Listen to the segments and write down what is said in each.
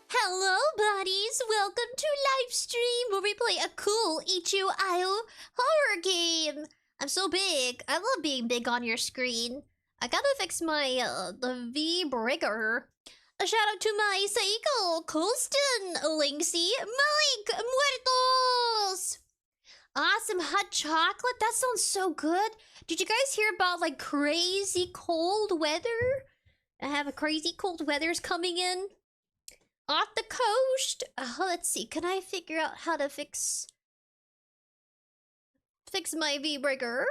Hello, buddies! Welcome to live stream where we play a cool 𝐻𝑗 horror game. I'm so big. I love being big on your screen. I gotta fix my the 𝑣𝑗𝑽. A shout out to my Psycho, Colston, Linksy, Mike, Muertos. Awesome hot chocolate. That sounds so good. Did you guys hear about like crazy cold weather? I have a crazy cold weather's coming in. Off the coast. Let's see. Can I figure out how to fix my 𝑣𝑗𝑽?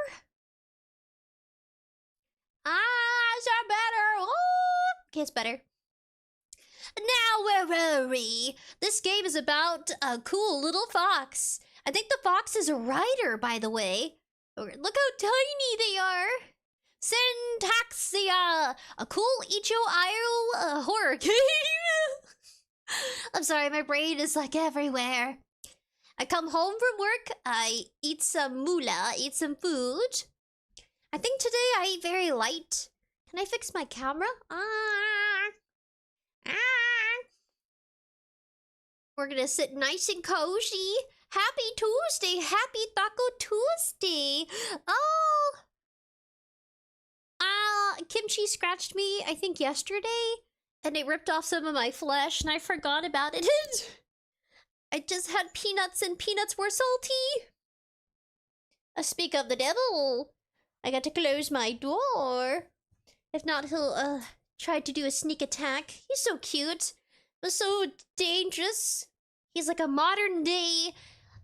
Is that better? Oh, okay, it's better. Now where were we? This game is about a cool little fox. I think the fox is a writer, by the way. Look how tiny they are. SYNTAXIA, a cool 𝐻𝑗 horror game. I'm sorry, my brain is like everywhere. I come home from work, I eat some moolah, eat some food. I think today I ate very light. Can I fix my camera? We're gonna sit nice and cozy. Happy Tuesday, happy Taco Tuesday. Oh, Kimchi scratched me, I think yesterday, and it ripped off some of my flesh, and I forgot about it. I just had peanuts, and peanuts were salty. Speak of the devil, I got to close my door. If not, he'll try to do a sneak attack. He's so cute, but so dangerous. He's like a modern day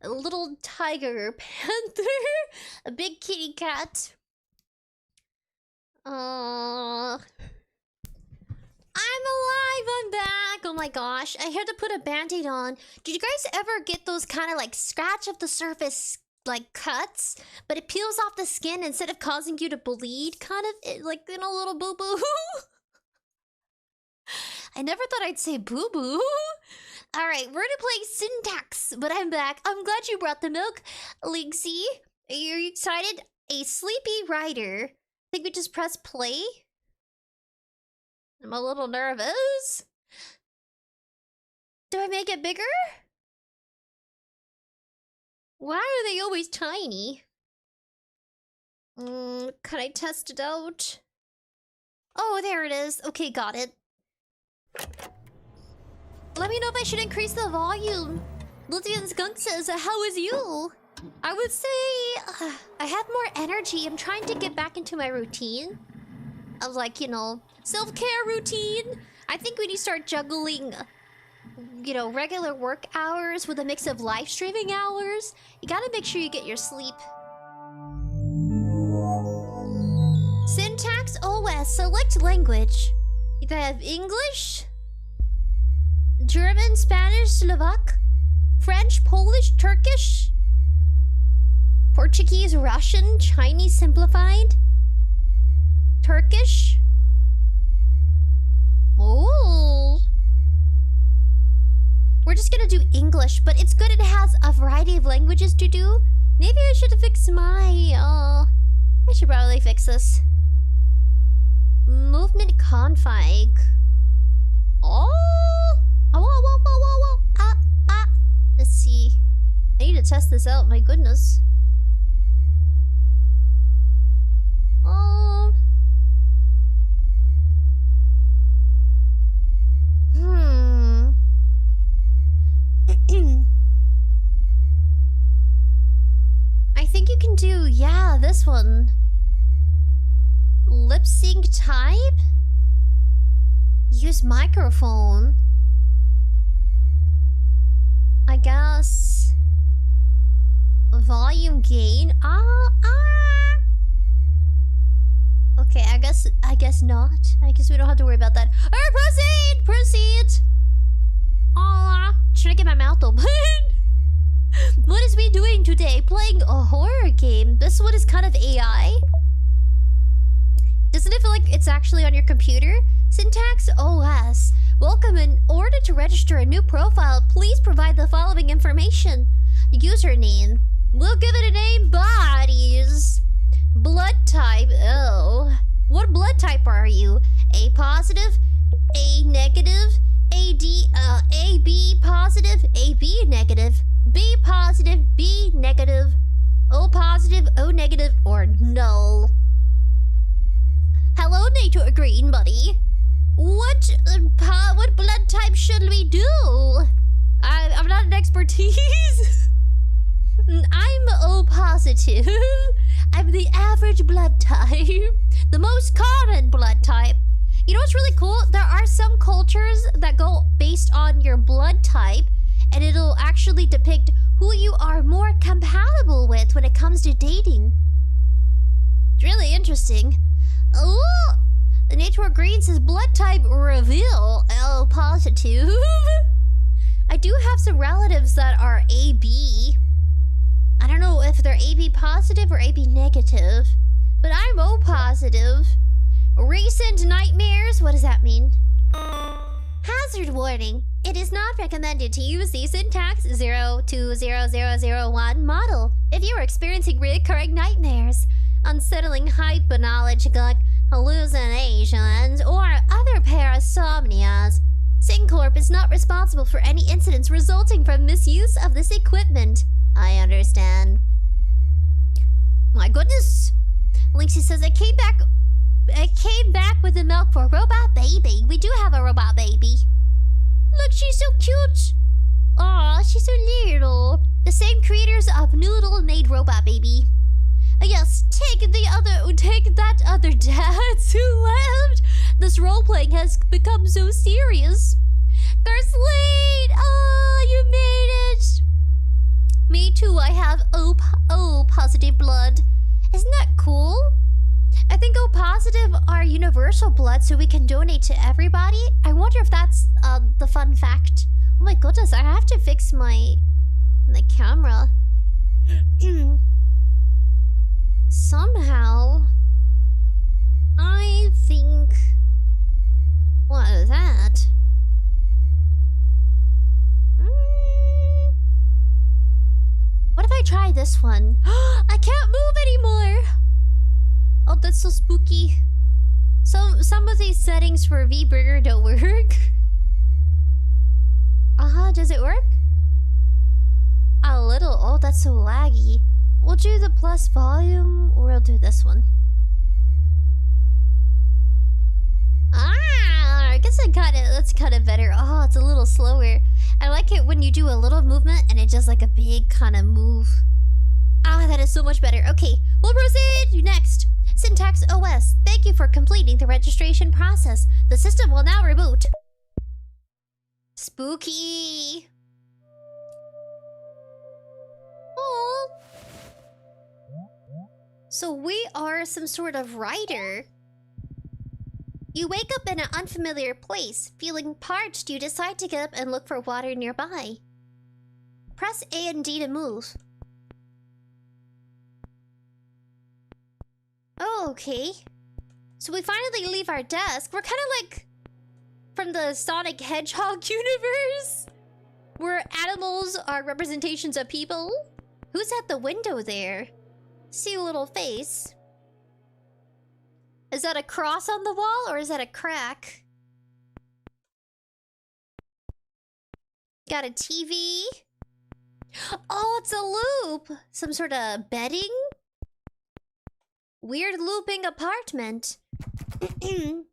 little tiger, panther, a big kitty cat. I'm alive, I'm back. Oh my gosh, I had to put a band-aid on. Did you guys ever get those kind of like scratch of the surface like cuts, but it peels off the skin instead of causing you to bleed, kind of like in a little boo-boo? I never thought I'd say boo-boo. Alright, we're gonna play Syntax, but I'm back. I'm glad you brought the milk, Linksy. Are you excited? A sleepy writer. I think we just press play. I'm a little nervous. Do I make it bigger? Why are they always tiny? Can I test it out? Oh, there it is. Okay, got it. Let me know if I should increase the volume. Lithian Skunk says, how is you? I would say I have more energy. I'm trying to get back into my routine of like, you know, self-care routine. I think we need to start juggling, you know, regular work hours with a mix of live streaming hours. You gotta make sure you get your sleep. Syntax OS, select language. You can have English, German, Spanish, Slovak, French, Polish, Turkish, Portuguese, Russian, Chinese simplified, Turkish. Oh, we're just gonna do English, but it's good it has a variety of languages to do. Maybe I should fix my, I should probably fix this. Movement config. Let's see. I need to test this out, my goodness. I think you can do, yeah, this one. Lip sync type? Use microphone. I guess. Volume gain. Okay, I guess not. I guess we don't have to worry about that. Alright, proceed. Should I get my mouth open? What is we doing today? Playing a horror game. This one is kind of AI. Doesn't it feel like it's actually on your computer? Syntax OS. Welcome. In order to register a new profile, please provide the following information. Username. We'll give it a name. Bodies. Blood type. Oh. What blood type are you? A positive? A negative? A Nature Green Buddy. What blood type should we do? I'm not an expertise. I'm O positive. I'm the average blood type. The most common blood type. You know what's really cool? There are some cultures that go based on your blood type, and it'll actually depict who you are more compatible with when it comes to dating. It's really interesting. Oh, the Nature Green says blood type reveal O positive. I do have some relatives that are AB. I don't know if they're AB positive or AB negative, but I'm O positive. Recent nightmares? What does that mean? Hazard warning. It is not recommended to use the syntax 020001 model if you are experiencing recurring nightmares, unsettling hypnagogic hallucinations, or other parasomnias. SYNCorp is not responsible for any incidents resulting from misuse of this equipment. I understand. My goodness. Lynxie says, I came back with the milk for robot baby. We do have a robot baby. Look, she's so cute. Aw, she's so little. The same creators of Noodle made robot baby. Yes, take that other dads who left. This role-playing has become so serious. Garslade! Oh, you made it! Me too, I have O positive blood. Isn't that cool? I think O positive are universal blood, so we can donate to everybody. I wonder if that's the fun fact. Oh my goodness, I have to fix my camera. Somehow, I think... What is that? What if I try this one? I can't move anymore! Oh, that's so spooky. So, some of these settings for VBurger don't work. Does it work? A little. Oh, that's so laggy. We'll do the plus volume, or we'll do this one. I guess that's kind of better. Oh, it's a little slower. I like it when you do a little movement and it does like a big kind of move. That is so much better. Okay, we'll proceed next. Syntax OS, thank you for completing the registration process. The system will now reboot. Spooky. Oh. So we are some sort of writer. You wake up in an unfamiliar place. Feeling parched, you decide to get up and look for water nearby. Press A and D to move. Oh, okay. So we finally leave our desk. We're kind of like from the Sonic Hedgehog universe, where animals are representations of people. Who's at the window there? See a little face. Is that a cross on the wall or is that a crack? Got a TV. Oh, it's a loop. Some sort of bedding? Weird looping apartment. You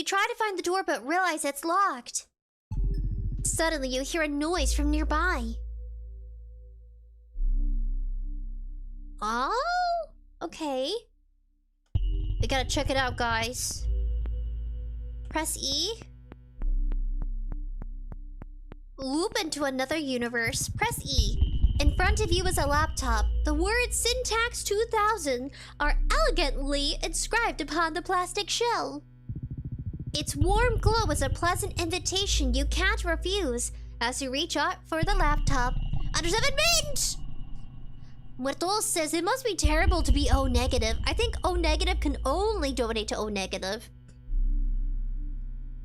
try to find the door but realize it's locked. Suddenly you hear a noise from nearby. Oh, okay. We gotta check it out, guys. Press E. Loop into another universe. Press E. In front of you is a laptop. The words Syntax 2000 are elegantly inscribed upon the plastic shell. Its warm glow is a pleasant invitation you can't refuse as you reach out for the laptop. Under 7 mint! Muertos says it must be terrible to be O negative. I think O negative can only donate to O negative.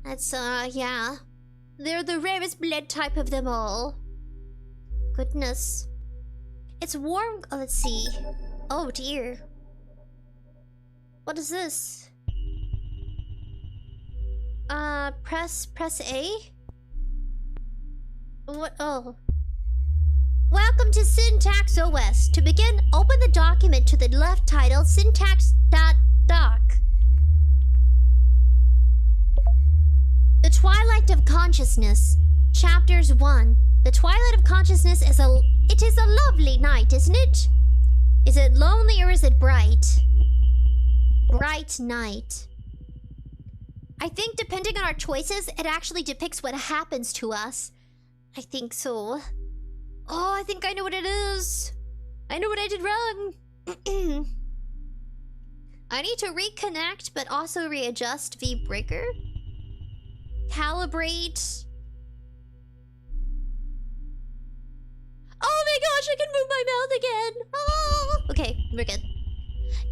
That's, yeah. They're the rarest blood type of them all. Goodness. It's warm. Oh, let's see. Oh dear. What is this? Press A? What? Oh. Welcome to Syntax OS. To begin, open the document to the left titled syntax.doc. Consciousness. Chapters 1. The Twilight of Consciousness is a lovely night, isn't it? Is it lonely or is it bright? Bright night. I think depending on our choices, it actually depicts what happens to us. I think so. Oh, I think I know what it is. I know what I did wrong. I need to reconnect, but also readjust V-breaker. Calibrate. Oh my gosh, I can move my mouth again. Oh. Okay, we're good.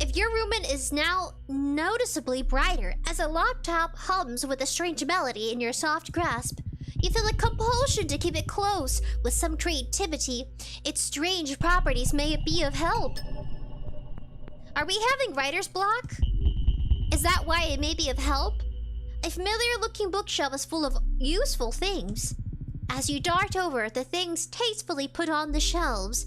If your room is now noticeably brighter as a laptop hums with a strange melody in your soft grasp, you feel a compulsion to keep it close with some creativity. Its strange properties may be of help. Are we having writer's block? Is that why it may be of help? A familiar-looking bookshelf is full of useful things. As you dart over the things tastefully put on the shelves,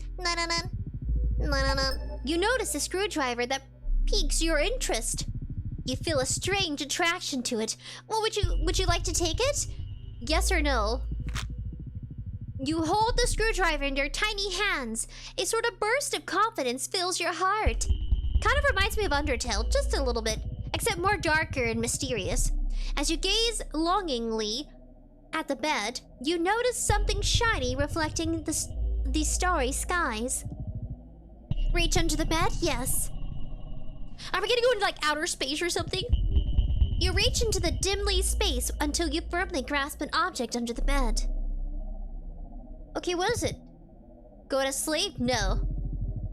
you notice a screwdriver that piques your interest. You feel a strange attraction to it. Well, would you like to take it? Yes or no? You hold the screwdriver in your tiny hands. A sort of burst of confidence fills your heart. Kind of reminds me of Undertale, just a little bit, except more darker and mysterious. As you gaze longingly at the bed, you notice something shiny reflecting the starry skies. Reach under the bed? Yes. Are we gonna go into like outer space or something? You reach into the dimly space until you firmly grasp an object under the bed. Okay, what is it? Go to sleep? No.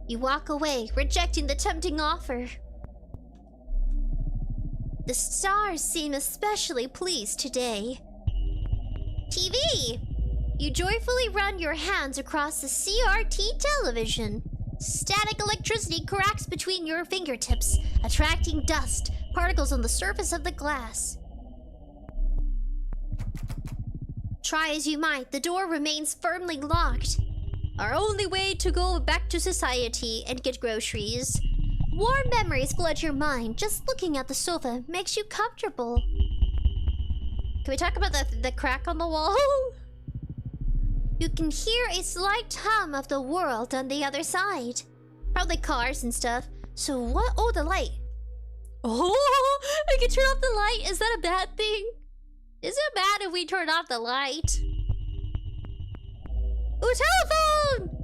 You walk away, rejecting the tempting offer. The stars seem especially pleased today. TV! You joyfully run your hands across the CRT television. Static electricity cracks between your fingertips, attracting dust, particles on the surface of the glass. Try as you might, the door remains firmly locked. Our only way to go back to society and get groceries. Warm memories flood your mind. Just looking at the sofa makes you comfortable. Can we talk about the crack on the wall? You can hear a slight hum of the world on the other side. Probably cars and stuff. So what? Oh, the light. Oh, I can turn off the light. Is that a bad thing? Is it bad if we turn off the light? Ooh, telephone!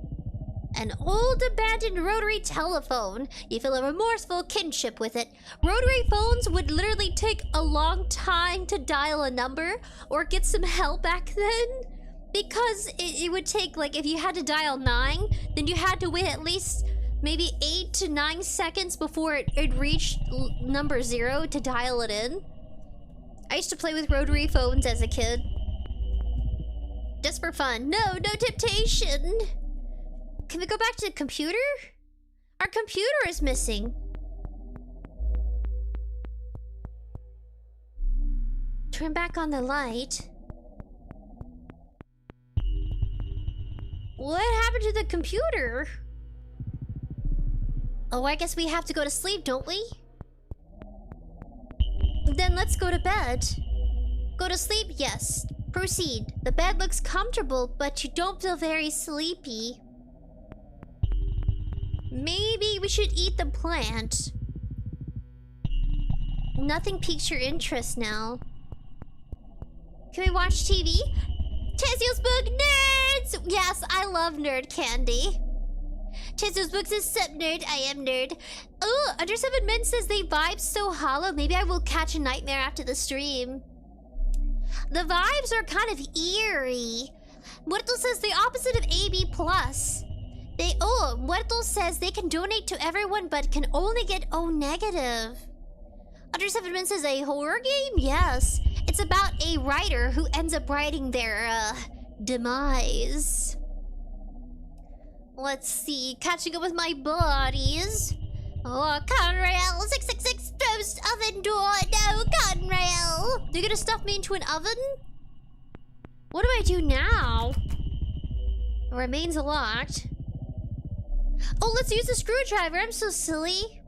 An old abandoned rotary telephone. You feel a remorseful kinship with it. Rotary phones would literally take a long time to dial a number or get some help back then. Because it would take, like, if you had to dial 9, then you had to wait at least maybe 8 to 9 seconds before it reached number 0 to dial it in. I used to play with rotary phones as a kid. Just for fun. No temptation. Can we go back to the computer? Our computer is missing. Turn back on the light. What happened to the computer? Oh, I guess we have to go to sleep, don't we? Then let's go to bed. Go to sleep? Yes. Proceed. The bed looks comfortable, but you don't feel very sleepy. Maybe we should eat the plant. Nothing piques your interest now. Can we watch TV? Tesio's Book Nerds! Yes, I love nerd candy. Tesio's Books is sup nerd, I am nerd. Oh, Under 7 Men says they vibe so hollow. Maybe I will catch a nightmare after the stream. The vibes are kind of eerie. Muerto says the opposite of AB+. Muerto says they can donate to everyone but can only get O negative. Under 7 Men says a horror game? Yes. It's about a writer who ends up writing their, demise. Let's see. Catching up with my buddies. Oh, Conrail 666 post oven door. No, Conrail. You're gonna stuff me into an oven? What do I do now? It remains locked. Oh, let's use the screwdriver. I'm so silly.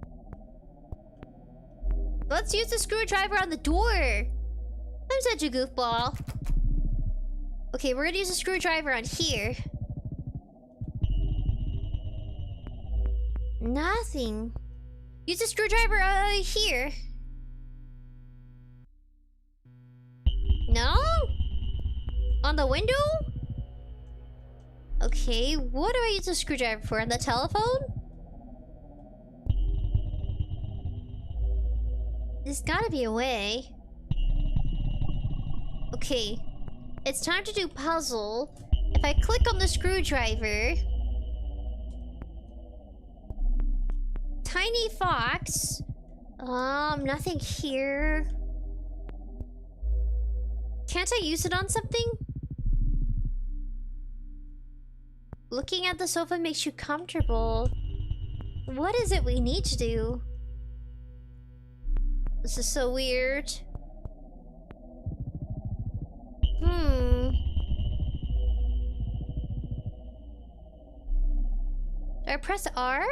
Let's use the screwdriver on the door. I'm such a goofball. Okay, we're gonna use a screwdriver on here. Nothing. Use a screwdriver here. No? On the window? Okay, what do I use a screwdriver for? On the telephone? There's gotta be a way. Okay. It's time to do puzzle. If I click on the screwdriver... Tiny fox. Nothing here. Can't I use it on something? Looking at the sofa makes you comfortable. What is it we need to do? This is so weird. Do I press R?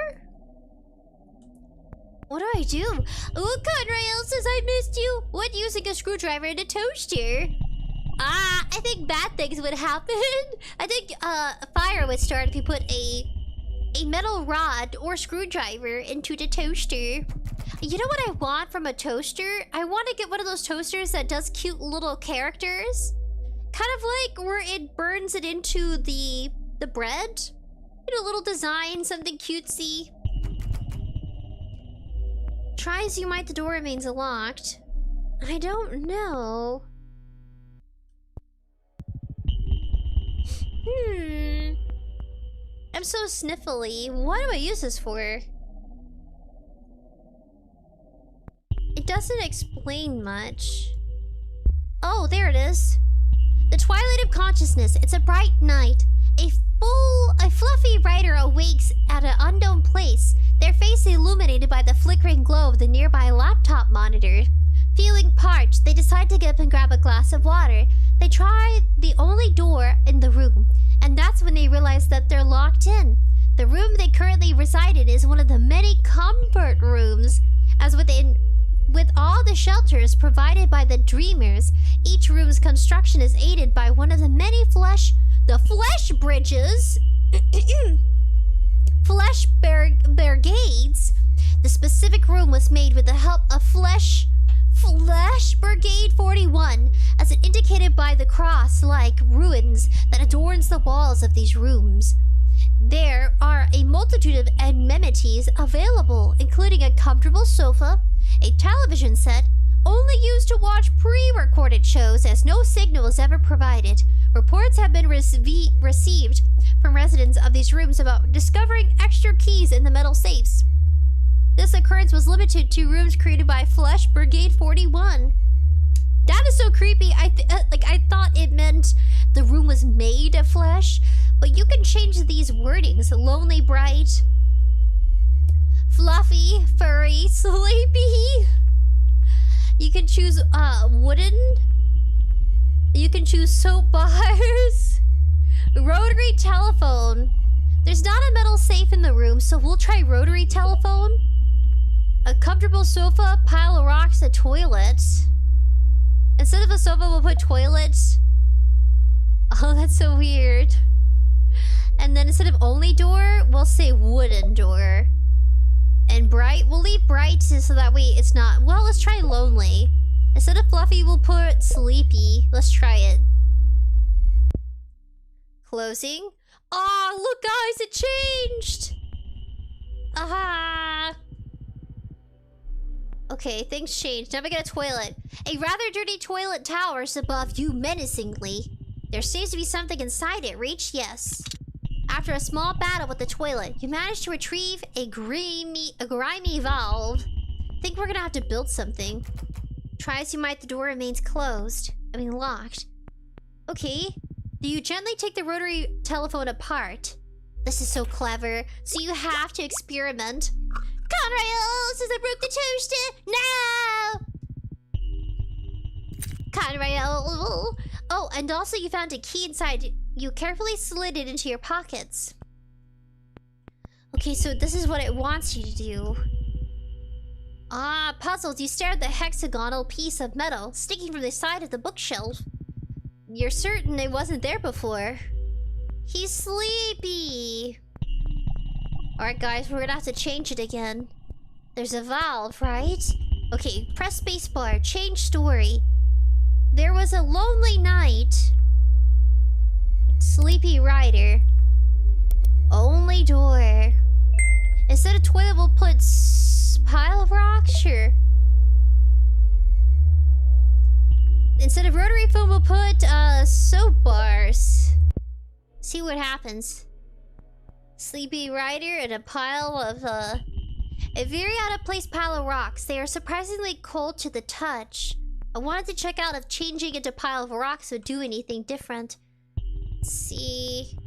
What do I do? Oh, Conrail says I missed you. What, using a screwdriver and a toaster? I think bad things would happen. I think a fire would start if you put a metal rod or screwdriver into the toaster. You know what I want from a toaster? I want to get one of those toasters that does cute little characters. Kind of like where it burns it into the bread. You know, little design, something cutesy. Try as you might, the door remains locked. I don't know. I'm so sniffly. What do I use this for? It doesn't explain much. Oh, there it is. The Twilight of Consciousness. It's a bright night. A fluffy rider awakes at an unknown place, their face illuminated by the flickering glow of the nearby laptop monitor. Feeling parched, they decide to get up and grab a glass of water. They try the only door in the room, and that's when they realize that they're locked in. The room they currently reside in is one of the many comfort rooms. As with all the shelters provided by the Dreamers, each room's construction is aided by one of the many flesh bridges, flesh brigades. The specific room was made with the help of Flesh Brigade 41, as it indicated by the cross-like ruins that adorns the walls of these rooms. There are a multitude of amenities available, including a comfortable sofa, a television set, only used to watch pre-recorded shows as no signal is ever provided. Reports have been received from residents of these rooms about discovering extra keys in the metal safes. This occurrence was limited to rooms created by Flesh Brigade 41. That is so creepy. I thought it meant the room was made of flesh, but you can change these wordings. Lonely, bright, fluffy, furry, sleepy. You can choose wooden. You can choose soap bars. Rotary telephone. There's not a metal safe in the room, so we'll try rotary telephone. A comfortable sofa, pile of rocks, a toilet. Instead of a sofa, we'll put toilet. Oh, that's so weird. And then instead of only door, we'll say wooden door. And bright, we'll leave bright so that way it's not... Well, let's try lonely. Instead of fluffy, we'll put sleepy. Let's try it. Closing. Oh, look guys, it changed! Aha! Okay, things changed. Now we get a toilet. A rather dirty toilet towers above you menacingly. There seems to be something inside it. Reach yes. After a small battle with the toilet, you manage to retrieve a grimy valve. Think we're gonna have to build something. Try as you might, the door remains locked. Okay. Do you gently take the rotary telephone apart? This is so clever. So you have to experiment. Conrail says I broke the toaster! No! Conrail. Oh, and also you found a key inside. You carefully slid it into your pockets. Okay, so this is what it wants you to do. Ah, puzzles. You stare at the hexagonal piece of metal sticking from the side of the bookshelf. You're certain it wasn't there before? He's sleepy. Alright guys, we're gonna have to change it again. There's a valve, right? Okay, press spacebar. Change story. There was a lonely night. Sleepy rider. Only door. Instead of toilet, we'll put pile of rocks? Sure. Instead of rotary phone, we'll put soap bars. See what happens. Sleepy rider and a pile of a very out of place pile of rocks. They are surprisingly cold to the touch. I wanted to check out if changing into a pile of rocks would do anything different. Let's see.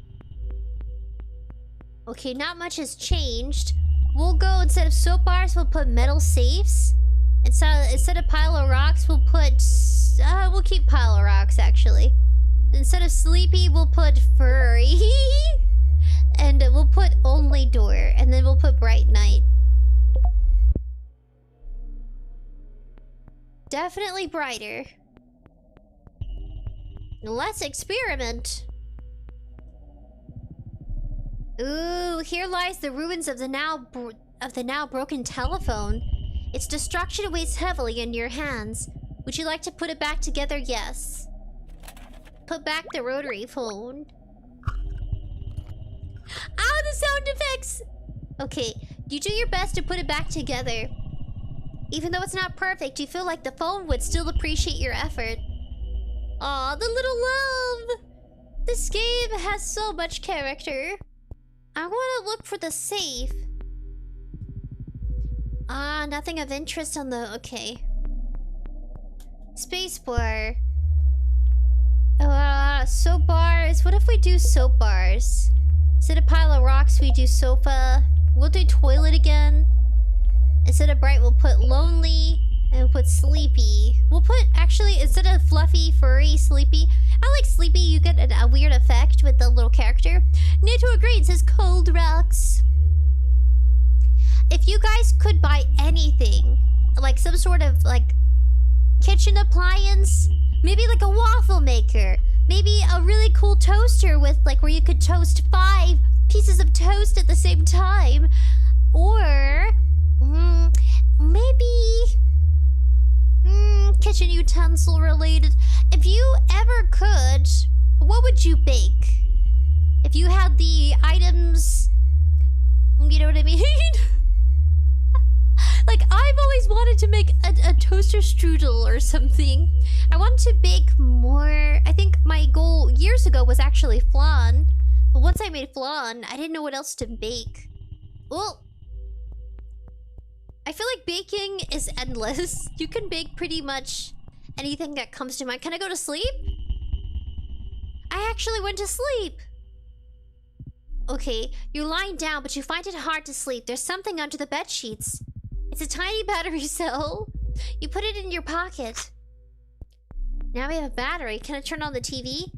Okay, not much has changed. We'll go, instead of soap bars, we'll put metal safes. Instead of pile of rocks, we'll put... we'll keep pile of rocks, actually. Instead of sleepy, we'll put furry. And we'll put only door. And then we'll put bright night. Definitely brighter. Let's experiment. Ooh, here lies the ruins of the now broken telephone. Its destruction weighs heavily in your hands. Would you like to put it back together? Yes. Put back the rotary phone. Ow, the sound effects! Okay, you do your best to put it back together. Even though it's not perfect, you feel like the phone would still appreciate your effort. Aw, the little love! This game has so much character. I want to look for the safe. Ah, nothing of interest on the... Okay. Spacebar. Soap bars. What if we do soap bars? Instead of pile of rocks, we do sofa. We'll do toilet again. Instead of bright, we'll put lonely. And we'll put sleepy. We'll put, actually, instead of fluffy, furry, sleepy. I like sleepy. You get a weird effect with the little character. Nato agreed, says cold rocks. If you guys could buy anything, like some sort of, like, kitchen appliance, maybe like a waffle maker, maybe a really cool toaster with, like, where you could toast 5 pieces of toast at the same time, or maybe kitchen utensil related. If you ever could, what would you bake? If you had the items, you know what I mean? Like, I've always wanted to make a toaster strudel or something. I wanted to bake more. I think my goal years ago was actually flan. But once I made flan, I didn't know what else to bake. Well, I feel like baking is endless. You can bake pretty much anything that comes to mind. Can I go to sleep? I actually went to sleep. Okay, you're lying down, but you find it hard to sleep. There's something under the bed sheets. It's a tiny battery cell. You put it in your pocket. Now we have a battery. Can I turn on the TV?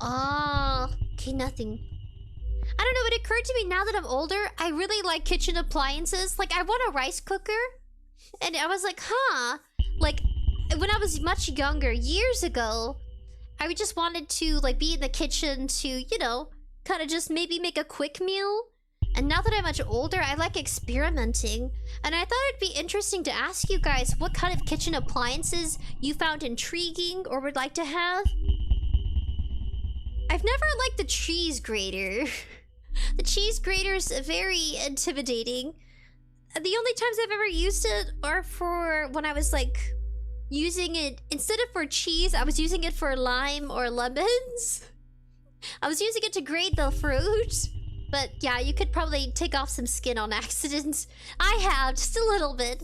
Oh, okay, nothing. I don't know, it occurred to me now that I'm older, I really like kitchen appliances. Like, I want a rice cooker. And I was like, huh. Like, when I was much younger, years ago, I just wanted to, like, be in the kitchen to, you know, kind of just maybe make a quick meal. And now that I'm much older, I like experimenting. And I thought it'd be interesting to ask you guys what kind of kitchen appliances you found intriguing or would like to have. I've never liked the cheese grater. The cheese grater's very intimidating. The only times I've ever used it are for when I was like using it, instead of for cheese, I was using it for lime or lemons. I was using it to grate the fruit. But yeah, you could probably take off some skin on accident. I have, just a little bit.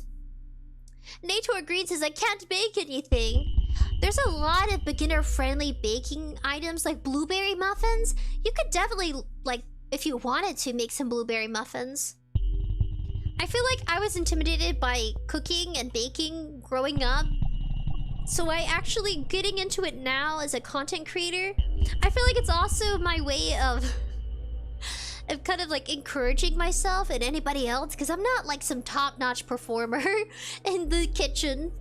Nator agrees, says I can't bake anything. There's a lot of beginner-friendly baking items like blueberry muffins. You could definitely, like, if you wanted to, make some blueberry muffins. I feel like I was intimidated by cooking and baking growing up. So I actually getting into it now as a content creator, I feel like it's also my way of kind of like encouraging myself and anybody else, because I'm not like some top-notch performer in the kitchen.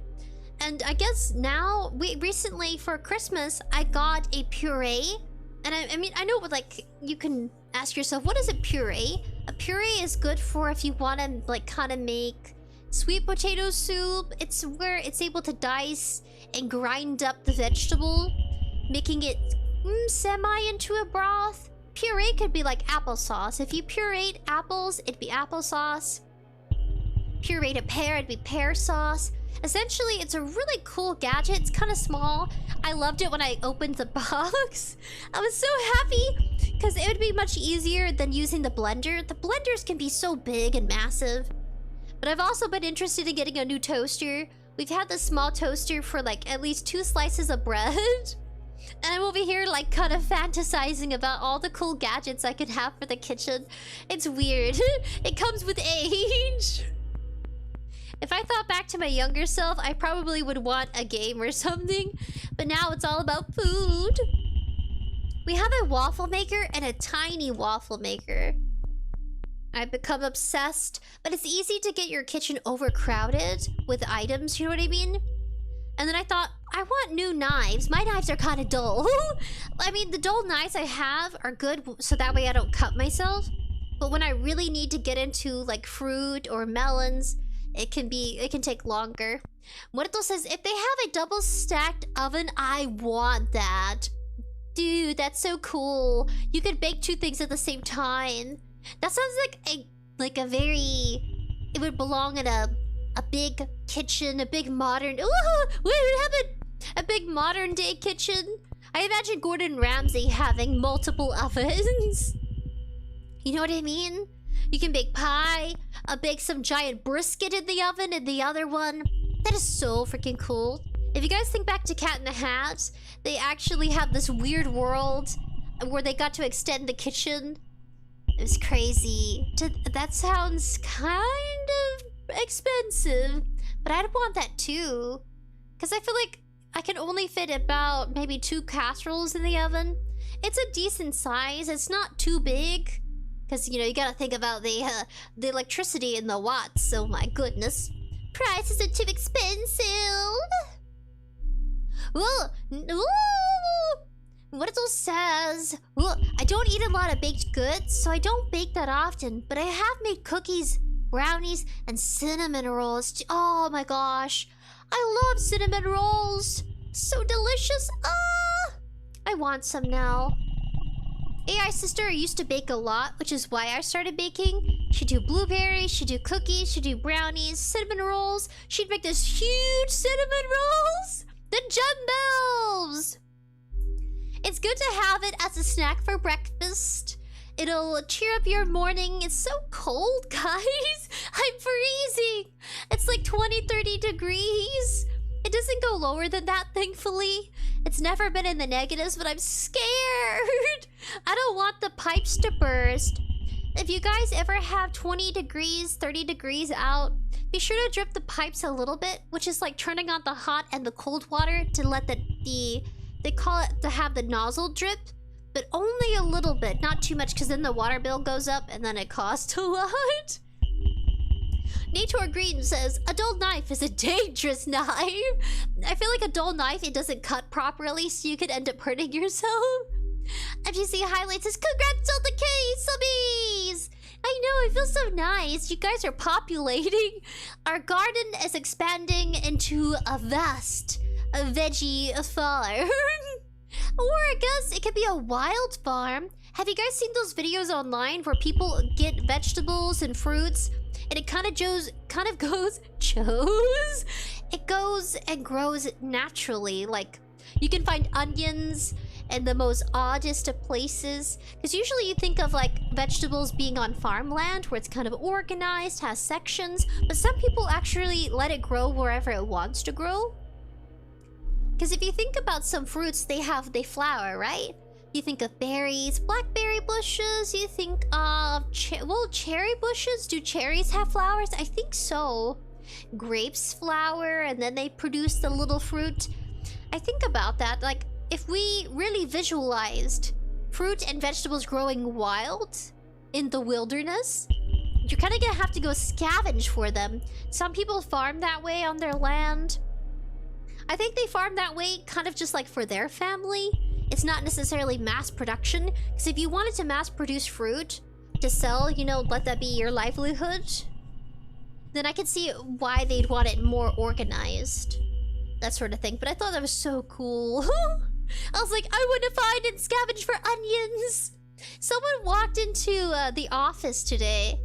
And I guess now, recently for Christmas, I got a puree. And I mean, I know, like, you can ask yourself, what is a puree? A puree is good for if you want to, like, kind of make sweet potato soup. It's where it's able to dice and grind up the vegetable, making it semi into a broth. Puree could be like applesauce. If you pureed apples, it'd be applesauce. Pureed a pear, it'd be pear sauce. Essentially, it's a really cool gadget. It's kind of small. I loved it when I opened the box. I was so happy because it would be much easier than using the blender. The blenders can be so big and massive. But I've also been interested in getting a new toaster. We've had this small toaster for like at least 2 slices of bread. And I'm over here like kind of fantasizing about all the cool gadgets I could have for the kitchen. It's weird. It comes with age. If I thought back to my younger self, I probably would want a game or something. But now it's all about food. We have a waffle maker and a tiny waffle maker. I've become obsessed, but it's easy to get your kitchen overcrowded with items, you know what I mean? And then I thought, I want new knives. My knives are kind of dull. I mean, the dull knives I have are good so that way I don't cut myself. But when I really need to get into like fruit or melons, it can take longer. Muerto says, if they have a double stacked oven, I want that. Dude, that's so cool. You could bake 2 things at the same time. That sounds like a very... It would belong in a big kitchen, a big modern... Ooh, we would have a big modern day kitchen. I imagine Gordon Ramsay having multiple ovens. You know what I mean? You can bake pie, bake some giant brisket in the oven in the other one. That is so freaking cool. If you guys think back to Cat in the Hat, they actually have this weird world where they got to extend the kitchen. It was crazy. That sounds kind of expensive, but I'd want that too. Because I feel like I can only fit about maybe 2 casseroles in the oven. It's a decent size. It's not too big. Because, you know, you gotta think about the electricity and the watts. Oh my goodness. Prices are too expensive. Ooh. What it all says. Well, I don't eat a lot of baked goods, so I don't bake that often. But I have made cookies, brownies, and cinnamon rolls. Oh my gosh. I love cinnamon rolls. So delicious. Ah! I want some now. AI sister used to bake a lot, which is why I started baking. She'd do blueberries, she'd do cookies, she'd do brownies, cinnamon rolls. She'd make this huge cinnamon rolls. The jumbles. It's good to have it as a snack for breakfast. It'll cheer up your morning. It's so cold, guys. I'm freezing. It's like 20-30 degrees. It doesn't go lower than that, thankfully. It's never been in the negatives, but I'm scared. I don't want the pipes to burst. If you guys ever have 20 degrees, 30 degrees out, be sure to drip the pipes a little bit, which is like turning on the hot and the cold water to let they call it to have the nozzle drip, but only a little bit, not too much, because then the water bill goes up and then it costs a lot. Nator Green says, a dull knife is a dangerous knife. I feel like a dull knife, it doesn't cut properly, so you could end up hurting yourself. FGC Highlights says, congrats on the case, subbies! I know, it feels so nice. You guys are populating. Our garden is expanding into a vast veggie farm. Or I guess it could be a wild farm. Have you guys seen those videos online where people get vegetables and fruits and it kind of goes and grows naturally? Like, you can find onions in the most oddest of places. Because usually you think of like vegetables being on farmland where it's kind of organized, has sections. But some people actually let it grow wherever it wants to grow. Because if you think about some fruits, they flower, right? You think of berries, blackberry bushes. You think of cherry bushes. Do cherries have flowers? I think so. Grapes flower and then they produce the little fruit. I think about that. Like, if we really visualized fruit and vegetables growing wild in the wilderness, you're kind of gonna have to go scavenge for them. Some people farm that way on their land. I think they farm that way kind of just like for their family. It's not necessarily mass production. Because if you wanted to mass produce fruit to sell, you know, let that be your livelihood, then I could see why they'd want it more organized. That sort of thing. But I thought that was so cool. I was like, I want to find and scavenge for onions. Someone walked into the office today,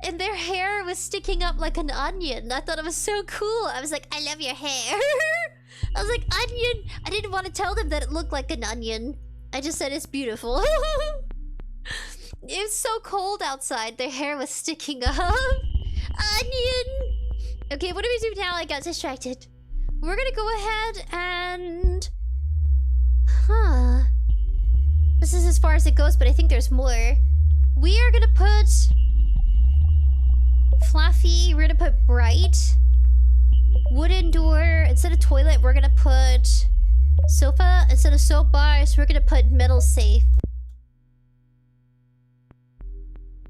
and their hair was sticking up like an onion. I thought it was so cool. I was like, I love your hair. I was like, onion. I didn't want to tell them that it looked like an onion. I just said it's beautiful. It was so cold outside. Their hair was sticking up. Onion. Okay, what do we do now? I got distracted. We're gonna go ahead and... This is as far as it goes, but I think there's more. We are gonna put... Fluffy. We're gonna put bright. Wooden door. Instead of toilet, we're gonna put... sofa. Instead of soap bars, we're gonna put metal safe.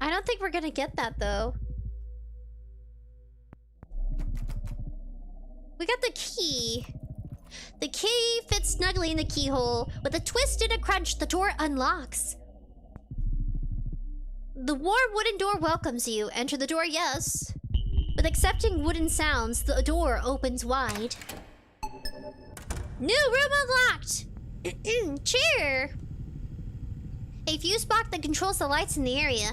I don't think we're gonna get that, though. We got the key. The key fits snugly in the keyhole. With a twist and a crunch, the door unlocks. The warm wooden door welcomes you. Enter the door, yes. With accepting wooden sounds, the door opens wide. New room unlocked! Chair! A fuse box that controls the lights in the area.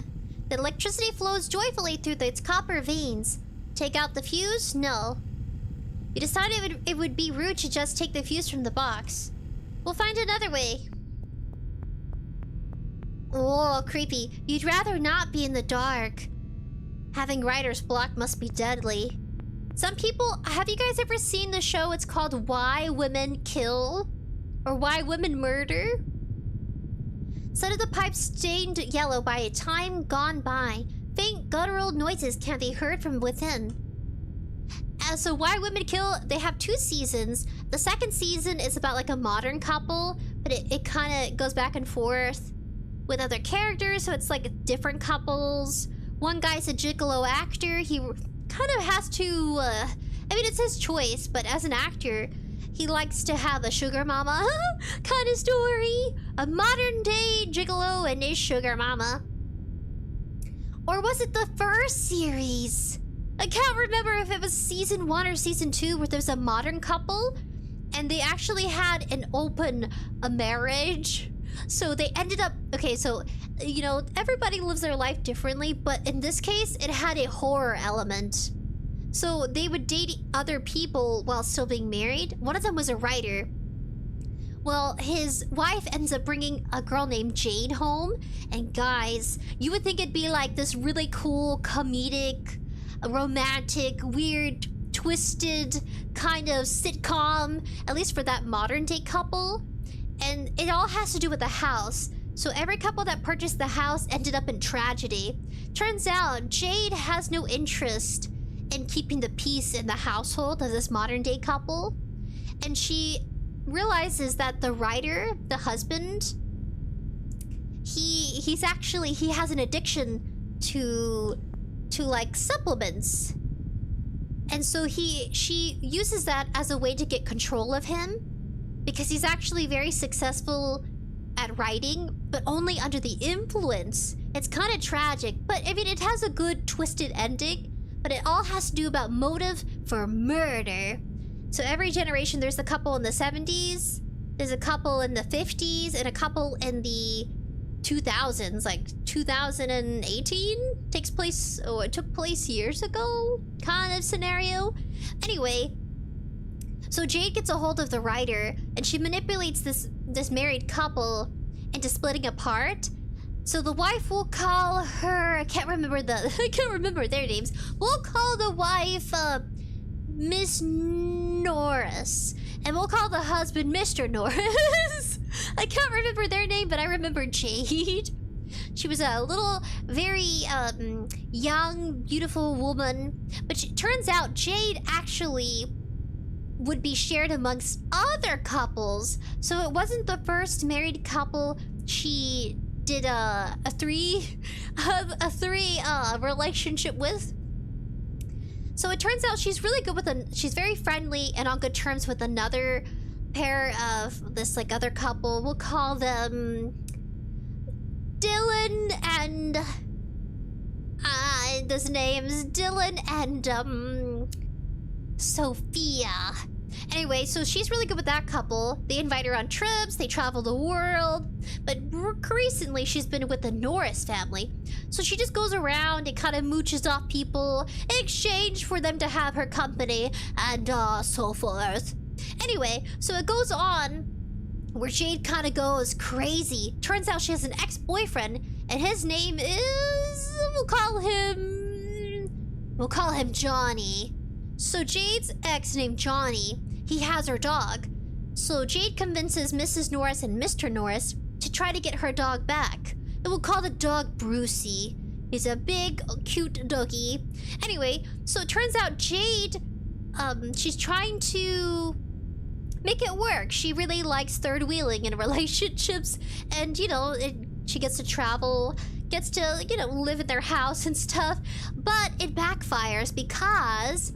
The electricity flows joyfully through its copper veins. Take out the fuse? No. You decided it would be rude to just take the fuse from the box. We'll find another way. Oh, creepy. You'd rather not be in the dark. Having writer's block must be deadly. Some people... Have you guys ever seen the show? It's called Why Women Kill? Or Why Women Murder? Son of the pipe stained yellow by a time gone by. Faint guttural noises can't be heard from within. So Why Women Kill, they have 2 seasons. The second season is about like a modern couple, but it kind of goes back and forth with other characters, so it's like different couples. One guy's a gigolo actor. He kind of has to, I mean, it's his choice, but as an actor, he likes to have a sugar mama kind of story. A modern day gigolo and his sugar mama. Or was it the first series? I can't remember if it was season 1 or season 2 where there's a modern couple and they actually had an open marriage. So they ended up... Okay, so, you know, everybody lives their life differently, but in this case, it had a horror element. So they would date other people while still being married. One of them was a writer. Well, his wife ends up bringing a girl named Jade home. And guys, you would think it'd be like this really cool, comedic... a romantic, weird, twisted kind of sitcom, at least for that modern day couple. And it all has to do with the house. So every couple that purchased the house ended up in tragedy. Turns out Jade has no interest in keeping the peace in the household of this modern day couple. And she realizes that the writer, the husband, he has an addiction to like supplements. And so she uses that as a way to get control of him, because he's actually very successful at writing, but only under the influence. It's kind of tragic, but I mean, it has a good twisted ending, but it all has to do about motive for murder. So every generation, there's a couple in the 70s, there's a couple in the 50s, and a couple in the 2000s, like 2018 takes place, or it took place years ago kind of scenario. Anyway, so Jade gets a hold of the writer and she manipulates this married couple into splitting apart. So the wife will call her, I can't remember their names. We'll call the wife Miss Norris, and we'll call the husband Mr. Norris. I can't remember their name, but I remember Jade. She was a little, very young, beautiful woman. But turns out Jade actually would be shared amongst other couples. So it wasn't the first married couple she did a three relationship with. So it turns out she's really good with she's very friendly and on good terms with another pair of this like other couple. We'll call them Dylan and this name's Dylan and Sophia. Anyway, so she's really good with that couple. They invite her on trips, they travel the world. But recently, she's been with the Norris family. So she just goes around and kind of mooches off people in exchange for them to have her company and so forth. Anyway, so it goes on where Jade kind of goes crazy. Turns out she has an ex-boyfriend, and his name is... We'll call him Johnny. So Jade's ex named Johnny, he has her dog. So Jade convinces Mrs. Norris and Mr. Norris to try to get her dog back. And we'll call the dog Brucey. He's a big, cute doggy. Anyway, so it turns out Jade, she's trying to make it work. She really likes third wheeling in relationships. And, you know, she gets to travel, gets to, you know, live in their house and stuff. But it backfires because...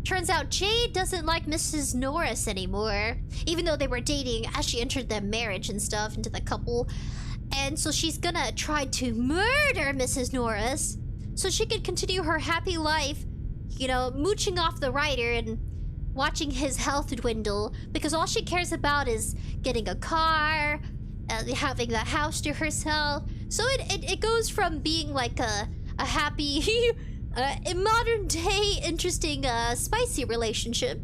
turns out Jade doesn't like Mrs. Norris anymore, even though they were dating as she entered their marriage and stuff into the couple. And so she's gonna try to murder Mrs. Norris so she can continue her happy life, you know, mooching off the writer and watching his health dwindle, because all she cares about is getting a car, having the house to herself. So it goes from being like a happy... in modern day, interesting, spicy relationship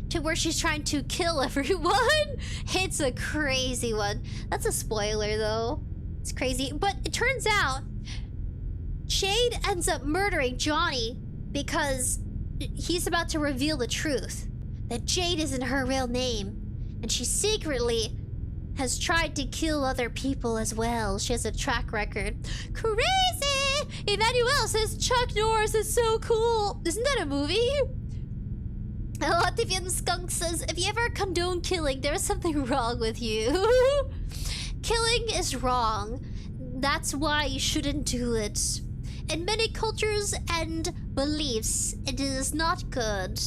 to where she's trying to kill everyone. It's a crazy one. That's a spoiler, though. It's crazy. But it turns out Jade ends up murdering Johnny because he's about to reveal the truth. That Jade isn't her real name. And she secretly has tried to kill other people as well. She has a track record. Crazy! Emmanuel says Chuck Norris is so cool. Isn't that a movie? Lativian Skunk says, if you ever condone killing, there's something wrong with you. Killing is wrong. That's why you shouldn't do it. In many cultures and beliefs, it is not good.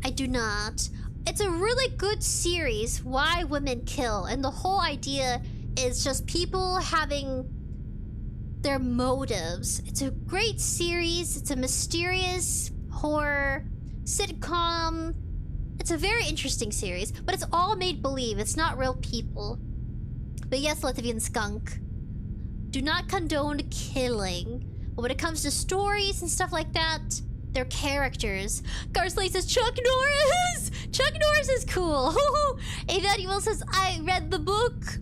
I do not. It's a really good series, Why Women Kill. And the whole idea is just people having their motives. It's a great series. It's a mysterious horror sitcom. It's a very interesting series, but it's all made-believe. It's not real people. But yes, Latvian Skunk, do not condone killing. But when it comes to stories and stuff like that, they're characters. Garsley says, Chuck Norris! Chuck Norris is cool. Emmanuel says, I read the book.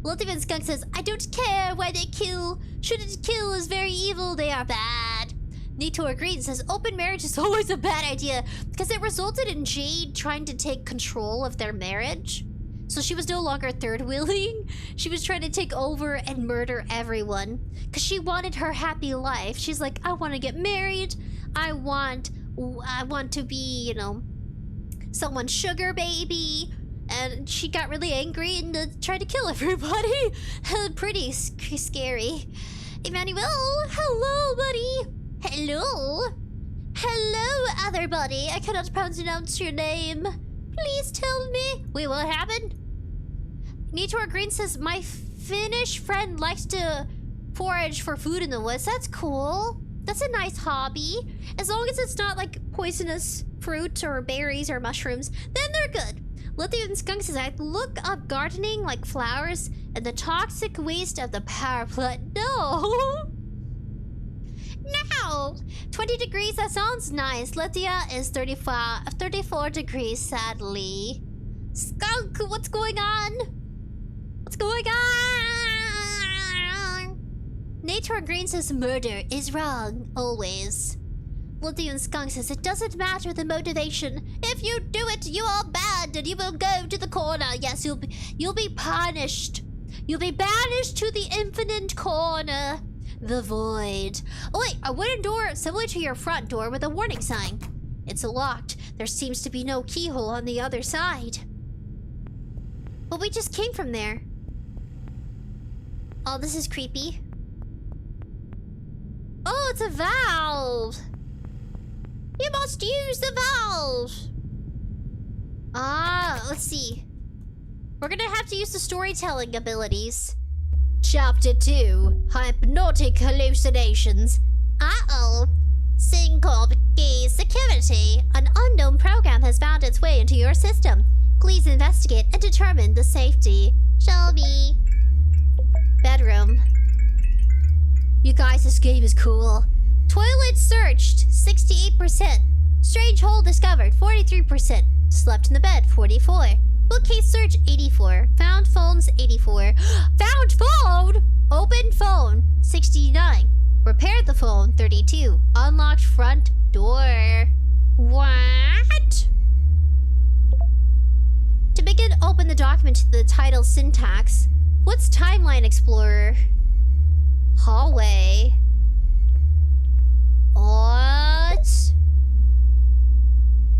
Latvian Skunk says, I don't care why they kill. Shouldn't kill is very evil. They are bad. Nitor Green says, open marriage is always a bad idea because it resulted in Jade trying to take control of their marriage. So she was no longer third wheeling. She was trying to take over and murder everyone because she wanted her happy life. She's like, I want to get married. I want to be, you know, someone's sugar baby. And she got really angry and tried to kill everybody. Pretty scary. Emmanuel, hello, buddy. Hello. Hello, other buddy. I cannot pronounce your name. Please tell me. Wait, what happened? Nitor Green says, my Finnish friend likes to forage for food in the woods. That's cool. That's a nice hobby. As long as it's not like poisonous fruit or berries or mushrooms, then they're good. Lithium Skunk says, I look up gardening like flowers and the toxic waste of the power plant. No! No! 20 degrees, that sounds nice. Lithia is 34 degrees, sadly. Skunk, what's going on? What's going on? Nature Green says, murder is wrong, always. Lithium Skunk says, it doesn't matter the motivation. If you do it, you are bad and you will go to the corner. Yes, you'll be punished. You'll be banished to the infinite corner. The void. Oh wait, a wooden door similar to your front door with a warning sign. It's locked. There seems to be no keyhole on the other side. But we just came from there. Oh, this is creepy. Oh, it's a valve. You must use the valve! Let's see. We're gonna have to use the storytelling abilities. Chapter 2. Hypnotic Hallucinations. Uh-oh. 𝑠YNTAXIA Security. An unknown program has found its way into your system. Please investigate and determine the safety. Shelby. Bedroom. You guys, this game is cool. Toilet searched, 68%. Strange hole discovered, 43%. Slept in the bed, 44. Bookcase search, 84. Found phones, 84. Found phone! Opened phone, 69. Repaired the phone, 32. Unlocked front door. What? To begin, open the document to the title syntax. What's Timeline Explorer? Hallway. What?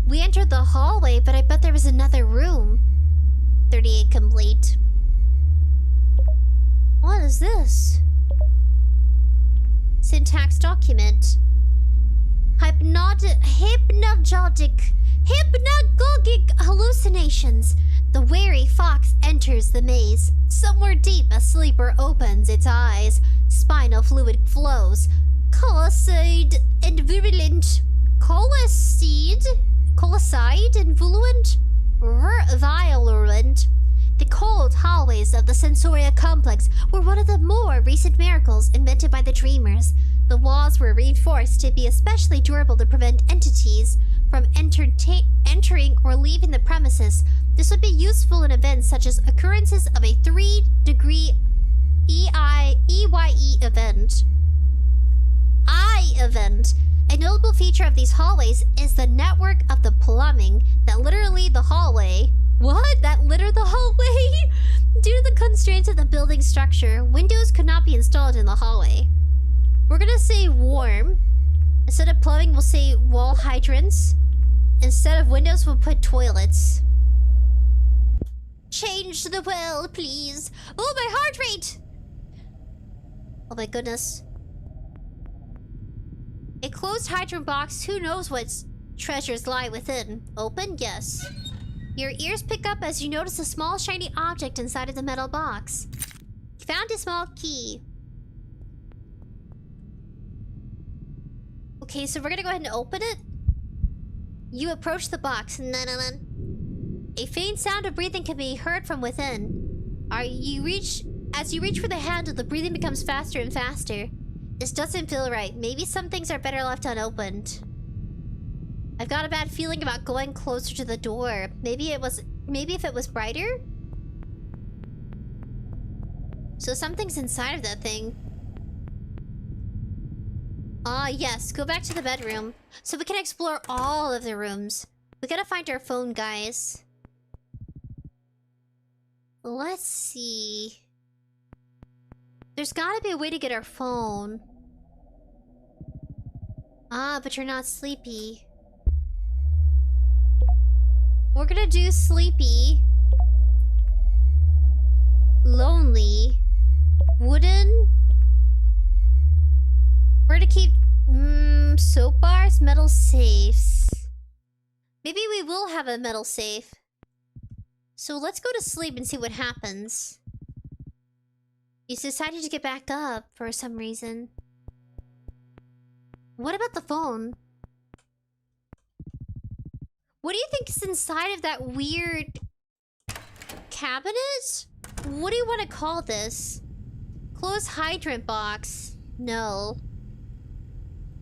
We entered the hallway, but I bet there was another room. 38 complete. What is this? Syntax document. Hypnagogic hallucinations. The wary fox enters the maze. Somewhere deep, a sleeper opens its eyes. Spinal fluid flows. Coloside and virulent. Coloside and virulent. Virulent. The cold hallways of the Sensoria complex were one of the more recent miracles invented by the dreamers. The walls were reinforced to be especially durable to prevent entities from entering or leaving the premises. This would be useful in events such as occurrences of a 3-degree EYE event. Event. A notable feature of these hallways is the network of the plumbing that literally the hallway. What? That litter the hallway? Due to the constraints of the building structure, windows could not be installed in the hallway. We're gonna say warm. Instead of plumbing, we'll say wall hydrants. Instead of windows, we'll put toilets. Change the well, please. Oh, my heart rate! Oh my goodness. A closed hydrant box. Who knows what treasures lie within? Open? Yes. Your ears pick up as you notice a small shiny object inside of the metal box. You found a small key. Okay, so we're gonna go ahead and open it. You approach the box. A faint sound of breathing can be heard from within. As you reach for the handle, the breathing becomes faster and faster. This doesn't feel right. Maybe some things are better left unopened. I've got a bad feeling about going closer to the door. Maybe if it was brighter? So something's inside of that thing. Yes. Go back to the bedroom. So we can explore all of the rooms. We gotta find our phone, guys. Let's see. There's gotta be a way to get our phone. But you're not sleepy. We're gonna do sleepy. Lonely. Wooden. We're gonna keep... soap bars, metal safes. Maybe we will have a metal safe. So let's go to sleep and see what happens. He's decided to get back up for some reason. What about the phone? What do you think is inside of that weird cabinet? What do you want to call this? Closed hydrant box. No.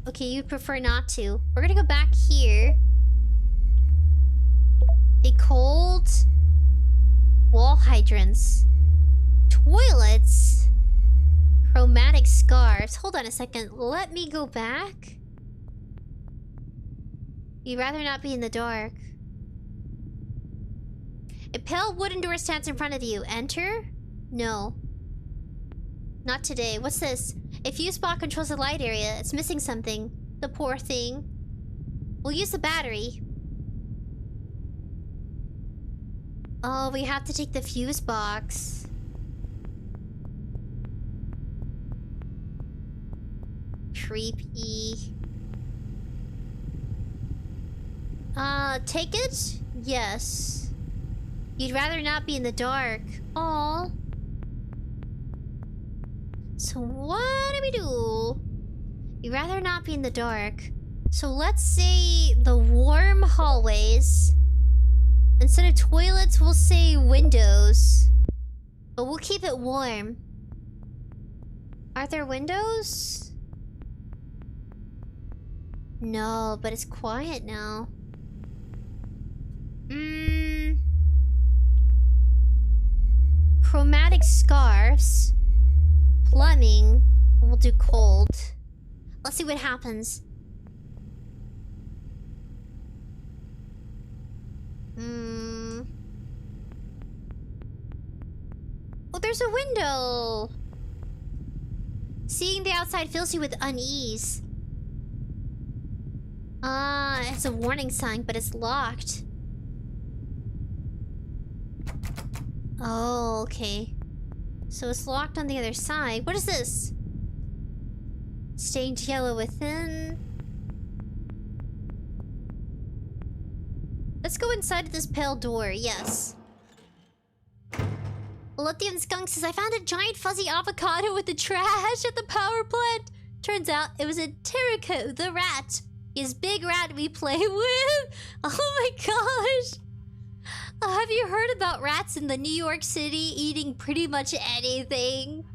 Okay, you'd prefer not to. We're gonna go back here. The cold wall hydrants. Toilets. Chromatic scarves. Hold on a second. Let me go back. You'd rather not be in the dark. A pale wooden door stands in front of you. Enter? No. Not today. What's this? A fuse box controls the light area. It's missing something. The poor thing. We'll use the battery. Oh, we have to take the fuse box. Creepy. Take it? Yes. You'd rather not be in the dark. Aw. So what do we do? You'd rather not be in the dark. So let's say the warm hallways. Instead of toilets, we'll say windows. But we'll keep it warm. Are there windows? No, but it's quiet now. Chromatic scarves. Plumbing. We'll do cold. Let's see what happens. Oh, there's a window! Seeing the outside fills you with unease. It's a warning sign, but it's locked. Oh, okay. So it's locked on the other side. What is this? Stained yellow within. Let's go inside of this pale door, yes. Lithium Skunk says, I found a giant fuzzy avocado with the trash at the power plant. Turns out it was a 𝑡𝒂𝒃𝒃, the rat. His big rat we play with. Oh my gosh. Have you heard about rats in the New York City eating pretty much anything?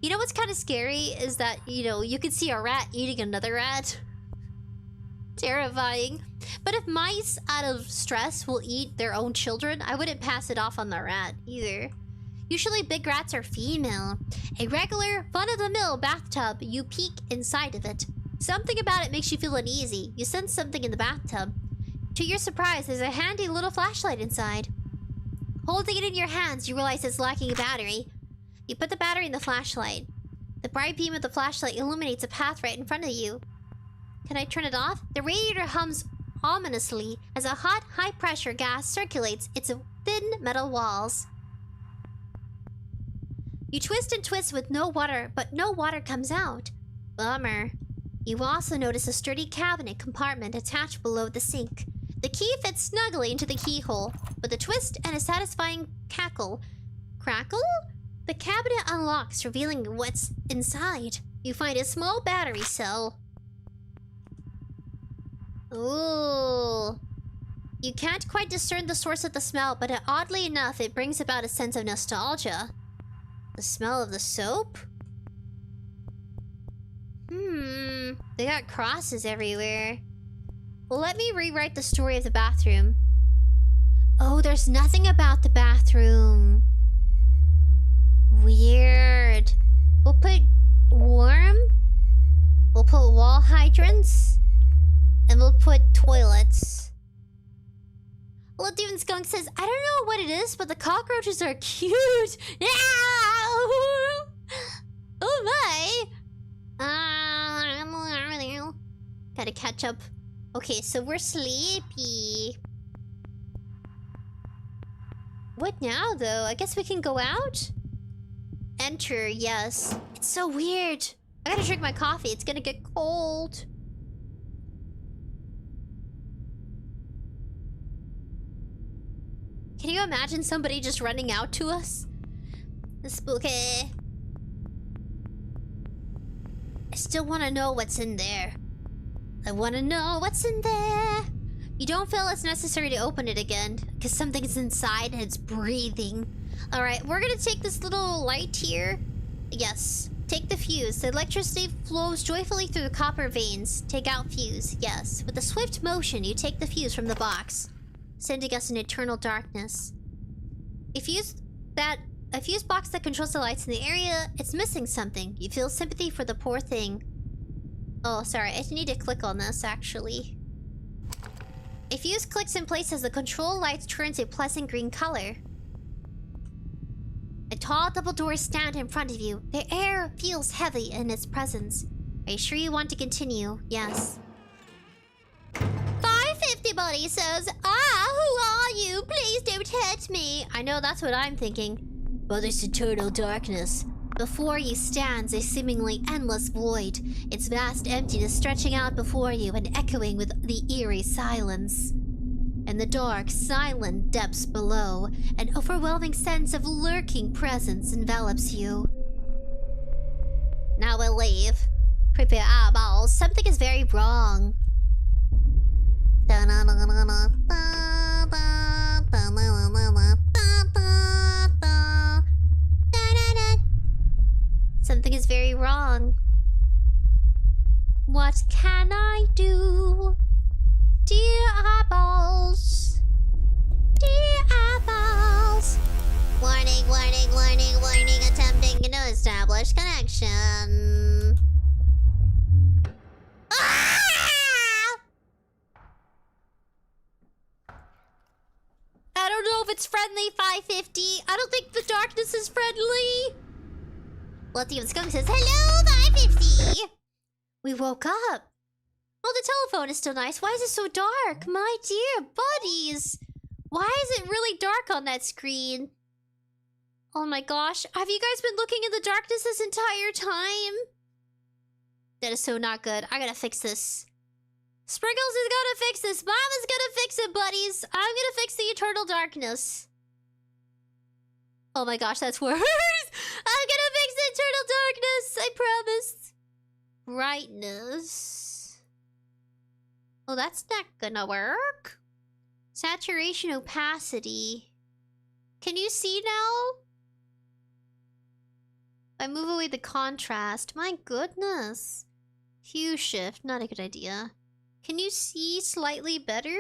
You know what's kind of scary is that, you know, you could see a rat eating another rat. Terrifying. But if mice out of stress will eat their own children, I wouldn't pass it off on the rat either. Usually big rats are female. A regular, fun-of-the-mill bathtub, you peek inside of it. Something about it makes you feel uneasy. You sense something in the bathtub. To your surprise, there's a handy little flashlight inside. Holding it in your hands, you realize it's lacking a battery. You put the battery in the flashlight. The bright beam of the flashlight illuminates a path right in front of you. Can I turn it off? The radiator hums ominously as a hot, high-pressure gas circulates its thin metal walls. You twist and twist with no water, but no water comes out. Bummer. You also notice a sturdy cabinet compartment attached below the sink. The key fits snugly into the keyhole. With a twist and a satisfying crackle, the cabinet unlocks, revealing what's inside. You find a small battery cell. Ooh. You can't quite discern the source of the smell, but oddly enough, it brings about a sense of nostalgia. The smell of the soap? They got crosses everywhere. Well, let me rewrite the story of the bathroom. Oh, there's nothing about the bathroom. Weird. We'll put warm. We'll put wall hydrants. And we'll put toilets. Lithium Skunk says, I don't know what it is, but the cockroaches are cute. Yeah! Oh my! Gotta catch up. Okay, so we're sleepy. What now, though? I guess we can go out? Enter, yes. It's so weird. I gotta drink my coffee. It's gonna get cold. Can you imagine somebody just running out to us? Spooky. I still want to know what's in there. I want to know what's in there. You don't feel it's necessary to open it again, because something's inside and it's breathing. Alright, we're gonna take this little light here. Yes. Take the fuse. The electricity flows joyfully through the copper veins. Take out fuse. Yes. With a swift motion, you take the fuse from the box, sending us in eternal darkness. A fuse box that controls the lights in the area, it's missing something. You feel sympathy for the poor thing. Oh, sorry. I need to click on this, actually. A fuse clicks in place as the control lights turns a pleasant green color. A tall double doors stand in front of you. The air feels heavy in its presence. Are you sure you want to continue? Yes. 550 buddy says, who are you? Please don't hurt me. I know that's what I'm thinking. But this eternal darkness. Before you stands a seemingly endless void, its vast emptiness stretching out before you and echoing with the eerie silence. In the dark, silent depths below, an overwhelming sense of lurking presence envelops you. Now we'll leave. Prepare eyeballs. Something is very wrong. Something is very wrong. What can I do? Dear eyeballs. Dear eyeballs. Warning, warning, warning, warning. Attempting to establish connection. Ah! I don't know if it's friendly, 550. I don't think the darkness is friendly. 𝑠𝑦𝑐𝑒 says, hello, 550. We woke up. Oh, the telephone is still nice. Why is it so dark? My dear buddies. Why is it really dark on that screen? Oh my gosh. Have you guys been looking in the darkness this entire time? That is so not good. I gotta fix this. Sprinkles is gonna fix this. Mom is gonna fix it, buddies. I'm gonna fix the eternal darkness. Oh my gosh, that's worse. I'm gonna fix the eternal darkness. I promise. Brightness. Oh, that's not gonna work. Saturation opacity. Can you see now? I move away the contrast. My goodness. Hue shift. Not a good idea. Can you see slightly better?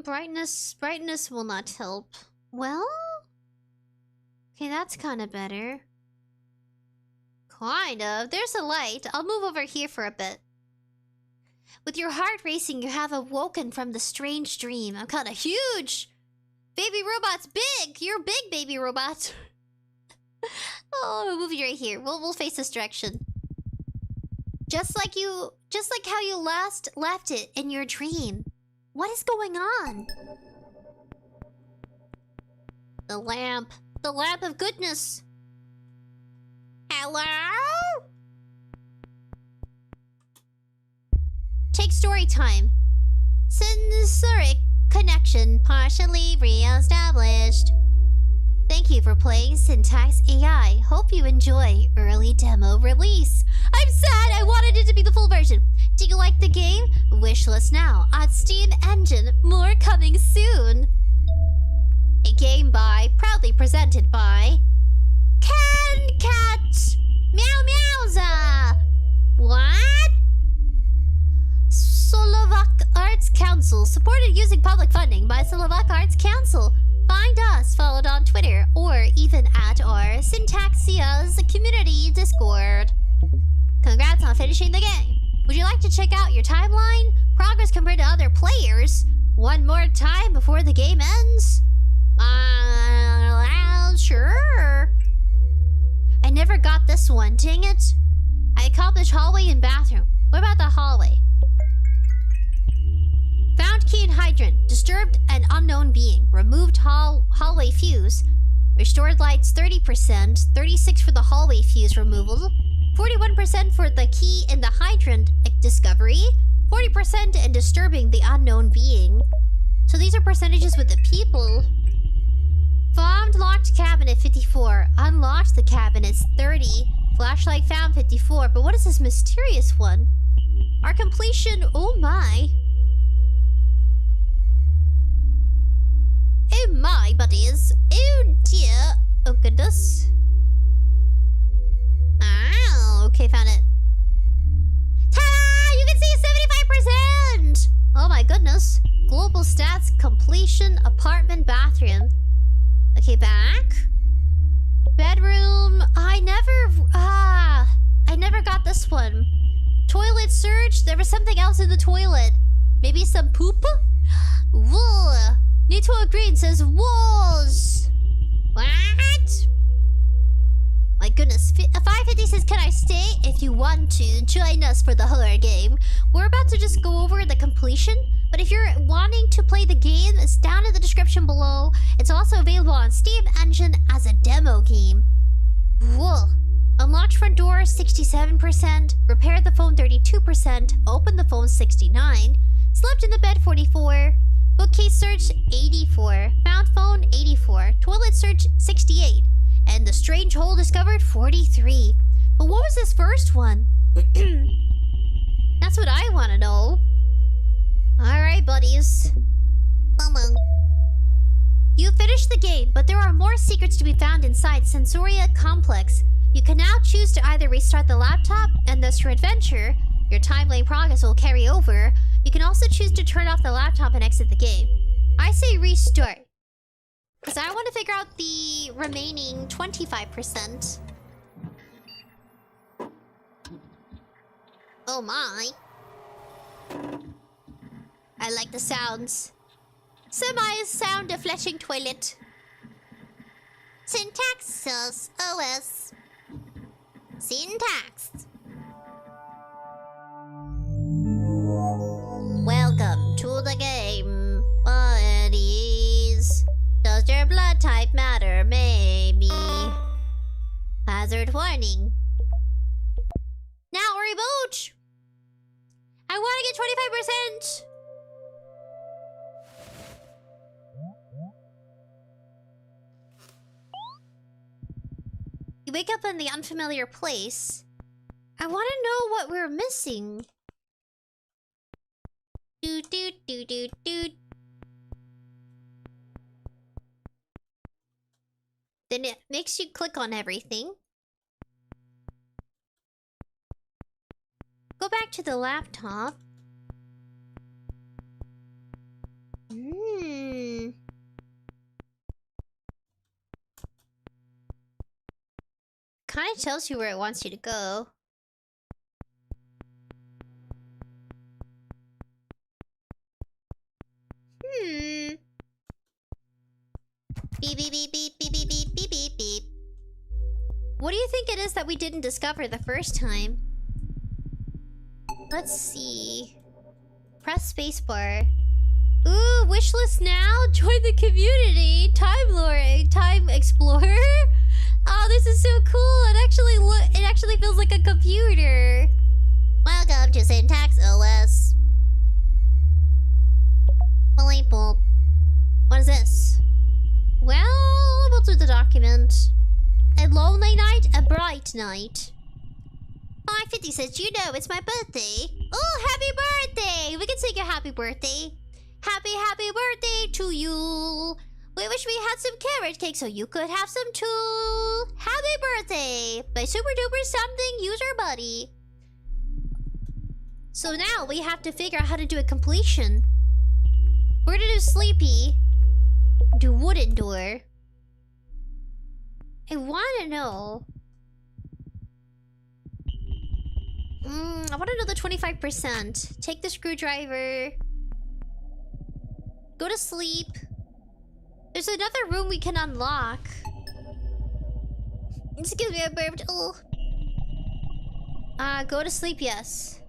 Brightness will not help. Well? Okay, that's kind of better. Kind of. There's a light. I'll move over here for a bit. With your heart racing, you have awoken from the strange dream. I'm kind of huge. Baby robot's big. You're a big baby robot. Oh, we'll move you right here. We'll face this direction. Just like how you last left it in your dream. What is going on? The lamp. The lamp of goodness. Hello? Take story time. Sensoric connection partially re-established. Thank you for playing SYNTAXIA. Hope you enjoy early demo release. I'm sad! I wanted it to be the full version. Do you like the game? Wishlist now on Steam Engine. More coming soon. A game proudly presented by Cat Meow. What? Slovak Arts Council, supported using public funding by Slovak Arts Council. Find us followed on Twitter or even at our SYNTAXIA's community Discord. Congrats on finishing the game. Would you like to check out your timeline? Progress compared to other players? One more time before the game ends? Sure. I never got this one, dang it. I accomplished hallway and bathroom. What about the hallway? Found key in hydrant. Disturbed an unknown being. Removed hallway fuse. Restored lights 30%. 36 for the hallway fuse removal. 41% for the key in the hydrant discovery. 40% in disturbing the unknown being. So these are percentages with the people. Found locked cabinet 54. Unlocked the cabinets 30. Flashlight found 54. But what is this mysterious one? Our completion, oh my. Oh my, buddies. Oh dear. Oh goodness. Oh, okay, found it. Ta-da! You can see 75%! Oh my goodness. Global stats, completion, apartment, bathroom. Okay, back. Bedroom. I never got this one. Toilet search. There was something else in the toilet. Maybe some poop? Whoa. Nito Green says walls. What? My goodness. 550 says, can I stay? If you want to, join us for the horror game. We're about to just go over the completion. But if you're wanting to play the game, it's down in the description below. It's also available on Steam Engine as a demo game. Whoa. Unlocked front door, 67%. Repaired the phone phone 32%, opened the phone 69%, slept in the bed 44%, bookcase search 84%, found phone 84%, toilet search 68%, and the strange hole discovered 43%. But what was this first one? That's what I want to know. Alright, buddies. You finished the game, but there are more secrets to be found inside SYNTAXIA Complex. You can now choose to either restart the laptop, and thus your adventure, your timeline progress will carry over. You can also choose to turn off the laptop and exit the game. I say restart, because I want to figure out the remaining 25%. Oh my. I like the sounds. Semi-sound of flushing toilet. SYNTAXIA OS. Syntax. Welcome to the game, buddies. Does your blood type matter? Maybe. Hazard warning. Now reboot. I want to get 25%. You wake up in the unfamiliar place. I want to know what we're missing. Do do do do do. Then it makes you click on everything. Go back to the laptop. Kind of tells you where it wants you to go. Beep beep beep beep beep beep beep beep beep beep. What do you think it is that we didn't discover the first time? Let's see. Press spacebar. Ooh, wishlist now? Join the community! Time Explorer? Oh, this is so cool! It actually feels like a computer! Welcome to SYNTAXIA. What is this? Well, we'll do the document. A lonely night, a bright night. 550 says, you know, it's my birthday. Oh, happy birthday! We can sing a happy birthday. Happy birthday to you. We wish we had some carrot cake so you could have some too. Happy birthday by Super Duper Something User Buddy. So now we have to figure out how to do a completion. We're gonna do Sleepy. Do Wooden Door. I wanna know. I wanna know the 25%. Take the screwdriver. Go to sleep. There's another room we can unlock. Excuse me, I burped. Oh. Go to sleep, yes.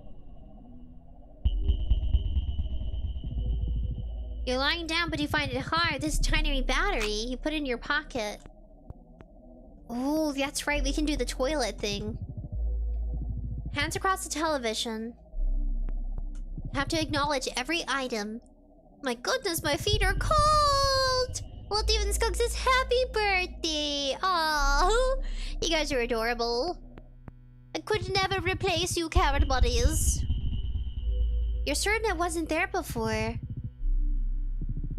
You're lying down, but you find it hard. This tiny battery you put in your pocket. Oh, that's right. We can do the toilet thing. Hands across the television. Have to acknowledge every item. My goodness, my feet are cold! Well, 𝑩𝒆 says happy birthday! Aww, you guys are adorable. I could never replace you, carrot buddies. You're certain it wasn't there before?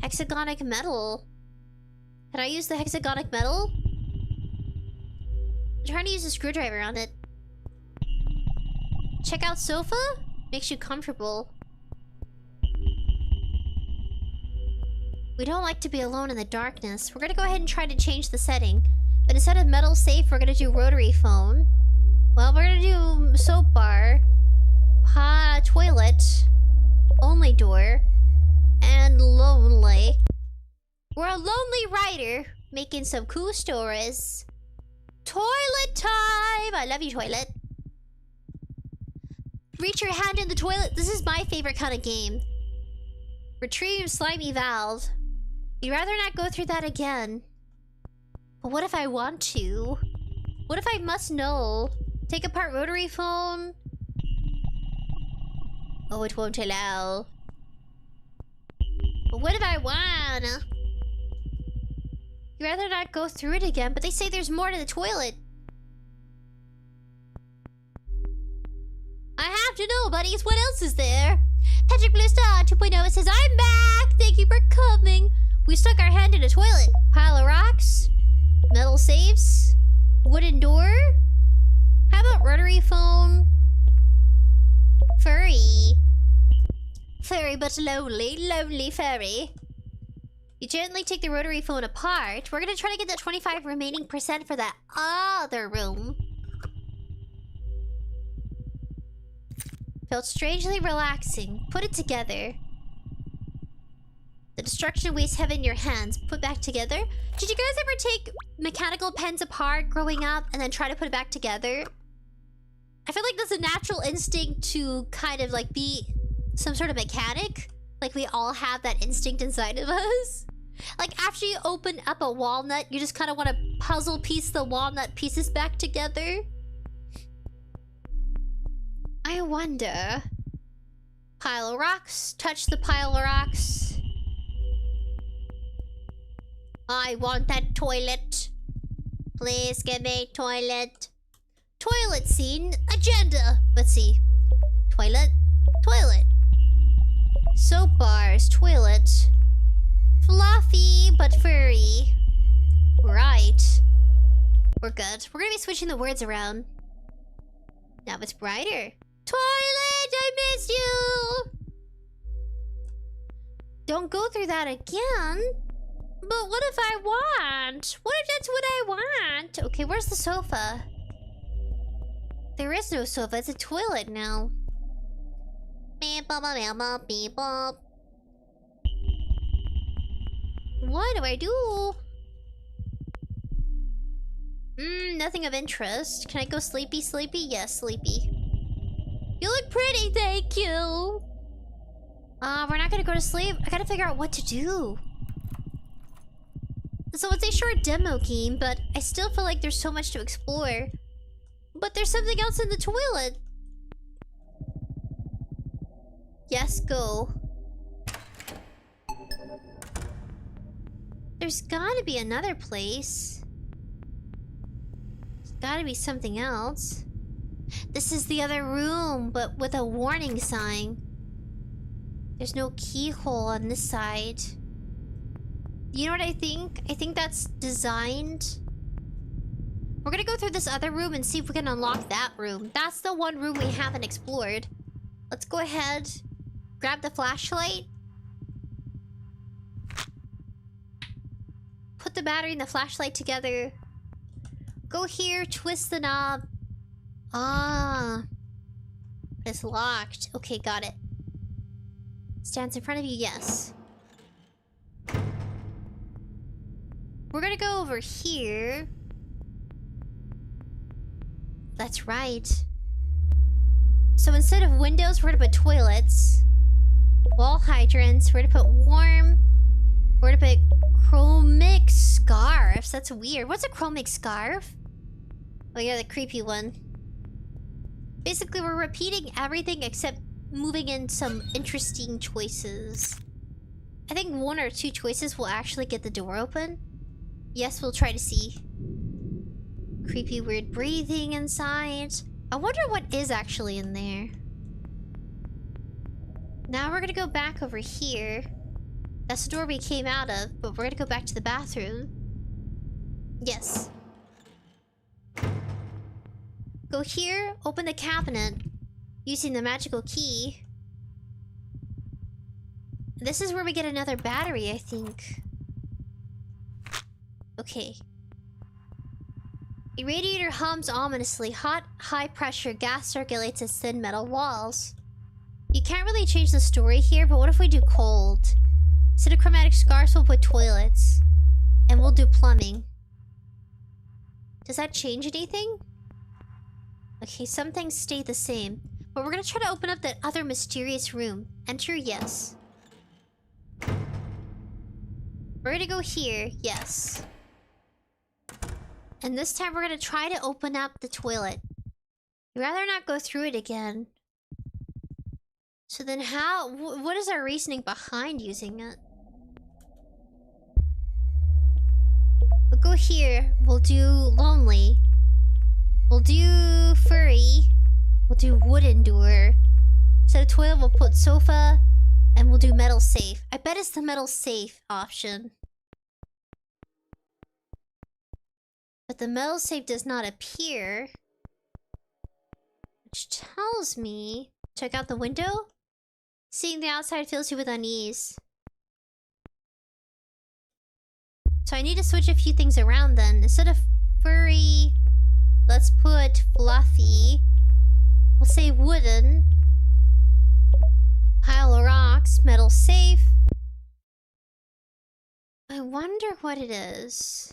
Hexagonic metal. Can I use the hexagonic metal? I'm trying to use a screwdriver on it. Check out sofa? Makes you comfortable. We don't like to be alone in the darkness. We're gonna go ahead and try to change the setting. But instead of metal safe, we're gonna do rotary phone. Well, we're gonna do soap bar. Toilet. Only door. And lonely. We're a lonely writer making some cool stories. Toilet time! I love you, toilet. Reach your hand in the toilet. This is my favorite kind of game. Retrieve slimy valve. You'd rather not go through that again. But what if I want to? What if I must know? Take apart rotary phone. Oh, it won't allow. But what if I wanna? You'd rather not go through it again, but they say there's more to the toilet. I have to know, buddies. What else is there? Patrick Blue Star 2.0 says, I'm back! Thank you for coming. We stuck our hand in a toilet. Pile of rocks. Metal safes. Wooden door. How about rotary phone? Furry. Furry but lonely. Lonely furry. You gently take the rotary phone apart. We're gonna try to get the 25 remaining % for that other room. Felt strangely relaxing. Put it together. The destruction weighs heavy in your hands. Put back together. Did you guys ever take mechanical pens apart growing up and then try to put it back together? I feel like there's a natural instinct to kind of like be some sort of mechanic. Like we all have that instinct inside of us. Like after you open up a walnut, you just kind of want to puzzle piece the walnut pieces back together. I wonder. Pile of rocks. Touch the pile of rocks. I want that toilet. Please give me toilet. Toilet scene. Agenda. Let's see. Toilet. Toilet. Soap bars. Toilet. Fluffy but furry. Right. We're good. We're gonna be switching the words around. Now it's brighter. Toilet! I miss you! Don't go through that again. But what if I want? What if that's what I want? Okay, where's the sofa? There is no sofa. It's a toilet now. Beep, bop, beep, bop, beep, bop. What do I do? Nothing of interest. Can I go sleepy, sleepy? Yes, sleepy. You look pretty, thank you. We're not gonna go to sleep. I gotta figure out what to do. So it's a short demo game, but I still feel like there's so much to explore. But there's something else in the toilet. Yes, go. There's gotta be another place. There's gotta be something else. This is the other room, but with a warning sign. There's no keyhole on this side. You know what I think? I think that's designed. We're gonna go through this other room and see if we can unlock that room. That's the one room we haven't explored. Let's go ahead. Grab the flashlight. Put the battery and the flashlight together. Go here, twist the knob. Ah. It's locked. Okay, got it. Stands in front of you, yes. We're gonna go over here. That's right. So instead of windows, we're gonna put toilets. Wall hydrants. We're gonna put warm. We're gonna put chromic scarves. That's weird. What's a chromic scarf? Oh yeah, the creepy one. Basically, we're repeating everything except moving in some interesting choices. I think 1 or 2 choices will actually get the door open. Yes, we'll try to see. Creepy, weird breathing inside. I wonder what is actually in there. Now we're gonna go back over here. That's the door we came out of, but we're gonna go back to the bathroom. Yes. Go here, open the cabinet using the magical key. This is where we get another battery, I think. Okay. A radiator hums ominously. Hot, high-pressure gas circulates its thin metal walls. You can't really change the story here, but what if we do cold? Instead of chromatic scarves, we'll put toilets. And we'll do plumbing. Does that change anything? Okay, some things stay the same. But we're gonna try to open up that other mysterious room. Enter, yes. We're gonna go here, yes. And this time we're gonna try to open up the toilet. I'd rather not go through it again. So then how... what is our reasoning behind using it? We'll go here. We'll do lonely. We'll do furry. We'll do wood endure. Instead of toilet, we'll put sofa. And we'll do metal safe. I bet it's the metal safe option. But the metal safe does not appear. Which tells me... check out the window? Seeing the outside fills you with unease. So I need to switch a few things around then. Instead of furry, let's put fluffy. We'll say wooden. Pile of rocks, metal safe. I wonder what it is.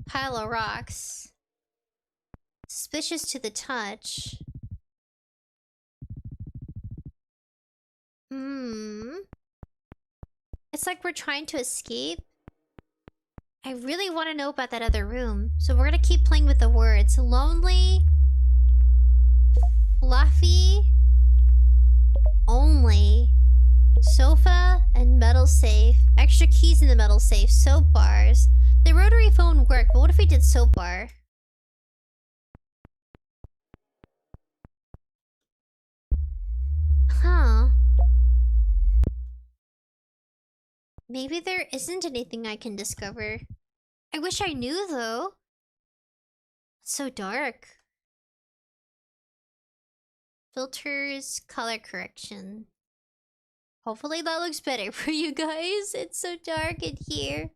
Pile of rocks. Suspicious to the touch. It's like we're trying to escape. I really want to know about that other room. So we're gonna keep playing with the words. Lonely. Fluffy. Only. Sofa and metal safe. Extra keys in the metal safe. Soap bars. The rotary phone worked, but what if we did soap bar? Huh. Maybe there isn't anything I can discover. I wish I knew, though. It's so dark. Filters, color correction. Hopefully that looks better for you guys. It's so dark in here.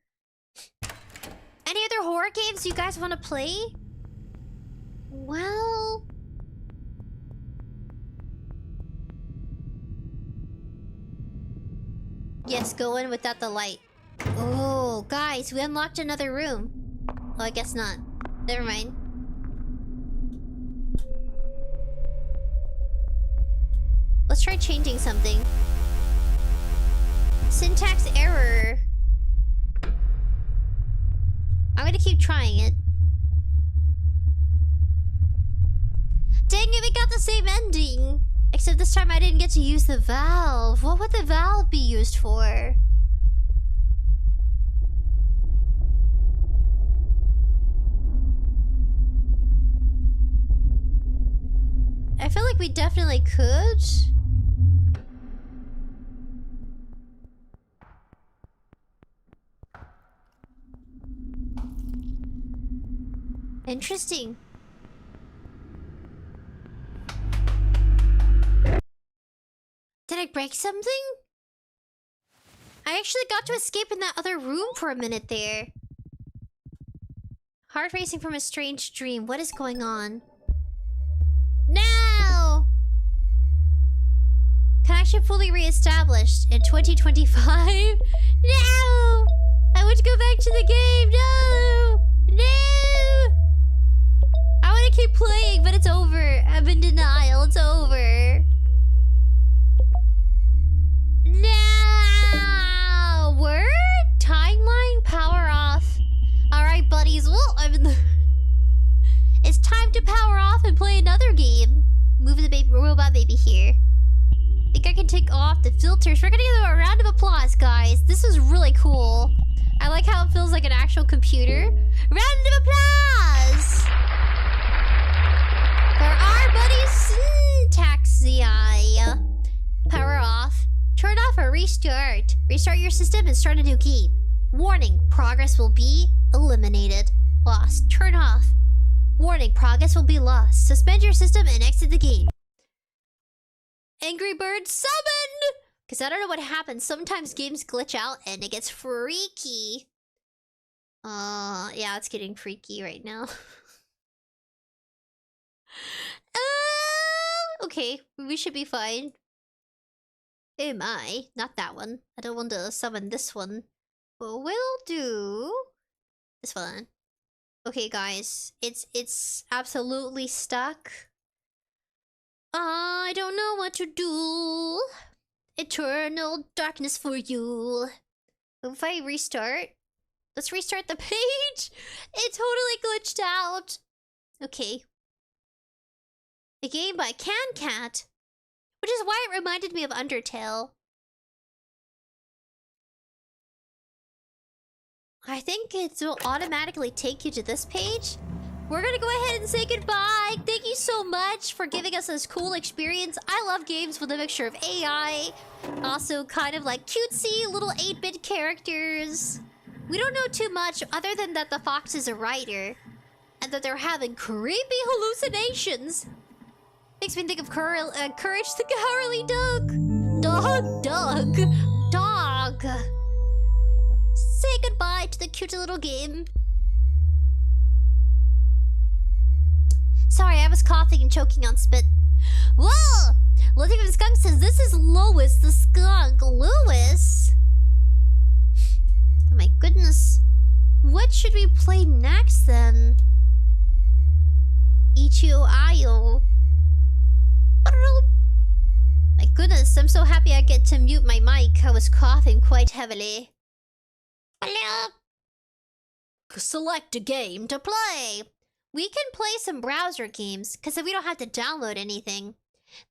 Any other horror games you guys want to play? Well... yes, go in without the light. Oh, guys, we unlocked another room. Oh, I guess not. Never mind. Let's try changing something. Syntax error. I'm gonna keep trying it. Dang it, we got the same ending! Except this time I didn't get to use the valve. What would the valve be used for? I feel like we definitely could. Interesting. Did I break something? I actually got to escape in that other room for a minute there. Heart racing from a strange dream. What is going on? No! Connection fully reestablished in 2025. No! I want to go back to the game. No! No! I want to keep playing, but it's over. I'm in denial. It's over. No! Word? Timeline? Power off. Alright, buddies. Well, I'm in the... it's time to power off and play another game. Move the baby, robot baby here. I think I can take off the filters. We're gonna give them a round of applause, guys. This was really cool. I like how it feels like an actual computer. Round of applause! For our buddy SYNTAXIA. Power off. Turn off or restart. Restart your system and start a new game. Warning, progress will be eliminated. Lost. Turn off. Warning, progress will be lost. Suspend your system and exit the game. Angry Bird summon! Because I don't know what happens. Sometimes games glitch out and it gets freaky. Yeah, it's getting freaky right now. Okay, we should be fine. Oh my, not that one. I don't want to summon this one. But we'll do this one. Okay, guys, it's absolutely stuck. I don't know what to do. Eternal darkness for you. If I restart, let's restart the page. It totally glitched out. Okay. A game by CanCat. Which is why it reminded me of Undertale. I think it will automatically take you to this page. We're gonna go ahead and say goodbye. Thank you so much for giving us this cool experience. I love games with a mixture of AI. Also kind of like cutesy little 8-bit characters. We don't know too much other than that the fox is a writer. And that they're having creepy hallucinations. Makes me think of Courage the Cowardly Dog. Dog. Say goodbye to the cute little game. Sorry, I was coughing and choking on spit. Whoa! Living with Skunk says, this is Lois the skunk. Lois? Oh my goodness. What should we play next then? 𝐿𝑖𝑐𝐿. My goodness, I'm so happy I get to mute my mic. I was coughing quite heavily. Hello. Select a game to play. We can play some browser games, because we don't have to download anything.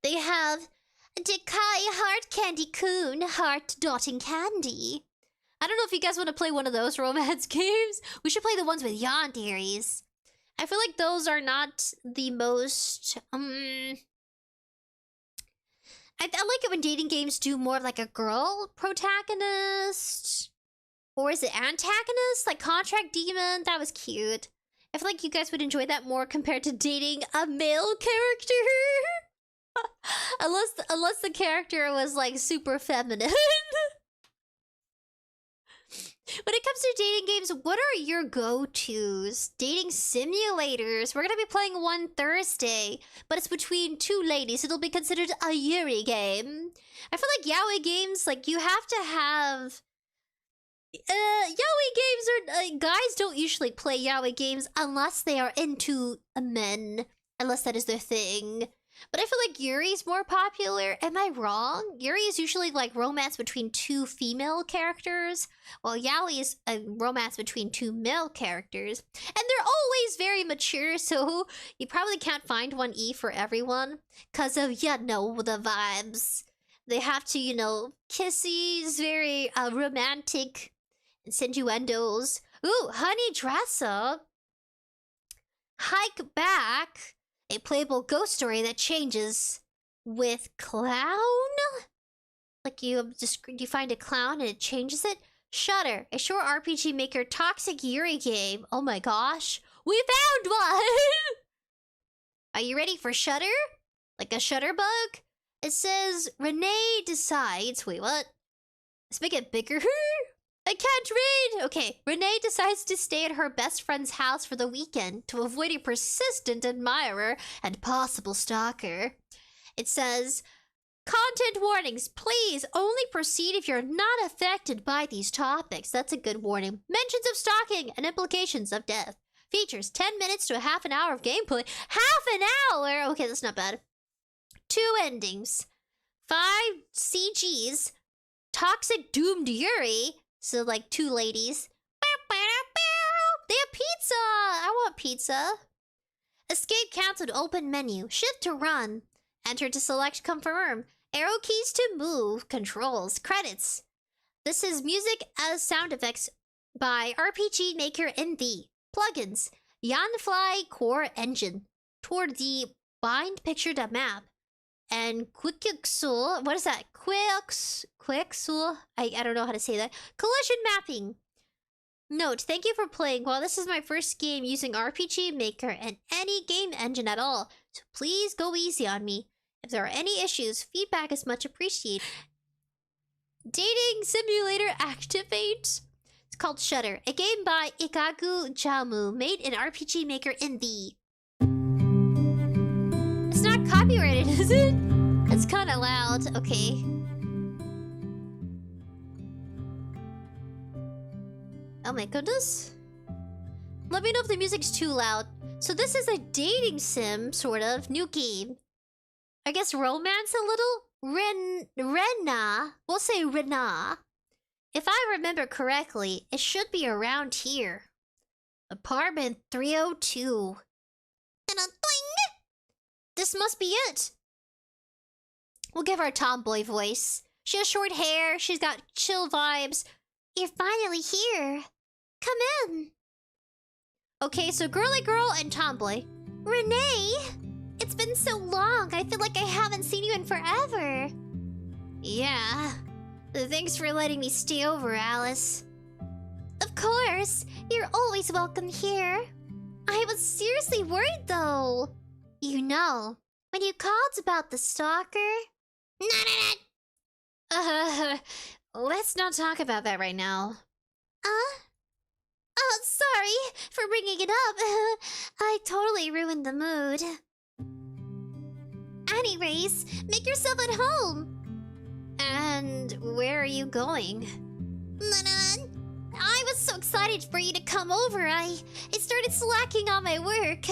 They have 𝐷𝐿𝐼𝐵 Heart Candy Coon, Heart Dotting Candy. I don't know if you guys want to play one of those romance games. We should play the ones with yanderes. I feel like those are not the most... I like it when dating games do more of like a girl protagonist. Or is it antagonist? Like Contract Demon? That was cute. I feel like you guys would enjoy that more compared to dating a male character. unless the character was like super feminine. When it comes to dating games, what are your go-tos? Dating simulators. We're gonna be playing one Thursday, but it's between two ladies. It'll be considered a Yuri game. I feel like yaoi games, like you have to have... yaoi games are... guys don't usually play yaoi games unless they are into men. Unless that is their thing. But I feel like Yuri's more popular. Am I wrong? Yuri is usually like romance between two female characters, while yaoi is a romance between two male characters. And they're always very mature, so you probably can't find one E for everyone. Because of, you know, the vibes. They have to, you know, kissies, very romantic innuendos. Ooh, Honey Dress Up. Hike Back. A playable ghost story that changes with clown? Like you find a clown and it changes it? Shudder, a short RPG maker toxic Yuri game. Oh my gosh. We found one! Are you ready for Shudder? Like a Shutterbug? It says, Renee decides... Wait, what? Let's make it bigger. I can't read! Okay, Renee decides to stay at her best friend's house for the weekend to avoid a persistent admirer and possible stalker. It says, content warnings. Please only proceed if you're not affected by these topics. That's a good warning. Mentions of stalking and implications of death. Features 10 minutes to a half an hour of gameplay. Half an hour? Okay, that's not bad. 2 endings. 5 CGs. Toxic doomed Yuri. So, like, 2 ladies. They have pizza! I want pizza. Escape cancelled open menu. Shift to run. Enter to select confirm. Arrow keys to move. Controls. Credits. This is music as sound effects by RPG Maker in the plugins. Yanfly Core Engine. Toward the bind picture the map. And 𝑘𝒊𝒍𝒁, what is that? 𝒂𝒊𝒊𝒂𝒊𝒂𝒊? I don't know how to say that. Collision mapping. Note, thank you for playing. Well, this is my first game using RPG Maker and any game engine at all. So please go easy on me. If there are any issues, feedback is much appreciated. Dating Simulator Activate. It's called Shudder, a game by 𝑖kaguJamu, made in RPG Maker in the... It's not copyrighted, is it? It's kind of loud. Okay. Oh my goodness. Let me know if the music's too loud. So this is a dating sim, sort of. New game. I guess romance a little? Rena. We'll say Rena. If I remember correctly, it should be around here. Apartment 302. And a thing! This must be it. We'll give her a tomboy voice. She has short hair. She's got chill vibes. You're finally here. Come in. Okay, so girly girl and tomboy. Renee! It's been so long. I feel like I haven't seen you in forever. Yeah. Thanks for letting me stay over, Alice. Of course. You're always welcome here. I was seriously worried, though. You know, when you called about the stalker... let's not talk about that right now. Oh, sorry for bringing it up. I totally ruined the mood. Anyways, make yourself at home. And where are you going? I was so excited for you to come over. I started slacking on my work.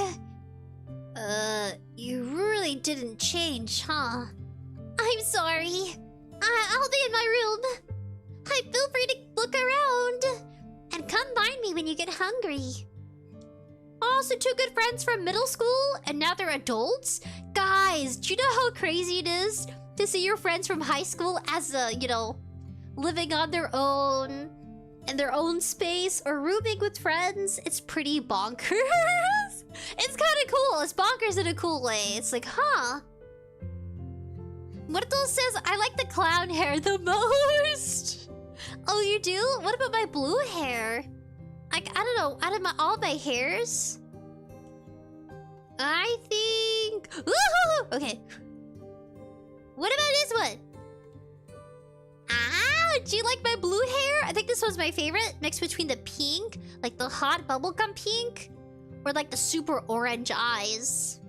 You really didn't change, huh? I'm sorry. I'll be in my room. Feel free to look around. And come find me when you get hungry. Also, two good friends from middle school, and now they're adults? Guys, do you know how crazy it is to see your friends from high school as, you know, living on their own, in their own space, or rooming with friends? It's pretty bonkers. It's kind of cool. It's bonkers in a cool way. It's like, huh? Myrtle says, I like the clown hair the most. Oh, you do? What about my blue hair? Like, I don't know, out of all my hairs? I think... Ooh, okay. What about this one? Ah, do you like my blue hair? I think this one's my favorite. Mixed between the pink, like the hot bubblegum pink, or like the super orange eyes.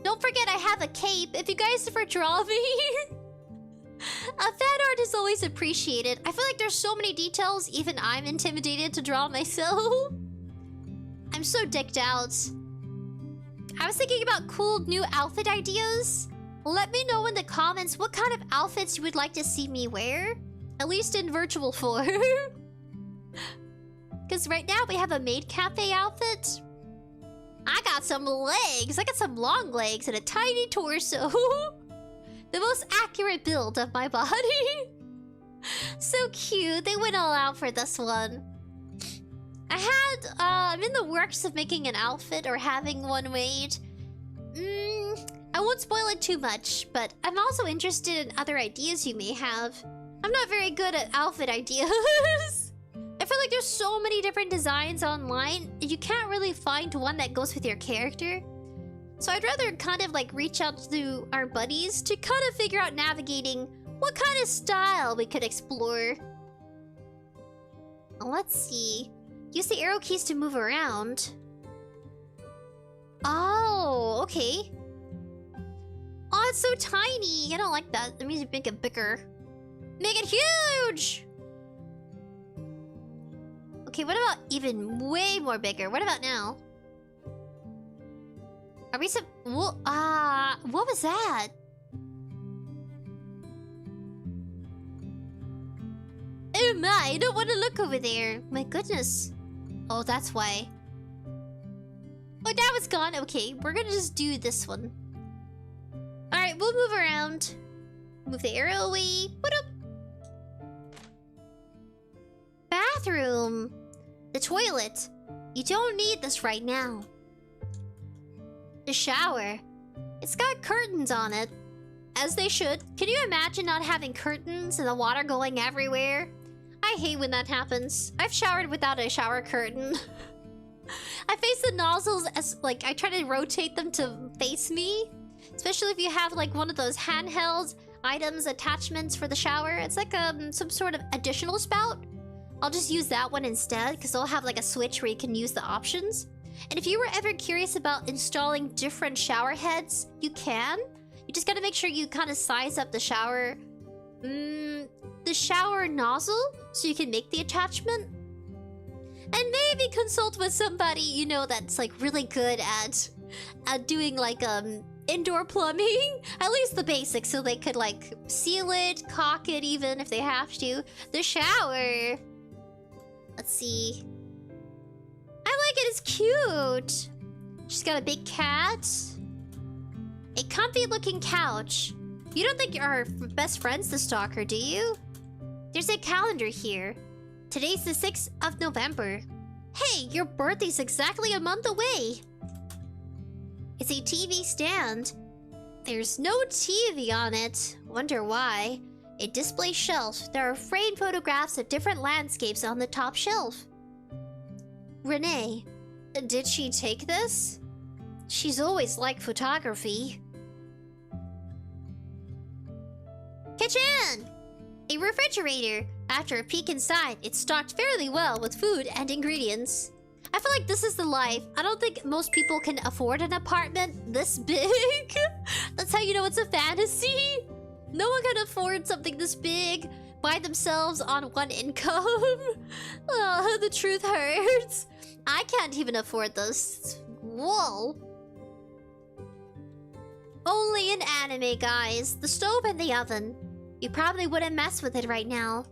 Don't forget I have a cape if you guys ever draw me. Fan art is always appreciated. I feel like there's so many details, even I'm intimidated to draw myself. I'm so dicked out. I was thinking about cool new outfit ideas. Let me know in the comments what kind of outfits you would like to see me wear. At least in virtual form. Because right now we have a maid cafe outfit. I got some legs. I got some long legs and a tiny torso. The most accurate build of my body. So cute. They went all out for this one. I'm in the works of making an outfit or having one made. I won't spoil it too much, but I'm also interested in other ideas you may have. I'm not very good at outfit ideas. I feel like there's so many different designs online, and you can't really find one that goes with your character. So I'd rather kind of like reach out to our buddies to kind of figure out navigating what kind of style we could explore. Let's see. Use the arrow keys to move around. Oh, okay. Oh, it's so tiny. I don't like that. That means you make it bigger. Make it huge! Okay, what about even way more bigger? What about now? Are we what was that? Oh my, I don't want to look over there. My goodness. Oh, that's why. Oh, now it's gone. Okay, we're gonna just do this one. Alright, we'll move around. Move the arrow away. Bathroom. The toilet. You don't need this right now. The shower. It's got curtains on it. As they should. Can you imagine not having curtains and the water going everywhere? I hate when that happens. I've showered without a shower curtain. I face the nozzles as, like, I try to rotate them to face me. Especially if you have, like, one of those handheld items, attachments for the shower. It's like, some sort of additional spout. I'll just use that one instead, because they'll have, like, a switch where you can use the options. And if you were ever curious about installing different shower heads, you can. You just gotta make sure you kind of size up the shower... the shower nozzle, so you can make the attachment. And maybe consult with somebody you know that's, like, really good at doing, like, indoor plumbing. At least the basics, so they could, like, seal it, caulk it even if they have to. The shower... Let's see... I like it, it's cute! She's got a big cat. A comfy-looking couch. You don't think you're best friends, the stalker, do you? There's a calendar here. Today's the 6th of November. Hey, your birthday's exactly a month away. It's a TV stand. There's no TV on it. Wonder why. A display shelf. There are framed photographs of different landscapes on the top shelf. Renee, did she take this? She's always liked photography. Kitchen! A refrigerator. After a peek inside, it's stocked fairly well with food and ingredients. I feel like this is the life. I don't think most people can afford an apartment this big. That's how you know it's a fantasy. No one can afford something this big by themselves on one income. Oh, the truth hurts. I can't even afford this. Whoa. Only in anime, guys. The stove and the oven. You probably wouldn't mess with it right now.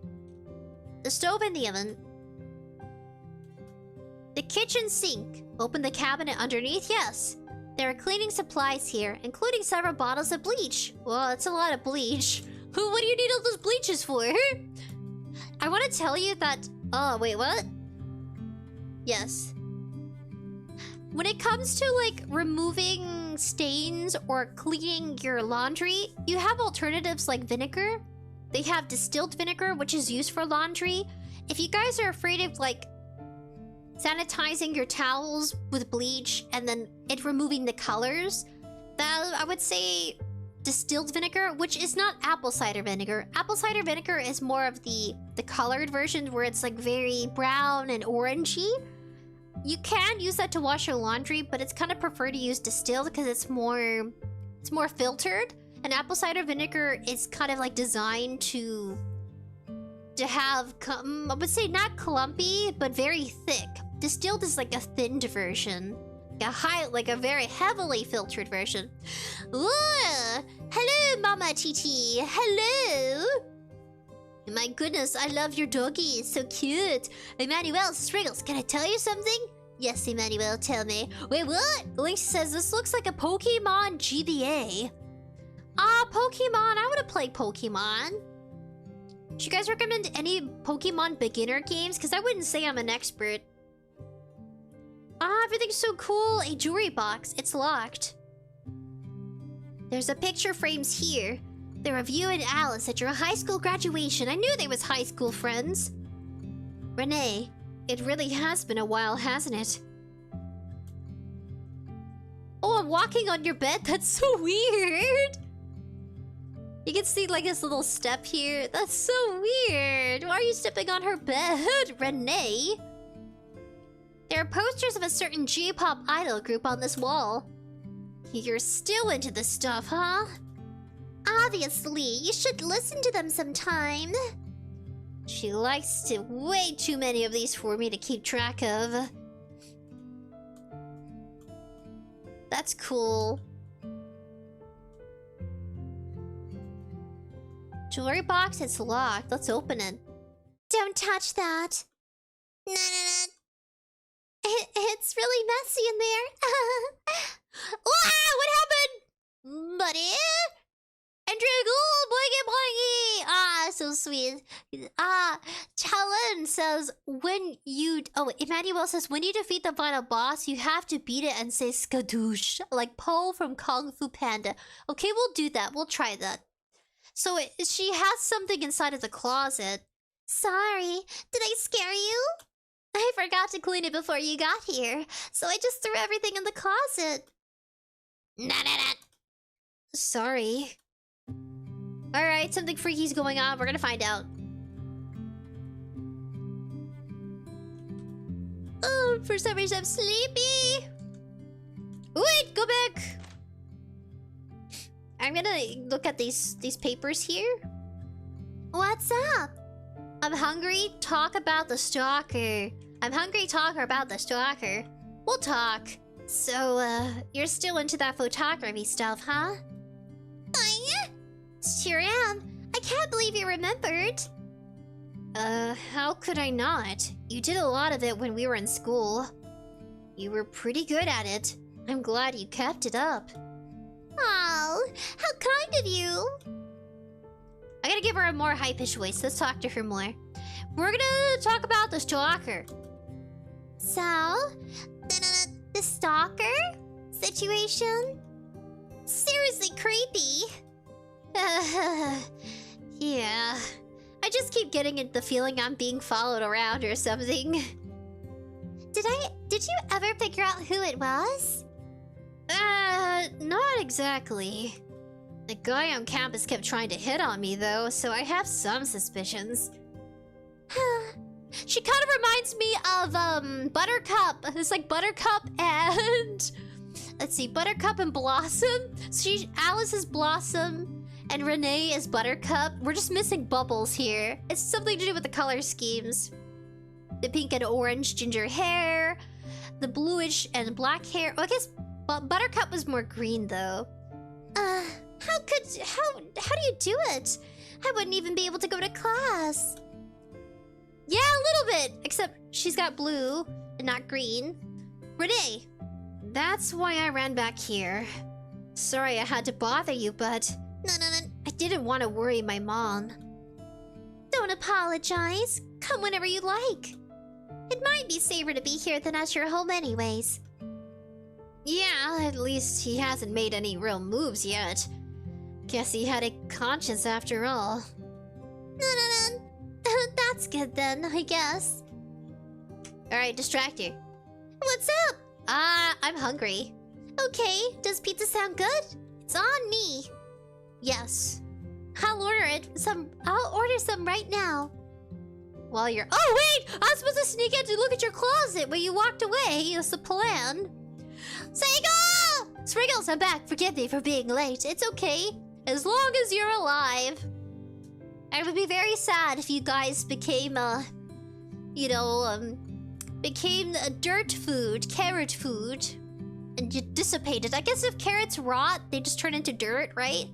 The stove and the oven. The kitchen sink. Open the cabinet underneath, yes. There are cleaning supplies here, including several bottles of bleach. Well, that's a lot of bleach. What do you need all those bleaches for? I want to tell you that... Oh, wait, what? Yes. When it comes to, like, removing stains or cleaning your laundry, you have alternatives like vinegar. They have distilled vinegar, which is used for laundry. If you guys are afraid of, like, sanitizing your towels with bleach and then it removing the colors, that I would say distilled vinegar, which is not apple cider vinegar. Apple cider vinegar is more of the colored version where it's like very brown and orangey. You can use that to wash your laundry, but it's kind of preferred to use distilled because it's more filtered. And apple cider vinegar is kind of like designed to have, I would say not clumpy, but very thick. Distilled is like a thinned version. Like a very heavily filtered version. Ooh, hello, Mama TT. Hello. My goodness, I love your doggy. It's so cute. Emmanuel, Spriggles, can I tell you something? Yes, Emmanuel, tell me. Wait, what? Link says this looks like a Pokemon GBA. Ah, Pokemon. I would have played Pokemon. Do you guys recommend any Pokemon beginner games? Because I wouldn't say I'm an expert. Ah, everything's so cool. A jewelry box. It's locked. There's a picture frames here. They're of you and Alice at your high school graduation. I knew they was high school friends. Renee, it really has been a while, hasn't it? Oh, I'm walking on your bed? That's so weird. You can see like this little step here. That's so weird. Why are you stepping on her bed, Renee? There are posters of a certain J-pop idol group on this wall. You're still into this stuff, huh? Obviously, you should listen to them sometime. She likes to way too many of these for me to keep track of. That's cool. Jewelry box, it's locked. Let's open it. Don't touch that. No, no, no. It's really messy in there. Wow, what happened? Buddy? Boingy boingy! Ah, so sweet. Ah, Challen says when you... Oh, Emmanuel says when you defeat the final boss, you have to beat it and say skadoosh, like Po from Kung Fu Panda. Okay, we'll do that. We'll try that. So she has something inside of the closet. Sorry, did I scare you? I forgot to clean it before you got here, so I just threw everything in the closet. Nah. Sorry. Alright, something freaky's going on. We're gonna find out. Oh, for some reason I'm sleepy. Wait, go back. I'm gonna look at these papers here. What's up? I'm hungry. Talk about the stalker. I'm hungry. Talk about the stalker. We'll talk. So, you're still into that photography stuff, huh? Sure am. I can't believe you remembered. How could I not? You did a lot of it when we were in school. You were pretty good at it. I'm glad you kept it up. Oh, How kind of you. I gotta give her a more high-pitched voice. Let's talk to her more. We're gonna talk about the stalker. So, the stalker situation? Seriously creepy. Yeah. I just keep getting the feeling I'm being followed around or something. Did you ever figure out who it was? Not exactly. The guy on campus kept trying to hit on me though, so I have some suspicions. She kind of reminds me of Buttercup. It's like Buttercup and let's see, Buttercup and Blossom. Alice is Blossom and Renee is Buttercup. We're just missing Bubbles here. It's something to do with the color schemes. The pink and orange ginger hair, the bluish and black hair. Oh, I guess Buttercup was more green though. How do you do it? I wouldn't even be able to go to class. Yeah, a little bit. Except she's got blue and not green. Renee. That's why I ran back here. Sorry I had to bother you, but... No. I didn't want to worry my mom. Don't apologize. Come whenever you like. It might be safer to be here than at your home anyways. Yeah, at least he hasn't made any real moves yet. Guess he had a conscience after all. No. That's good then, I guess. Alright, distractor. What's up? I'm hungry. Okay, does pizza sound good? It's on me. Yes. I'll order some right now. While you're... Oh, wait! I was supposed to sneak in to look at your closet, but you walked away. That's the plan. Sprinkles! Sprinkles, I'm back. Forgive me for being late. It's okay. As long as you're alive. I would be very sad if you guys became, became a dirt food, carrot food, and you dissipated. I guess if carrots rot, they just turn into dirt, right?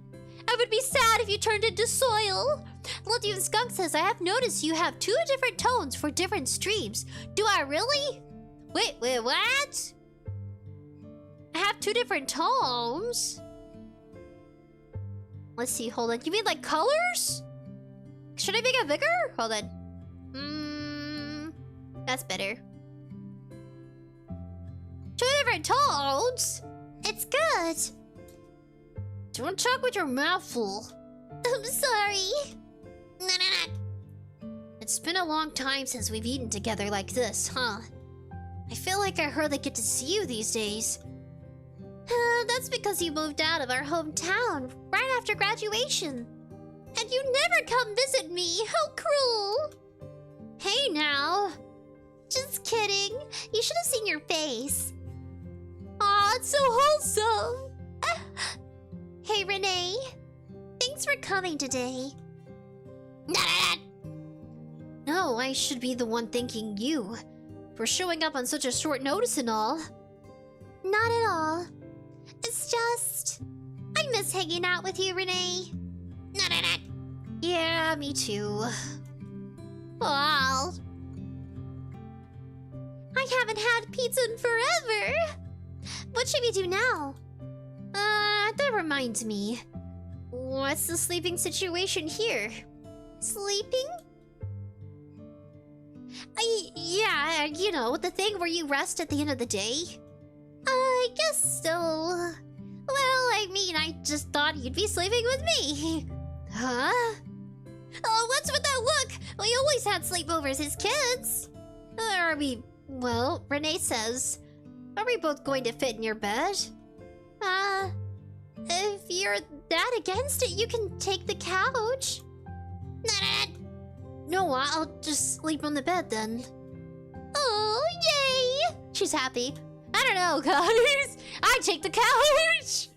I would be sad if you turned into soil. Ladune Skunk says, I have noticed you have 2 different tones for different streams. Do I really? Wait, what? I have 2 different tones? Let's see, hold on. You mean like colors? Should I make it bigger? Hold on. That's better. 2 different tones? It's good. Don't talk with your mouth full. I'm sorry. It's been a long time since we've eaten together like this, huh? I feel like I hardly get to see you these days. That's because you moved out of our hometown right after graduation. And you never come visit me. How cruel. Hey now. Just kidding. You should have seen your face. Aw, it's so wholesome. Hey, Renee. Thanks for coming today. No, I should be the one thanking you for showing up on such a short notice and all. Not at all. It's just... I miss hanging out with you, Renee. Yeah, me too. Well... I haven't had pizza in forever. What should we do now? That reminds me. What's the sleeping situation here? Sleeping? Yeah, you know, the thing where you rest at the end of the day. I guess so. Well, I mean, I just thought you'd be sleeping with me. Huh? Oh, what's with that look? We always had sleepovers as kids. Are we... Well, Renee says... Are we both going to fit in your bed? If you're that against it, you can take the couch. No, I'll just sleep on the bed then. Oh, yay! She's happy. I don't know, guys. I take the couch.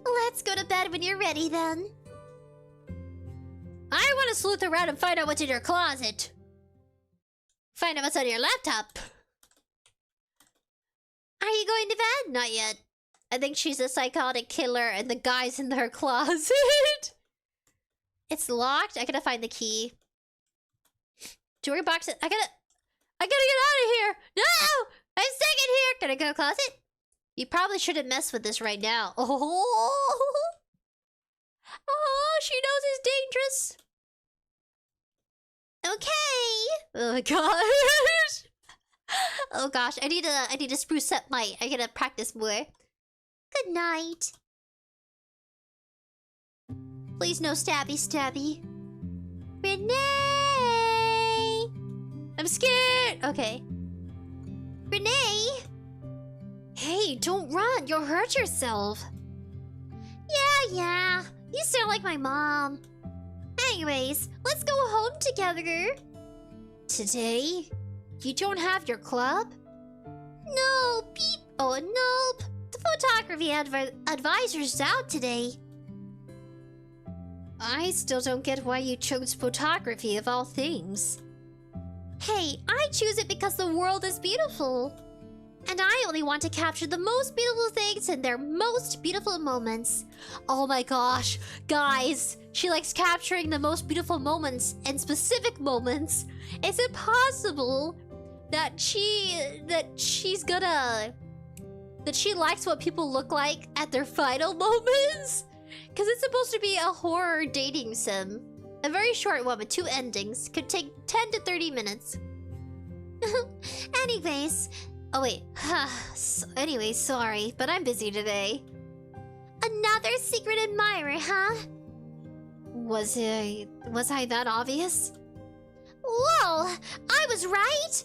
Let's go to bed when you're ready then. I want to sleuth around and find out what's in your closet. Find out what's on your laptop. Are you going to bed? Not yet. I think she's a psychotic killer and the guy's in her closet. It's locked. I gotta find the key. Jewelry box. I gotta get out of here. No! I'm stuck in here. Can I go to the closet? You probably shouldn't mess with this right now. Oh, oh, she knows it's dangerous. Okay. Oh my gosh. Oh gosh, I need to spruce up I gotta practice more. Good night. Please no stabby. Renee! I'm scared! Okay. Renee! Hey, don't run! You'll hurt yourself! Yeah. You sound like my mom. Anyways, let's go home together. Today? You don't have your club? No, beep. Oh, nope. The photography advisor's out today. I still don't get why you chose photography of all things. Hey, I choose it because the world is beautiful. And I only want to capture the most beautiful things in their most beautiful moments. Oh my gosh, guys, she likes capturing the most beautiful moments and specific moments. Is it possible that she likes what people look like at their final moments? Because it's supposed to be a horror dating sim. A very short one with 2 endings. Could take 10 to 30 minutes. Anyways. Oh wait. Anyways, sorry. But I'm busy today. Another secret admirer, huh? Was I that obvious? Whoa! I was right!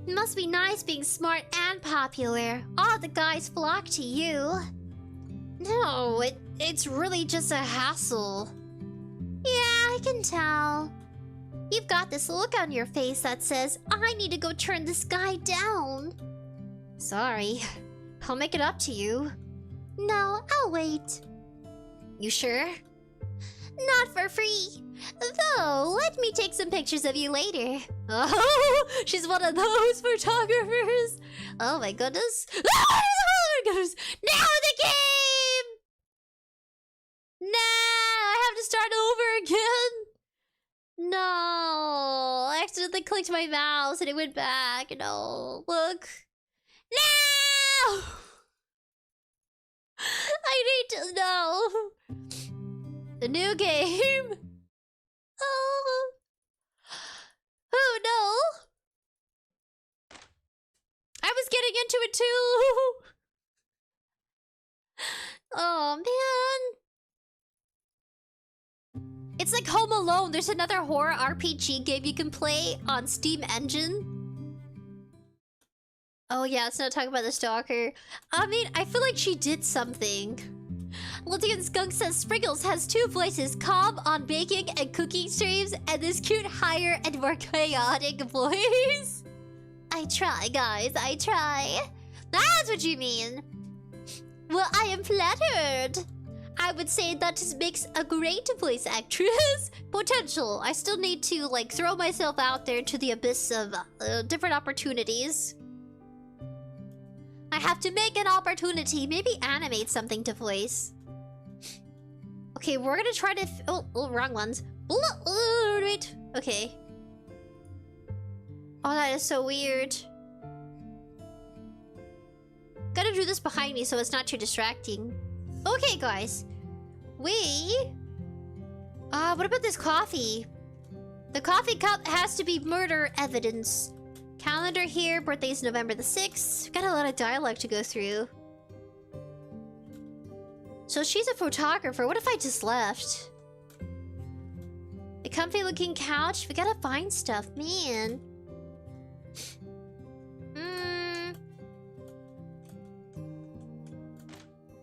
Must be nice being smart and popular. All the guys flock to you. No, it's really just a hassle. Yeah, I can tell. You've got this look on your face that says, I need to go turn this guy down. Sorry. I'll make it up to you. No, I'll wait. You sure? Not for free. Though, let me take some pictures of you later. Oh, she's one of those photographers. Oh my goodness. Oh my goodness. Now the game! Nah, I have to start over again. No, I accidentally clicked my mouse and it went back. No, look. No! I need to know. The new game. Oh. Oh no. I was getting into it too. Oh man. It's like Home Alone. There's another horror RPG game you can play on Steam Engine. Oh yeah, let's not talk about the stalker. I mean, I feel like she did something. Lithian Skunk says Sprinkles has 2 voices, calm on baking and cooking streams, and this cute, higher, and more chaotic voice. I try, guys, I try. That's what you mean. Well, I am flattered. I would say that just makes a great voice actress. Potential. I still need to, like, throw myself out there to the abyss of different opportunities. I have to make an opportunity. Maybe animate something to voice. Okay, we're gonna try to... Oh, wrong ones. Wait. Okay. Oh, that is so weird. Gotta do this behind me so it's not too distracting. Okay, guys. What about this coffee? The coffee cup has to be murder evidence. Calendar here, birthday's November the 6th. Got a lot of dialogue to go through. So she's a photographer. What if I just left? A comfy looking couch. We gotta find stuff, man.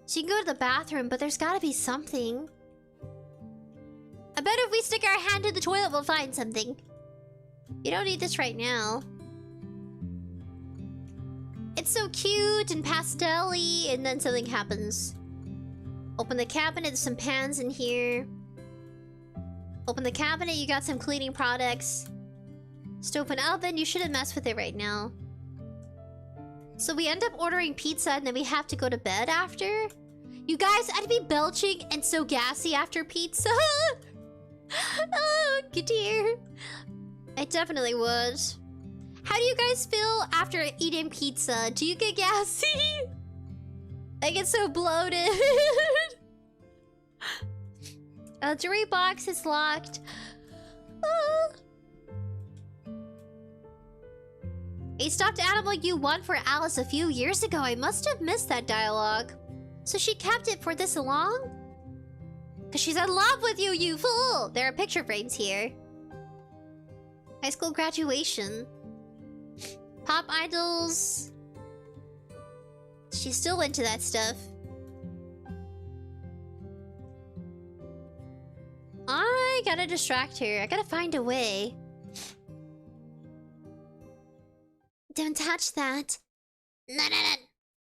So you can go to the bathroom, but there's gotta be something. I bet if we stick our hand in the toilet, we'll find something. You don't need this right now. It's so cute and pastel-y, and then something happens. Open the cabinet, there's some pans in here. Open the cabinet, you got some cleaning products. Stove and oven, you shouldn't mess with it right now. So we end up ordering pizza and then we have to go to bed after? You guys, I'd be belching and so gassy after pizza. Oh, good dear. I definitely would. How do you guys feel after eating pizza? Do you get gassy? I get so bloated. Jewelry box is locked. A stuffed animal you won for Alice a few years ago. I must have missed that dialogue. So she kept it for this long? Because she's in love with you, you fool! There are picture frames here. High school graduation. Pop idols. She's still into that stuff. I gotta distract her. I gotta find a way. Don't touch that. No.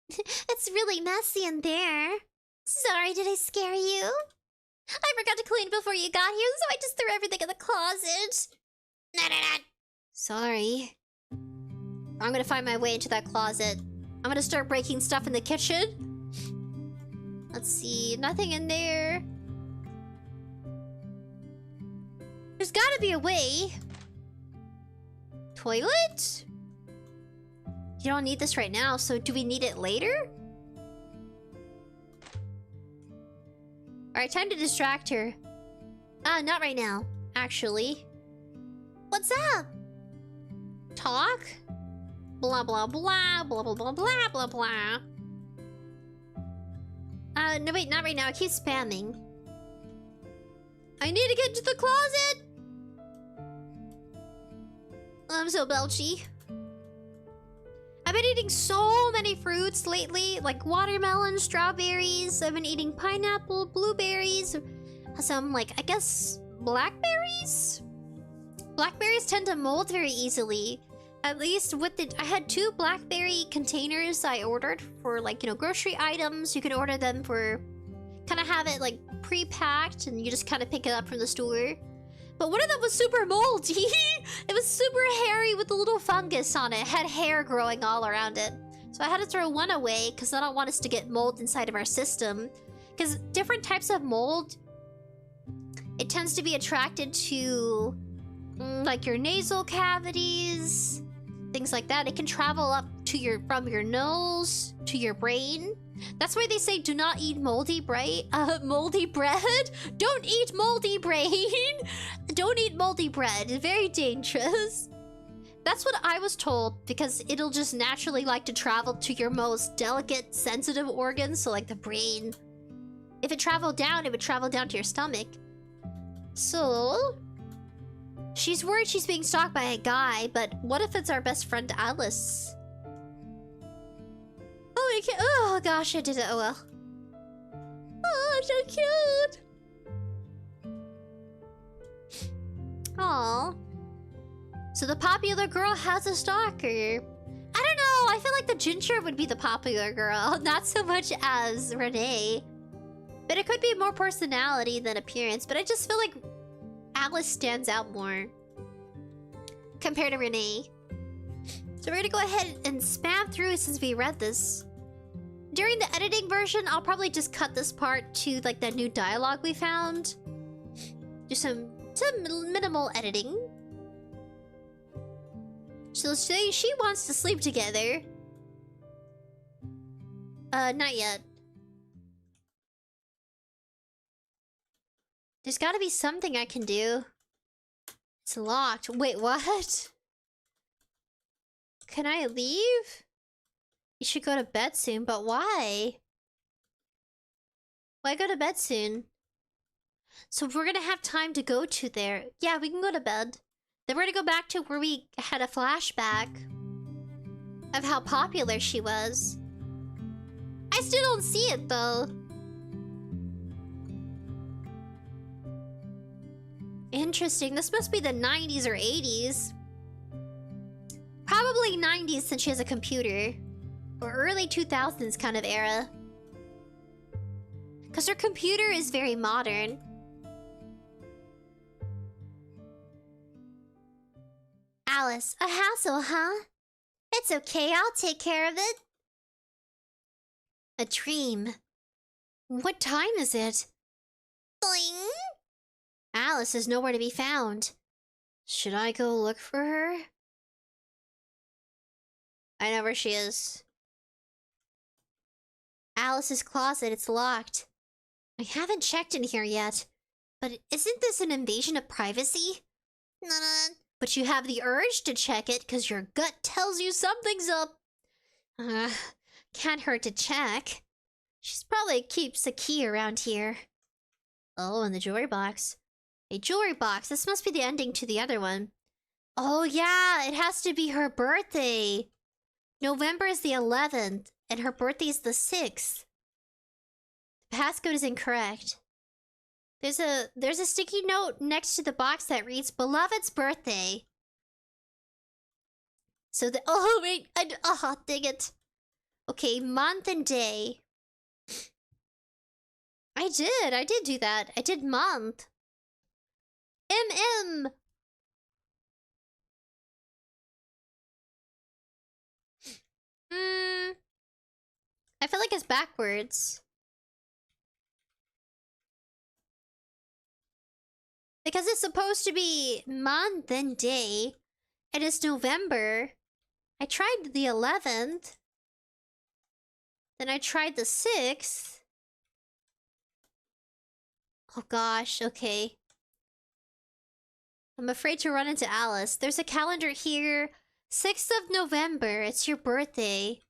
It's really messy in there. Sorry, did I scare you? I forgot to clean before you got here, so I just threw everything in the closet. No. Sorry. I'm gonna find my way into that closet. I'm gonna start breaking stuff in the kitchen. Let's see, nothing in there. There's gotta be a way. Toilet? You don't need this right now, so do we need it later? Alright, time to distract her. Not right now, actually. What's up? Talk? Blah blah blah, blah blah blah blah blah blah. No wait, not right now, I keep spamming. I need to get into the closet! I'm so belchy. I've been eating so many fruits lately, like watermelon, strawberries. I've been eating pineapple, blueberries, some like, I guess, blackberries? Blackberries tend to mold very easily. At least with the... I had 2 blackberry containers I ordered for like, you know, grocery items. You can order them for... kind of have it like pre-packed and you just kind of pick it up from the store. But one of them was super moldy. It was super hairy with a little fungus on it. It had hair growing all around it. So I had to throw one away because I don't want us to get mold inside of our system. Because different types of mold, it tends to be attracted to like your nasal cavities, things like that. It can travel up to your from your nose to your brain. That's why they say do not eat moldy bread. Moldy bread? Don't eat moldy brain! Don't eat moldy bread. It's very dangerous. That's what I was told, because it'll just naturally like to travel to your most delicate, sensitive organs, so like the brain. If it traveled down, it would travel down to your stomach. So... she's worried she's being stalked by a guy, but what if it's our best friend Alice? Oh, I can't. Oh gosh, I did it. Oh well. Oh, so cute. Aww. So the popular girl has a stalker. I don't know. I feel like the Ginger would be the popular girl, not so much as Renee. But it could be more personality than appearance. But I just feel like Alice stands out more compared to Renee. So we're gonna go ahead and spam through since we read this. During the editing version, I'll probably just cut this part to like that new dialogue we found. Do some minimal editing. So let's say she wants to sleep together. Not yet. There's gotta be something I can do. It's locked. Wait, what? Can I leave? You should go to bed soon, but why? Why go to bed soon? So we're gonna have time to go to there. Yeah, we can go to bed. Then we're gonna go back to where we had a flashback of how popular she was. I still don't see it, though. Interesting. This must be the 90s or 80s. Probably 90s since she has a computer. Or early 2000s kind of era. Because her computer is very modern. Alice, a hassle, huh? It's okay, I'll take care of it. A dream. What time is it? Boing! Alice is nowhere to be found. Should I go look for her? I know where she is. Alice's closet, it's locked. I haven't checked in here yet. But isn't this an invasion of privacy? Nah. But you have the urge to check it because your gut tells you something's up. Can't hurt to check. She's probably keeps a key around here. Oh, and the jewelry box. A jewelry box. This must be the ending to the other one. Oh yeah, it has to be her birthday. November is the 11th, and her birthday is the 6th. The passcode is incorrect. There's a sticky note next to the box that reads Beloved's birthday. So the oh wait, dang it. Okay, month and day. I did do that. I did month. MM. I feel like it's backwards. Because it's supposed to be month and day. And it's November. I tried the 11th. Then I tried the 6th. Oh gosh, okay. I'm afraid to run into Alice. There's a calendar here. 6th of November. It's your birthday.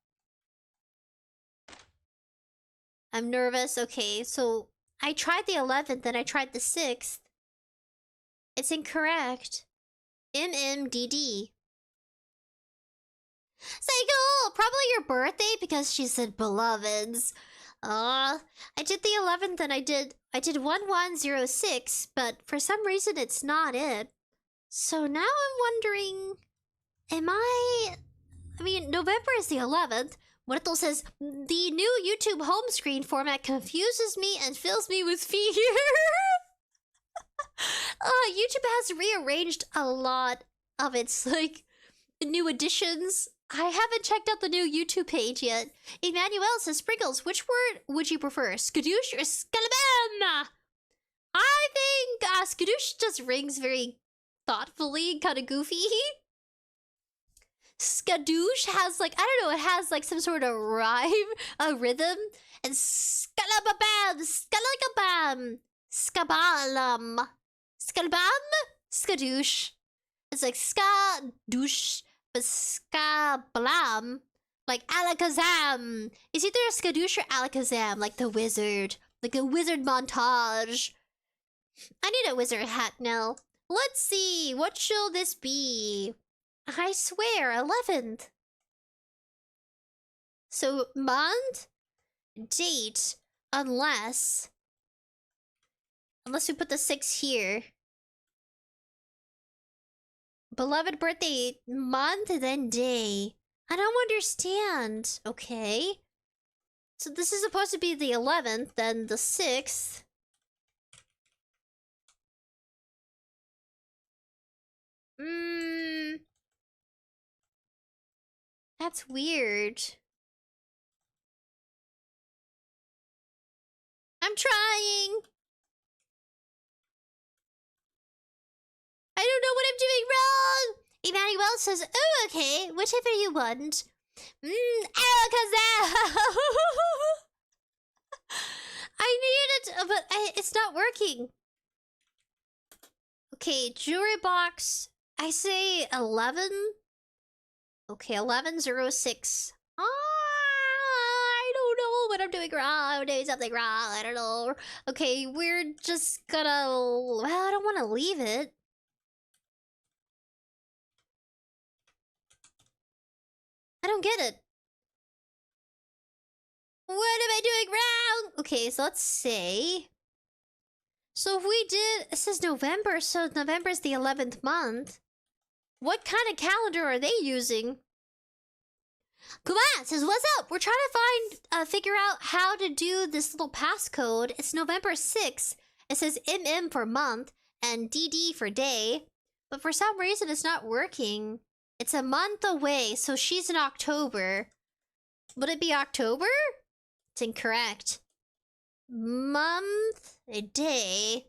I'm nervous. Okay, so I tried the 11th, then I tried the 6th. It's incorrect. MMDD. Psycho! Probably your birthday because she said beloveds. I did the 11th and I did 1106, but for some reason it's not it. So now I'm wondering, I mean, November is the 11th. Muerto says, the new YouTube home screen format confuses me and fills me with fear. YouTube has rearranged a lot of its, like, new additions. I haven't checked out the new YouTube page yet. Emmanuel says, Sprinkles, which word would you prefer? Skadoosh or Scalabam? I think Skadoosh just rings very thoughtfully, kind of goofy. Skadoosh has, like, I don't know, it has, like, some sort of rhyme, a rhythm. And Scalabam, Scalagabam, Skabalam. Scalabam? Skadoosh. It's like Skadoosh, but Skabalam. Like Alakazam. It's either a Skadoosh or Alakazam, like the wizard. Like a wizard montage. I need a wizard hat now. Let's see, what shall this be? I swear, 11th. So, month, date, unless we put the 6 here. Beloved birthday, month, then day. I don't understand. Okay. So this is supposed to be the 11th, then the 6th. That's weird. I'm trying. I don't know what I'm doing wrong. Emmanuel says, oh, okay, whatever you want. Alakazam. I need it, but it's not working. Okay, jewelry box. I say 11. Okay, 1106. I don't know what I'm doing wrong. I'm doing something wrong. I don't know. Okay, we're just gonna... Well, I don't want to leave it. I don't get it. What am I doing wrong? Okay, so let's say... So if we did... It says November, so November is the 11th month. What kind of calendar are they using? Kuma says, what's up? We're trying to figure out how to do this little passcode. It's November 6th. It says MM for month and DD for day. But for some reason, it's not working. It's a month away, so she's in October. Would it be October? It's incorrect. Month, a day.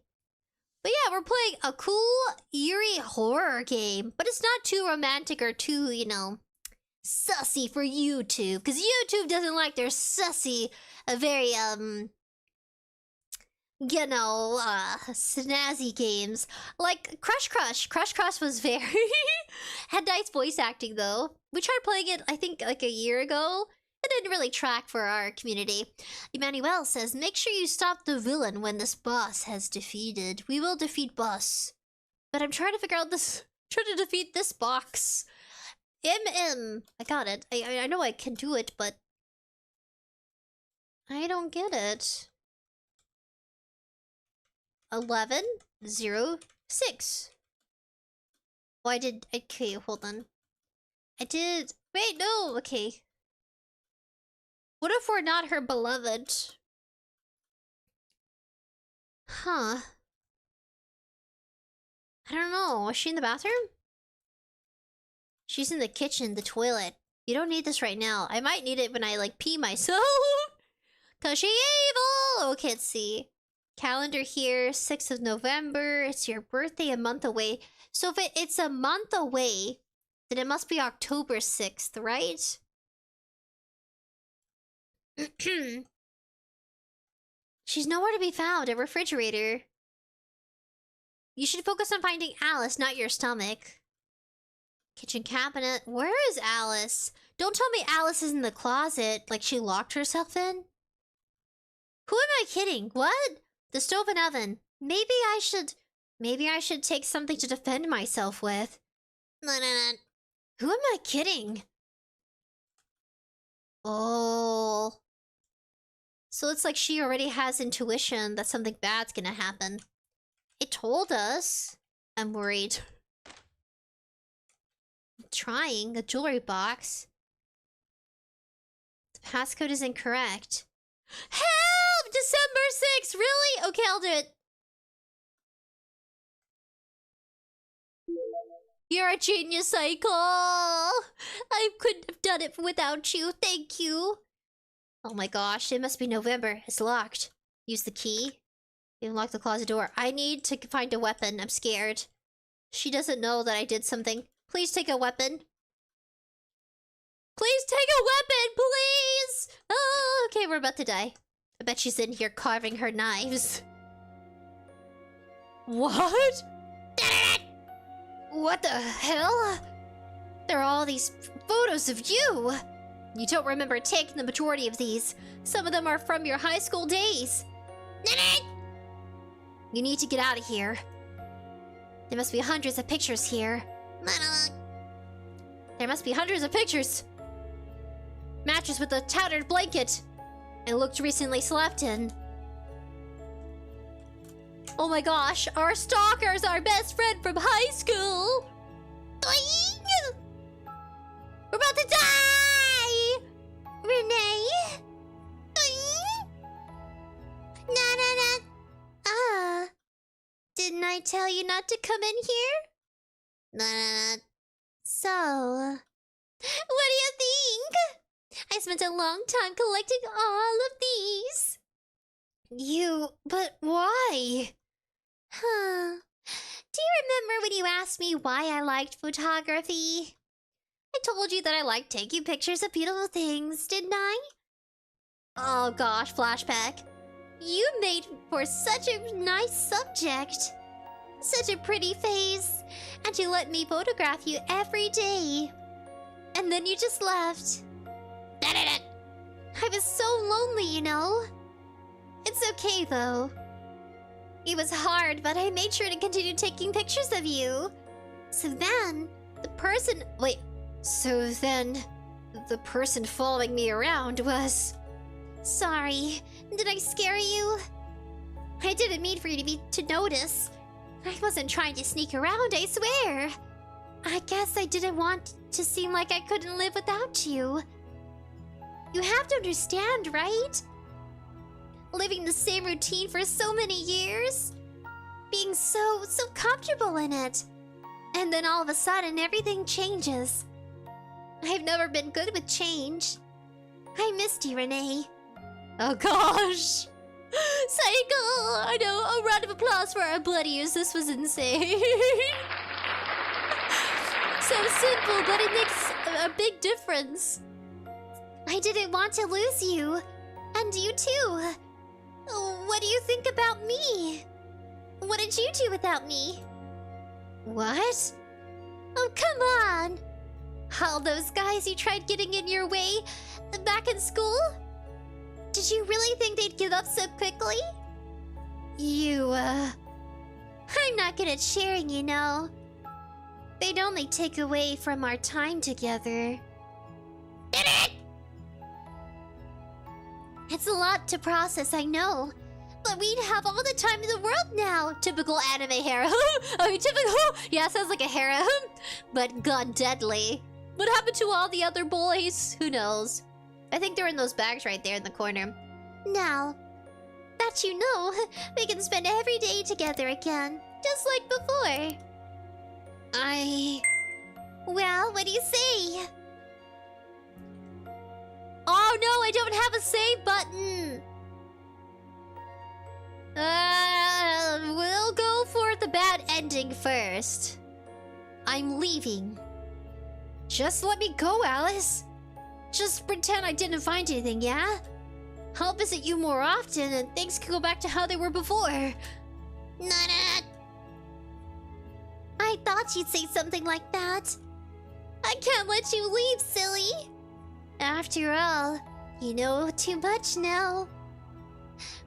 But yeah, we're playing a cool, eerie horror game. But it's not too romantic or too, you know, sussy for YouTube, because YouTube doesn't like their sussy, very, you know, snazzy games. Like Crush Crush. Crush Crush was very... had nice voice acting, though. We tried playing it, I think, like a year ago. It didn't really track for our community. Emmanuel says, make sure you stop the villain when this boss has defeated. We will defeat boss. But I'm trying to figure out this... trying to defeat this box. I got it. I know I can do it, but... I don't get it. 1106. Oh, I did... Okay, hold on. I did... Wait, no! Okay. What if we're not her beloved? Huh. I don't know. Is she in the bathroom? She's in the kitchen, the toilet. You don't need this right now. I might need it when I, like, pee myself. Cause she evil! Okay, let's see. Calendar here, 6th of November. It's your birthday a month away. So if it's a month away, then it must be October 6th, right? She's nowhere to be found. A refrigerator. You should focus on finding Alice, not your stomach. Kitchen cabinet. Where is Alice? Don't tell me Alice is in the closet, like she locked herself in. Who am I kidding? What? The stove and oven. Maybe I should take something to defend myself with. No. Who am I kidding? Oh. So it's like she already has intuition that something bad's gonna happen. It told us. I'm worried. I'm trying. A jewelry box. The passcode is incorrect. Help! December 6th! Really? Okay, I'll do it. You're a genius, Cycle! I couldn't have done it without you. Thank you. Oh my gosh, it must be November. It's locked. Use the key. Unlock the closet door. I need to find a weapon. I'm scared. She doesn't know that I did something. Please take a weapon. Please take a weapon, please! Oh, okay, we're about to die. I bet she's in here carving her knives. What? What the hell? There are all these photos of you. You don't remember taking the majority of these. Some of them are from your high school days. You need to get out of here. There must be hundreds of pictures here. There must be hundreds of pictures. Mattress with a tattered blanket. It looked recently slept in. Oh my gosh, our stalker's our best friend from high school. We're about to die! Renee? Didn't I tell you not to come in here? So, what do you think? I spent a long time collecting all of these. But why? Huh. Do you remember when you asked me why I liked photography? I told you that I liked taking pictures of beautiful things, didn't I? Oh gosh, flashback. You made for such a nice subject. Such a pretty face. And you let me photograph you every day. And then you just left. I was so lonely, you know. It's okay, though. It was hard, but I made sure to continue taking pictures of you. So then, the person following me around was... Sorry, did I scare you? I didn't mean for you to notice. I wasn't trying to sneak around, I swear. I guess I didn't want to seem like I couldn't live without you. You have to understand, right? Living the same routine for so many years. Being so comfortable in it. And then all of a sudden, everything changes. I've never been good with change. I missed you, Renee. Oh gosh! Cycle! I know, a round of applause for our bloodies. This was insane. So simple, but it makes a big difference. I didn't want to lose you. And you too. What do you think about me? What did you do without me? What? Oh, come on! All those guys you tried getting in your way back in school? Did you really think they'd give up so quickly? I'm not good at sharing, you know. They'd only take away from our time together. It's a lot to process, I know. But we'd have all the time in the world now. Typical anime harem. I mean, typical... Yeah, sounds like a harem. But gone deadly. What happened to all the other boys? Who knows? I think they're in those bags right there in the corner. Now that you know, we can spend every day together again. Just like before. Well, what do you say? Oh no, I don't have a save button! We'll go for the bad ending first. I'm leaving. Just let me go, Alice. Just pretend I didn't find anything, yeah? I'll visit you more often and things can go back to how they were before. Nana! I thought you'd say something like that. I can't let you leave, silly. After all, you know too much now.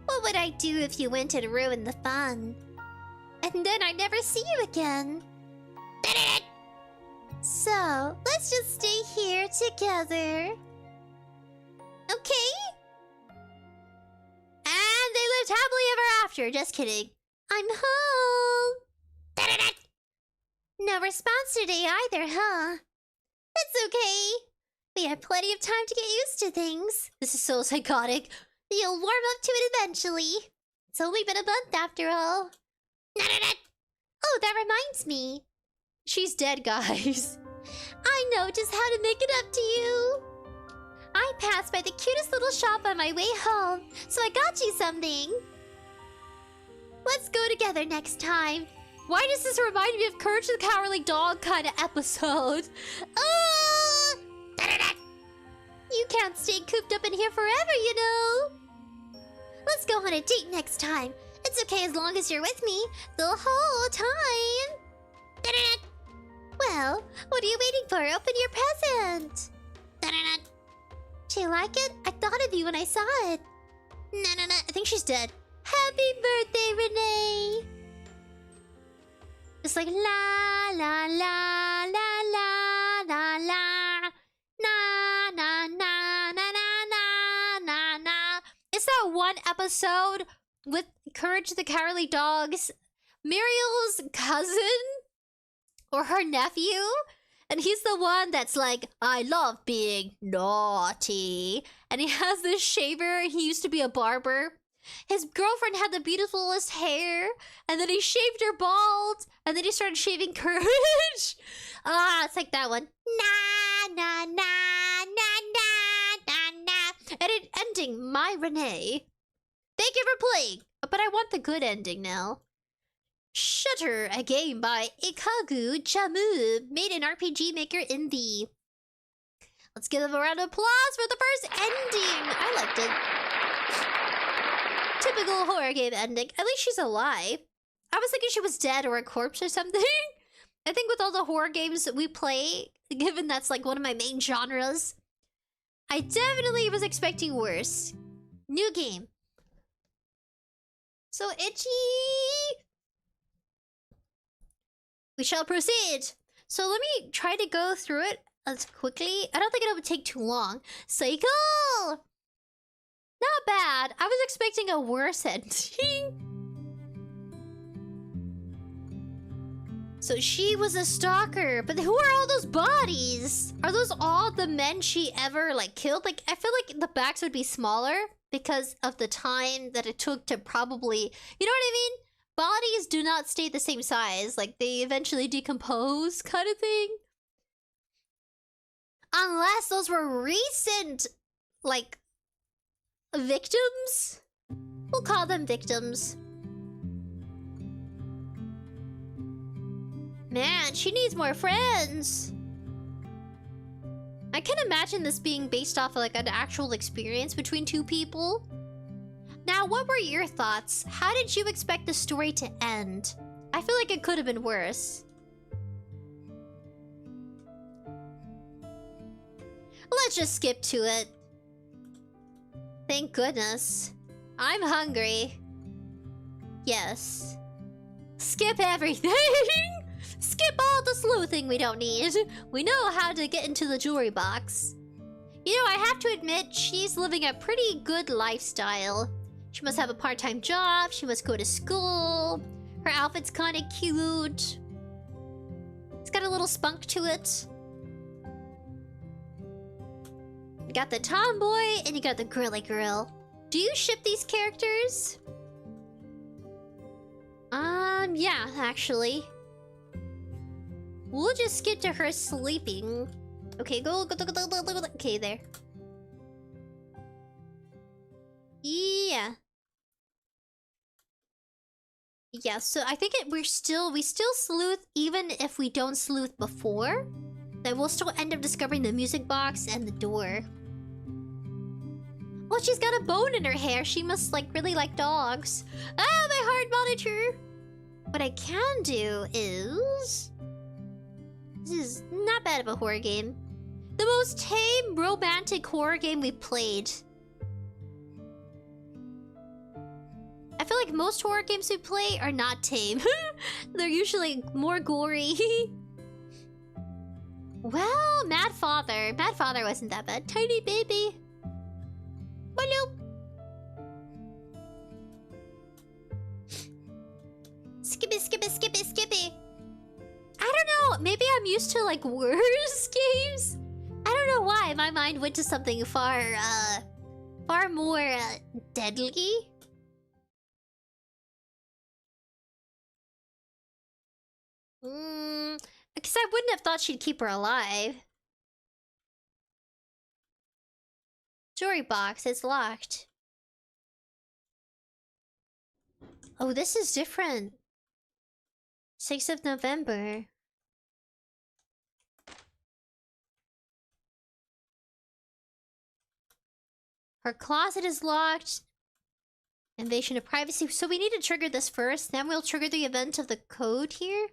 What would I do if you went and ruined the fun? And then I'd never see you again. So, let's just stay here together. Okay? And they lived happily ever after. Just kidding. I'm home. No response today either, huh? It's okay. We have plenty of time to get used to things. This is so psychotic. You'll warm up to it eventually. It's only been a month after all. Oh, that reminds me. She's dead, guys. I know just how to make it up to you. I passed by the cutest little shop on my way home, so I got you something. Let's go together next time. Why does this remind me of Courage the Cowardly Dog kind of episode? You can't stay cooped up in here forever, you know. Let's go on a date next time. It's okay as long as you're with me the whole time. Well, what are you waiting for? Open your present. Do you like it? I thought of you when I saw it. I think she's dead. Happy birthday, Renee. It's like la la la la la la la na na na na na na na. It's that one episode with Courage the Cowardly Dog's Muriel's cousin or her nephew, and he's the one that's like, I love being naughty, and he has this shaver. He used to be a barber. His girlfriend had the beautifulest hair, and then he shaved her bald, and then he started shaving Courage. It's like that one. Na na na na na na na. And it ending, my Renee. Thank you for playing, but I want the good ending now. Shutter, a game by 𝐿𝐼𝐵𝑰𝑚𝒀, made in RPG Maker in the... Let's give them a round of applause for the first ending. I liked it. Typical horror game ending. At least she's alive. I was thinking she was dead or a corpse or something. I think with all the horror games that we play, given that's like one of my main genres, I definitely was expecting worse. New game. So itchy. We shall proceed. So let me try to go through it as quickly. I don't think it would take too long. Cycle! Not bad. I was expecting a worse ending. So she was a stalker, but who are all those bodies? Are those all the men she ever like killed? Like, I feel like the backs would be smaller because of the time that it took to probably, you know what I mean? Bodies do not stay the same size. Like, they eventually decompose kind of thing. Unless those were recent, like, victims? We'll call them victims. Man, she needs more friends. I can imagine this being based off of like an actual experience between two people. Now, what were your thoughts? How did you expect the story to end? I feel like it could have been worse. Let's just skip to it. Thank goodness. I'm hungry. Yes. Skip everything! Skip all the sleuthing we don't need. We know how to get into the jewelry box. You know, I have to admit, she's living a pretty good lifestyle. She must have a part-time job, she must go to school. Her outfit's kinda cute. It's got a little spunk to it. You got the tomboy, and you got the girly girl. Do you ship these characters? Yeah, actually. We'll just skip to her sleeping. Okay, go. Okay, there. Yeah. Yeah, so I think we still sleuth even if we don't sleuth before. Then we'll still end up discovering the music box and the door. Well, she's got a bone in her hair. She must like really like dogs. Ah, my heart monitor. What I can do is... This is not bad of a horror game. The most tame romantic horror game we played. I feel like most horror games we play are not tame. They're usually more gory. Well, Mad Father. Mad Father wasn't that bad. Tiny baby. Hello. Skippy. I don't know. Maybe I'm used to like worse games. I don't know why. My mind went to something far more deadly. Because I wouldn't have thought she'd keep her alive. Jewelry box, it's locked. Oh, this is different. 6th of November. Her closet is locked. Invasion of privacy. So we need to trigger this first, then we'll trigger the event of the code here.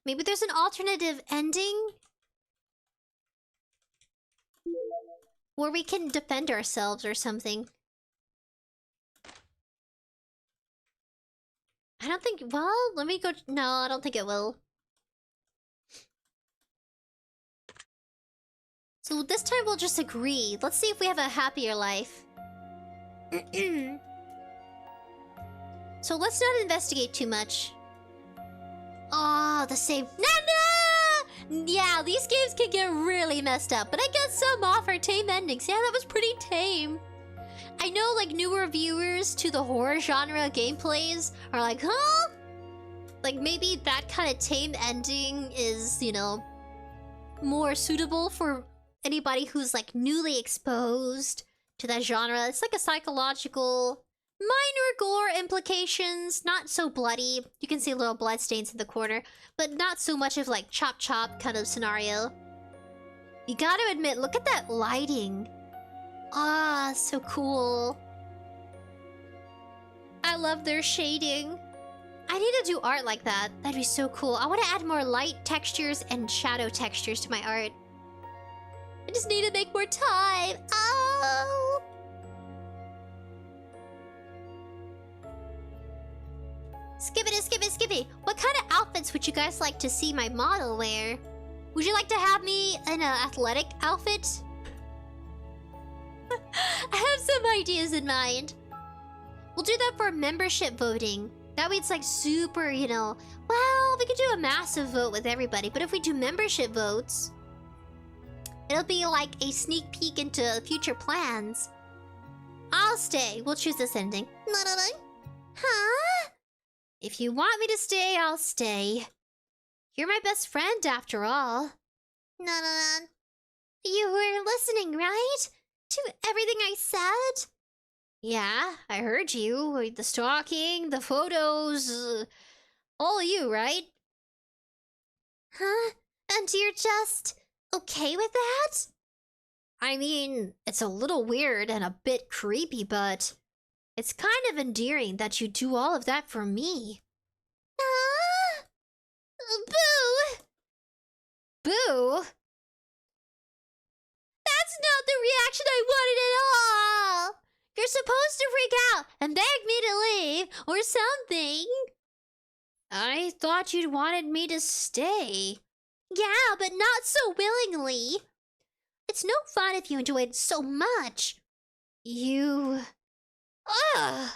Maybe there's an alternative ending? Where we can defend ourselves or something. I don't think... Well, let me go... No, I don't think it will. So this time we'll just agree. Let's see if we have a happier life. So let's not investigate too much. Oh, the same... No! Yeah, these games can get really messed up, but I got some offer tame endings. Yeah, that was pretty tame. I know, like, newer viewers to the horror genre gameplays are like, huh? Like, maybe that kind of tame ending is, you know, more suitable for anybody who's, like, newly exposed to that genre. It's like a psychological... minor gore implications, not so bloody. You can see little blood stains in the corner, but not so much of like chop chop kind of scenario. You gotta admit, look at that lighting. Ah, so cool. I love their shading. I need to do art like that. That'd be so cool. I want to add more light textures and shadow textures to my art. I just need to make more time. Oh! Skippy. What kind of outfits would you guys like to see my model wear? Would you like to have me in an athletic outfit? I have some ideas in mind. We'll do that for membership voting. That way it's like super, you know... Well, we could do a massive vote with everybody, but if we do membership votes... it'll be like a sneak peek into future plans. I'll stay. We'll choose this ending. Huh? If you want me to stay, I'll stay. You're my best friend, after all. You were listening, right? To everything I said? Yeah, I heard you. The stalking, the photos... all you, right? Huh? And you're just... okay with that? I mean, it's a little weird and a bit creepy, but it's kind of endearing that you do all of that for me. Boo! Boo? That's not the reaction I wanted at all! You're supposed to freak out and beg me to leave or something. I thought you'd wanted me to stay. Yeah, but not so willingly. It's no fun if you enjoyed it so much. You... Ugh!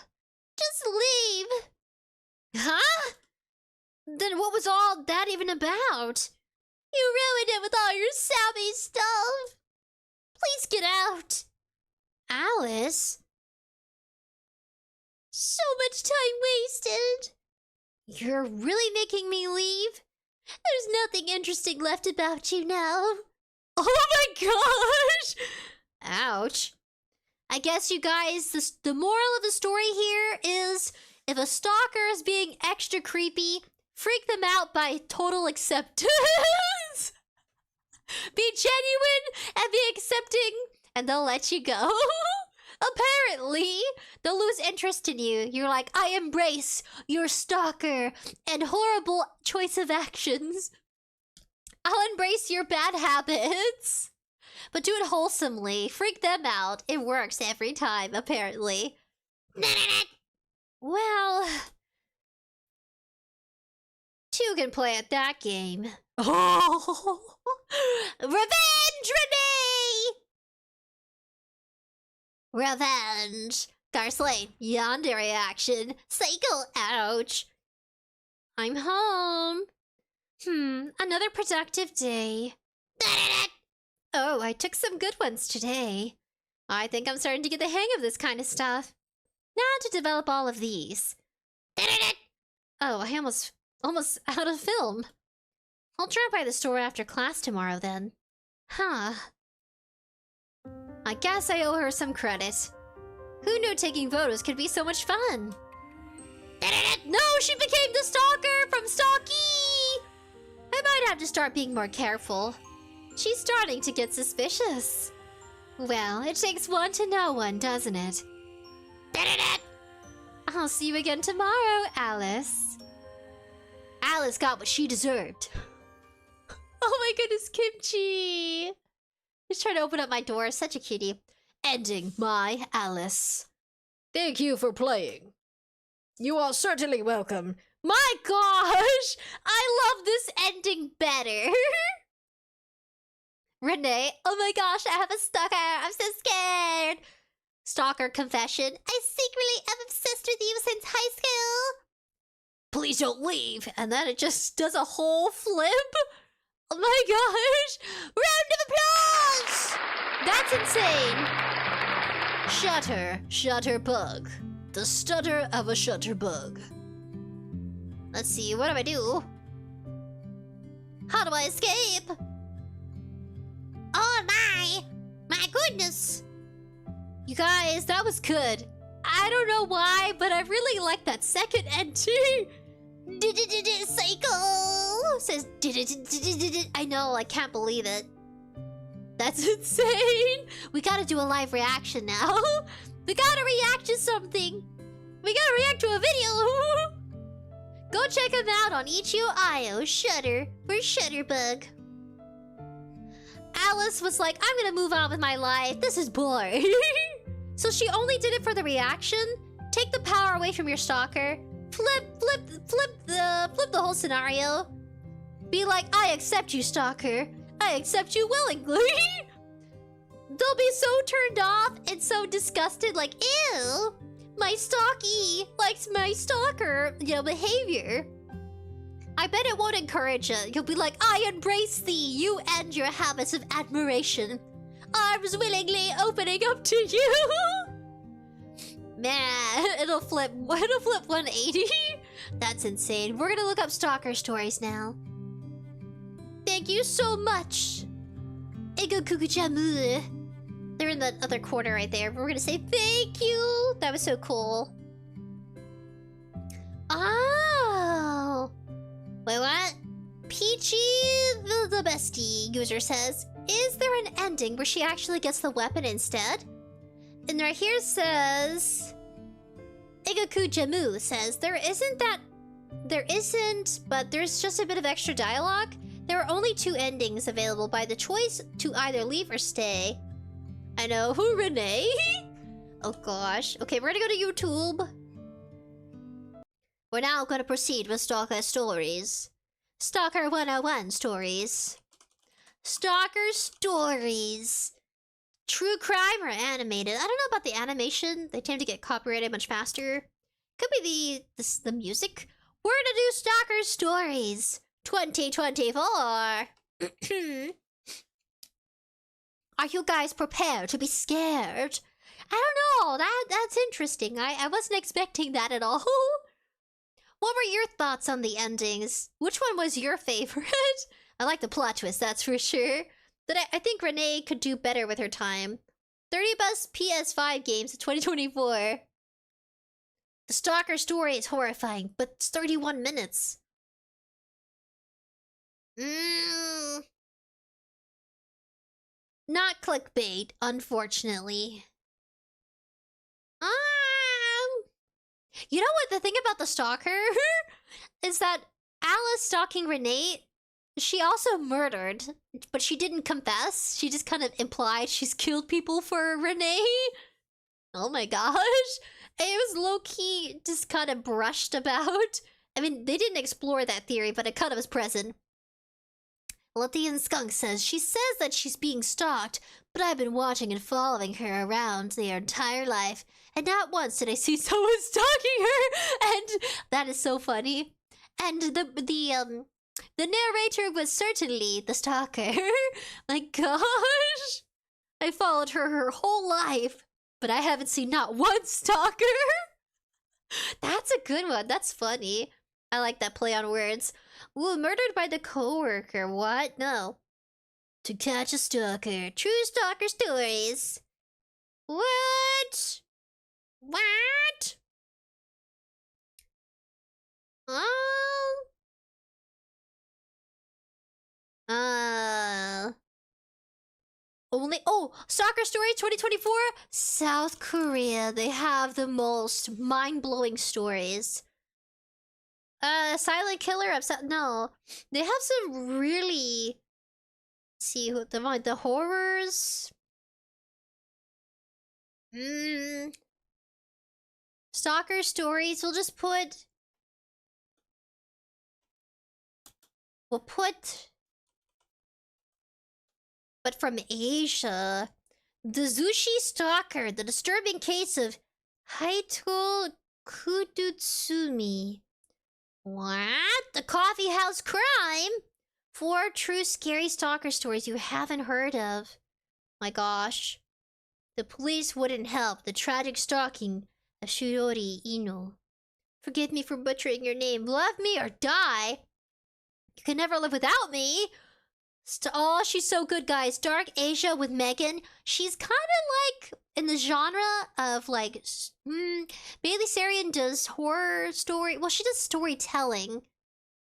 Just leave. Huh? Then what was all that even about? You ruined it with all your sappy stuff. Please get out. Alice? So much time wasted. You're really making me leave? There's nothing interesting left about you now. Oh my gosh! Ouch. I guess you guys, the moral of the story here is if a stalker is being extra creepy, freak them out by total acceptance. Be genuine and be accepting, and they'll let you go. Apparently, they'll lose interest in you. You're like, I embrace your stalker and horrible choice of actions. I'll embrace your bad habits. But do it wholesomely. Freak them out. It works every time, apparently. Well... 2 can play at that game. Oh! Revenge, Renee! Revenge. Garslane, yandere action. Cycle, ouch. I'm home. Another productive day. Oh, I took some good ones today. I think I'm starting to get the hang of this kind of stuff. Now to develop all of these. Oh, I almost out of film. I'll drop by the store after class tomorrow then. Huh. I guess I owe her some credit. Who knew taking photos could be so much fun? No, she became the stalker from Stalky! I might have to start being more careful. She's starting to get suspicious. Well, it takes one to know one, doesn't it? I'll see you again tomorrow, Alice. Alice got what she deserved. Oh my goodness, Kimchi! He's trying to open up my door, such a cutie. Ending my Alice. Thank you for playing. You are certainly welcome. My gosh! I love this ending better. Renee, oh my gosh, I have a stalker. I'm so scared. Stalker confession. I secretly am obsessed with you since high school. Please don't leave. And then it just does a whole flip. Oh my gosh. Round of applause. That's insane. Shutterbug. The stutter of a shutterbug. Let's see, what do I do? How do I escape? Oh my goodness. You guys, that was good. I don't know why, but I really like that second ending. Cycle says I know, I can't believe it. That's insane. We gotta do a live reaction now. We gotta react to something. We gotta react to a video. Go check him out on 𝐻𝑒𝑖𝑔𝑄 Shutter for Shutterbug. Alice was like, I'm gonna move on with my life. This is boring. So she only did it for the reaction. Take the power away from your stalker. Flip the whole scenario. Be like, I accept you, stalker. I accept you willingly. They'll be so turned off and so disgusted, like, ew, my stalky likes my stalker, behavior. I bet it won't encourage it. You'll be like, I embrace thee, you and your habits of admiration. Arms willingly opening up to you. Man, it'll flip 180. That's insane. We're gonna look up stalker stories now. Thank you so much. 𝐿𝐼𝐵𝑰𝑚𝒀. They're in the other corner right there. We're gonna say thank you. That was so cool. Oh. Wait, what? Peachy the bestie user says, is there an ending where she actually gets the weapon instead? And right here says, 𝐿𝐼𝐿 says, there isn't, but there's just a bit of extra dialogue. There are only 2 endings available by the choice to either leave or stay. I know, who, Renee? Oh gosh. Okay, we're gonna go to YouTube. We're now gonna proceed with Stalker Stories. Stalker 101 Stories. Stalker Stories. True crime or animated? I don't know about the animation. They tend to get copyrighted much faster. Could be the music. We're gonna do Stalker Stories 2024. Are you guys prepared to be scared? I don't know. That's interesting. I wasn't expecting that at all. What were your thoughts on the endings? Which one was your favorite? I like the plot twist, that's for sure. But I think Renee could do better with her time. 30 best PS5 games of 2024. The Stalker story is horrifying, but it's 31 minutes. Not clickbait, unfortunately. You know what? The thing about the Stalker is that Alice stalking Renee, she also murdered, but she didn't confess. She just kind of implied she's killed people for Renee. Oh my gosh. It was low-key just kind of brushed about. I mean, they didn't explore that theory, but it kind of was present. Lathian Skunk says, she says that she's being stalked, but I've been watching and following her around their entire life, and not once did I see someone stalking her, and that is so funny. And the narrator was certainly the stalker. My gosh. I followed her whole life, but I haven't seen not one stalker. That's a good one. That's funny. I like that play on words. Ooh, murdered by the coworker. What? No. To catch a stalker. True stalker stories. What? What? Stalker Story 2024? South Korea. They have the most mind-blowing stories. Silent Killer upset. No. They have some really... Let's see who the horrors. Stalker Stories. We'll put but from Asia. The Zushi Stalker, the disturbing case of Haito Kudutsumi. What? The coffee house crime? 4 true scary stalker stories you haven't heard of. My gosh. The police wouldn't help the tragic stalking of Shirori Ino. Forgive me for butchering your name. Love me or die. You can never live without me. Oh, she's so good, guys. Dark Asia with Megan. She's kind of like in the genre of like... Bailey Sarian does horror story... Well, she does storytelling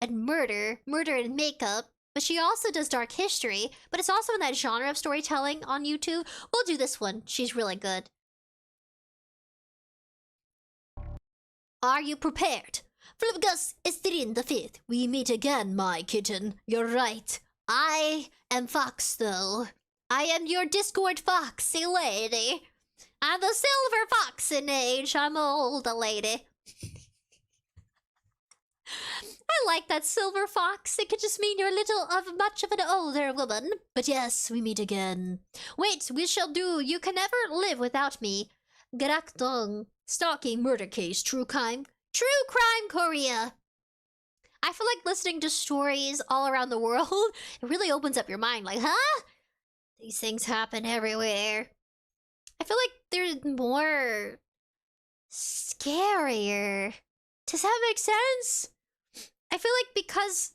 and murder and makeup. But she also does dark history. But it's also in that genre of storytelling on YouTube. We'll do this one. She's really good. Are you prepared? Flipgus Estirin the 5th. We meet again, my kitten. You're right. I am Fox, though. I am your Discord foxy lady. I'm the silver fox in age. I'm old lady. I like that silver fox. It could just mean you're much of an older woman. But yes, we meet again. Wait, we shall do You Can Never Live Without Me. Garakdong. Stalking murder case. True crime. True crime Korea. I feel like listening to stories all around the world, it really opens up your mind. Like, huh? These things happen everywhere. I feel like they're more scarier. Does that make sense? I feel like because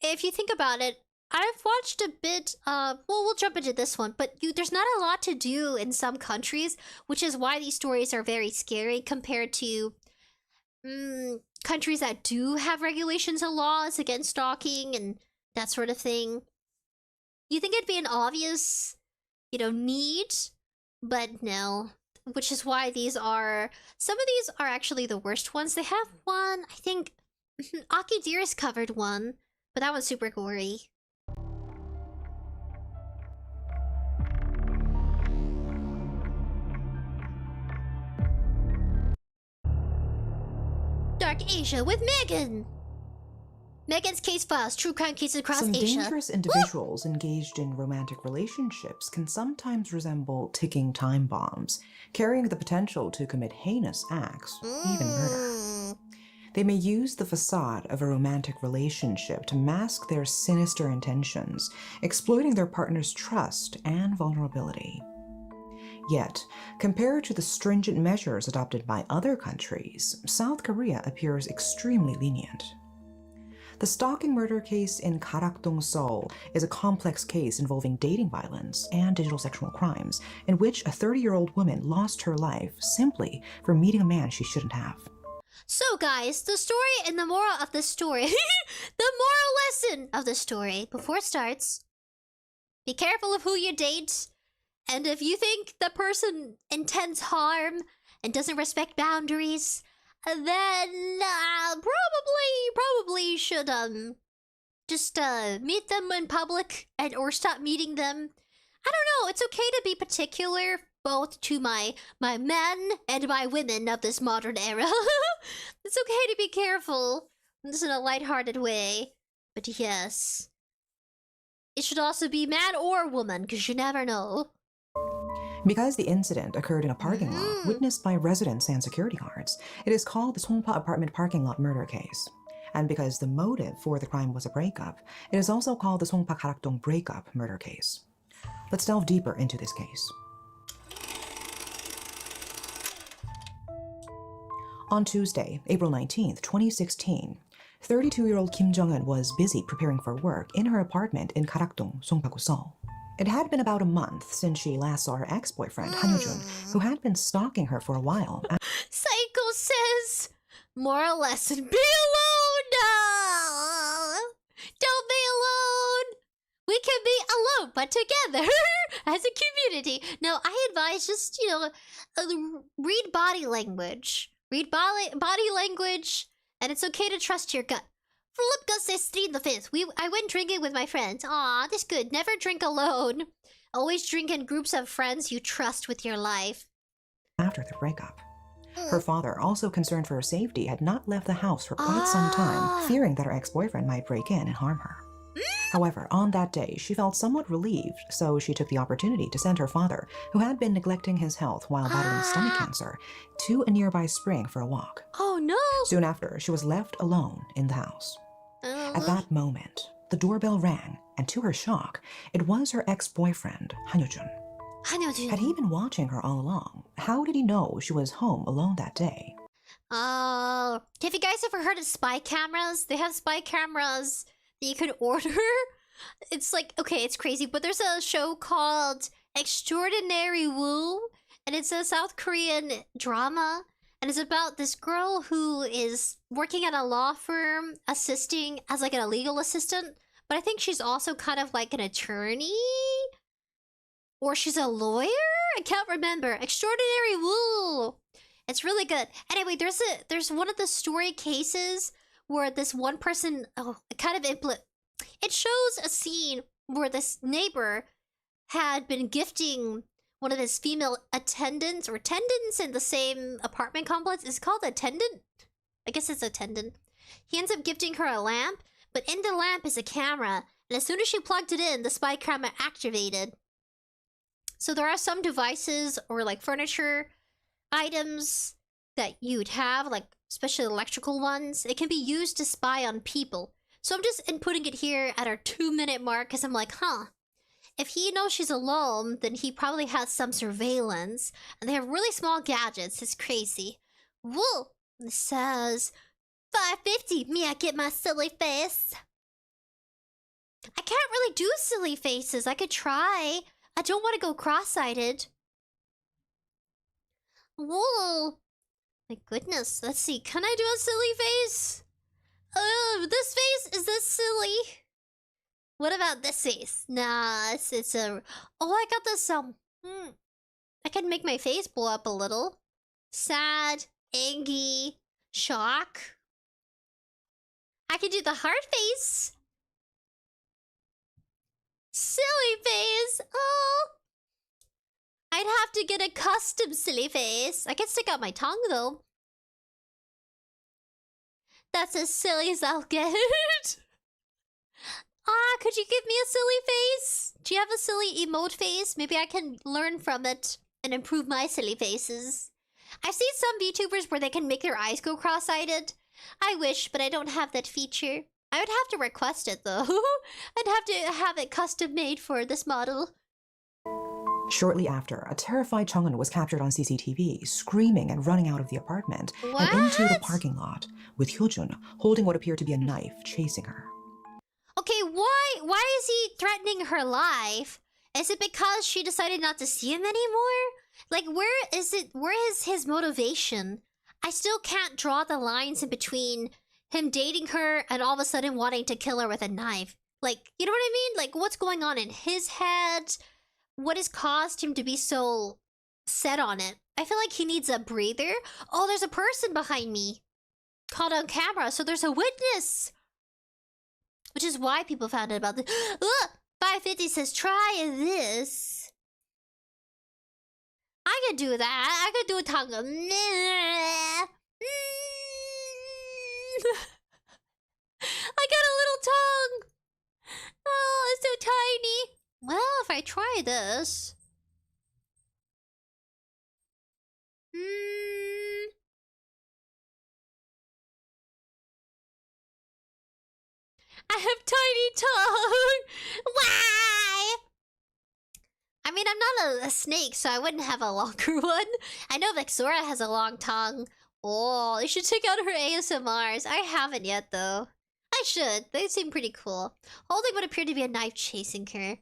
if you think about it, I've watched a bit of... Well, we'll jump into this one, but there's not a lot to do in some countries, which is why these stories are very scary compared to... countries that do have regulations and laws against stalking and that sort of thing. You think it'd be an obvious, need, but no. Which is why some of these are actually the worst ones. They have one, I think, Aki Dearest covered one, but that one's super gory. Dark Asia with Megan! Megan's Case Files, true crime cases across Some Asia. dangerous individuals engaged in romantic relationships can sometimes resemble ticking time bombs, carrying the potential to commit heinous acts, even murder. They may use the facade of a romantic relationship to mask their sinister intentions, exploiting their partner's trust and vulnerability. Yet, compared to the stringent measures adopted by other countries, South Korea appears extremely lenient. The stalking murder case in Karakdong, Seoul is a complex case involving dating violence and digital sexual crimes, in which a 30-year-old woman lost her life simply for meeting a man she shouldn't have. So guys, the story and the moral of the story, the moral lesson of the story, before it starts, be careful of who you date, and if you think the person intends harm and doesn't respect boundaries, then probably should just meet them in public or stop meeting them. I don't know, it's okay to be particular both to my men and my women of this modern era. It's okay to be careful. This in a lighthearted way. But yes. It should also be man or woman, because you never know. Because the incident occurred in a parking lot witnessed by residents and security guards, it is called the Songpa apartment parking lot murder case. And because the motive for the crime was a breakup, it is also called the Songpa Karakdong breakup murder case. Let's delve deeper into this case. On Tuesday, April 19th, 2016, 32-year-old Kim Jong-un was busy preparing for work in her apartment in Karakdong, Songpa-gu, Seoul. It had been about a month since she last saw her ex-boyfriend, Han Yo-jun, who had been stalking her for a while. Psycho says, moral lesson, be alone! Don't be alone! We can be alone, but together, as a community. No, I advise just, read body language. Read body language, and it's okay to trust your gut. Philip Gus says Street the 5th. I went drinking with my friends. Aw, that's good. Never drink alone. Always drink in groups of friends you trust with your life. After the breakup. Her father, also concerned for her safety, had not left the house for quite some time, fearing that her ex-boyfriend might break in and harm her. However, on that day, she felt somewhat relieved, so she took the opportunity to send her father, who had been neglecting his health while battling stomach cancer, to a nearby spring for a walk. Oh no! Soon after, she was left alone in the house. At that moment, the doorbell rang, and to her shock, it was her ex-boyfriend, Han Yo-jun. Had he been watching her all along? How did he know she was home alone that day? Oh, have you guys ever heard of spy cameras? They have spy cameras that you could order. It's like, okay, it's crazy, but there's a show called Extraordinary Woo, and it's a South Korean drama, and it's about this girl who is working at a law firm, assisting as like a legal assistant, but I think she's also kind of like an attorney? Or she's a lawyer? I can't remember. Extraordinary Woo! It's really good. Anyway, there's one of the story cases where this one person, it shows a scene where this neighbor had been gifting one of his female attendants or attendants in the same apartment complex. Is it called attendant? I guess it's attendant. He ends up gifting her a lamp, but in the lamp is a camera, and as soon as she plugged it in, the spy camera activated. So there are some devices or like furniture items that you'd have, like especially electrical ones. It can be used to spy on people. So I'm just inputting it here at our 2-minute mark because I'm like, if he knows she's alone, then he probably has some surveillance. And they have really small gadgets. It's crazy. Woo! It says, 550, me, I get my silly face. I can't really do silly faces. I could try. I don't want to go cross-eyed. Whoa. My goodness. Let's see. Can I do a silly face? This face? Is this silly? What about this face? Nah, it's a... Oh, I got this, I can make my face blow up a little. Sad, angry, shock. I can do the heart face. Silly face. Oh. I'd have to get a custom silly face. I can stick out my tongue, though. That's as silly as I'll get. Could you give me a silly face? Do you have a silly emote face? Maybe I can learn from it and improve my silly faces. I've seen some VTubers where they can make their eyes go cross-eyed. I wish, but I don't have that feature. I would have to request it, though. I'd have to have it custom-made for this model. Shortly after, a terrified Chang'eun was captured on CCTV, screaming and running out of the apartment What? and into the parking lot, with Hyojun holding what appeared to be a knife, chasing her. Okay, why is he threatening her life? Is it because she decided not to see him anymore? Like, where is his motivation? I still can't draw the lines in between him dating her and all of a sudden wanting to kill her with a knife. Like, you know what I mean? Like, what's going on in his head? What has caused him to be so set on it? I feel like he needs a breather. Oh, there's a person behind me. Caught on camera, so there's a witness. Which is why people found out about this. 550 says, try this. I could do that. I could do a tongue. I got a little tongue. Oh, it's so tiny. Well, if I try this... I have tiny tongue! Why? I mean, I'm not a snake, so I wouldn't have a longer one. I know 𝑣𝒆𝑜RA has a long tongue. Oh, you should check out her ASMRs. I haven't yet, though. I should. They seem pretty cool. Holding what appeared to be a knife chasing her.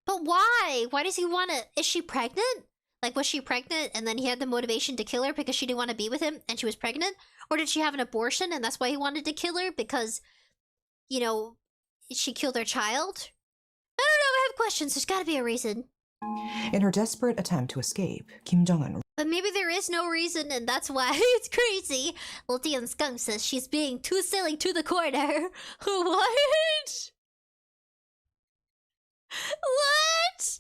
But why? Why does he want to... Is she pregnant? Like, was she pregnant and then he had the motivation to kill her because she didn't want to be with him and she was pregnant? Or did she have an abortion and that's why he wanted to kill her because, you know, she killed their child? I don't know, I have questions. There's gotta be a reason. In her desperate attempt to escape, Kim Jong-un... But maybe there is no reason and that's why it's crazy. Liltian Skunk says she's being too silly to the corner. What? What?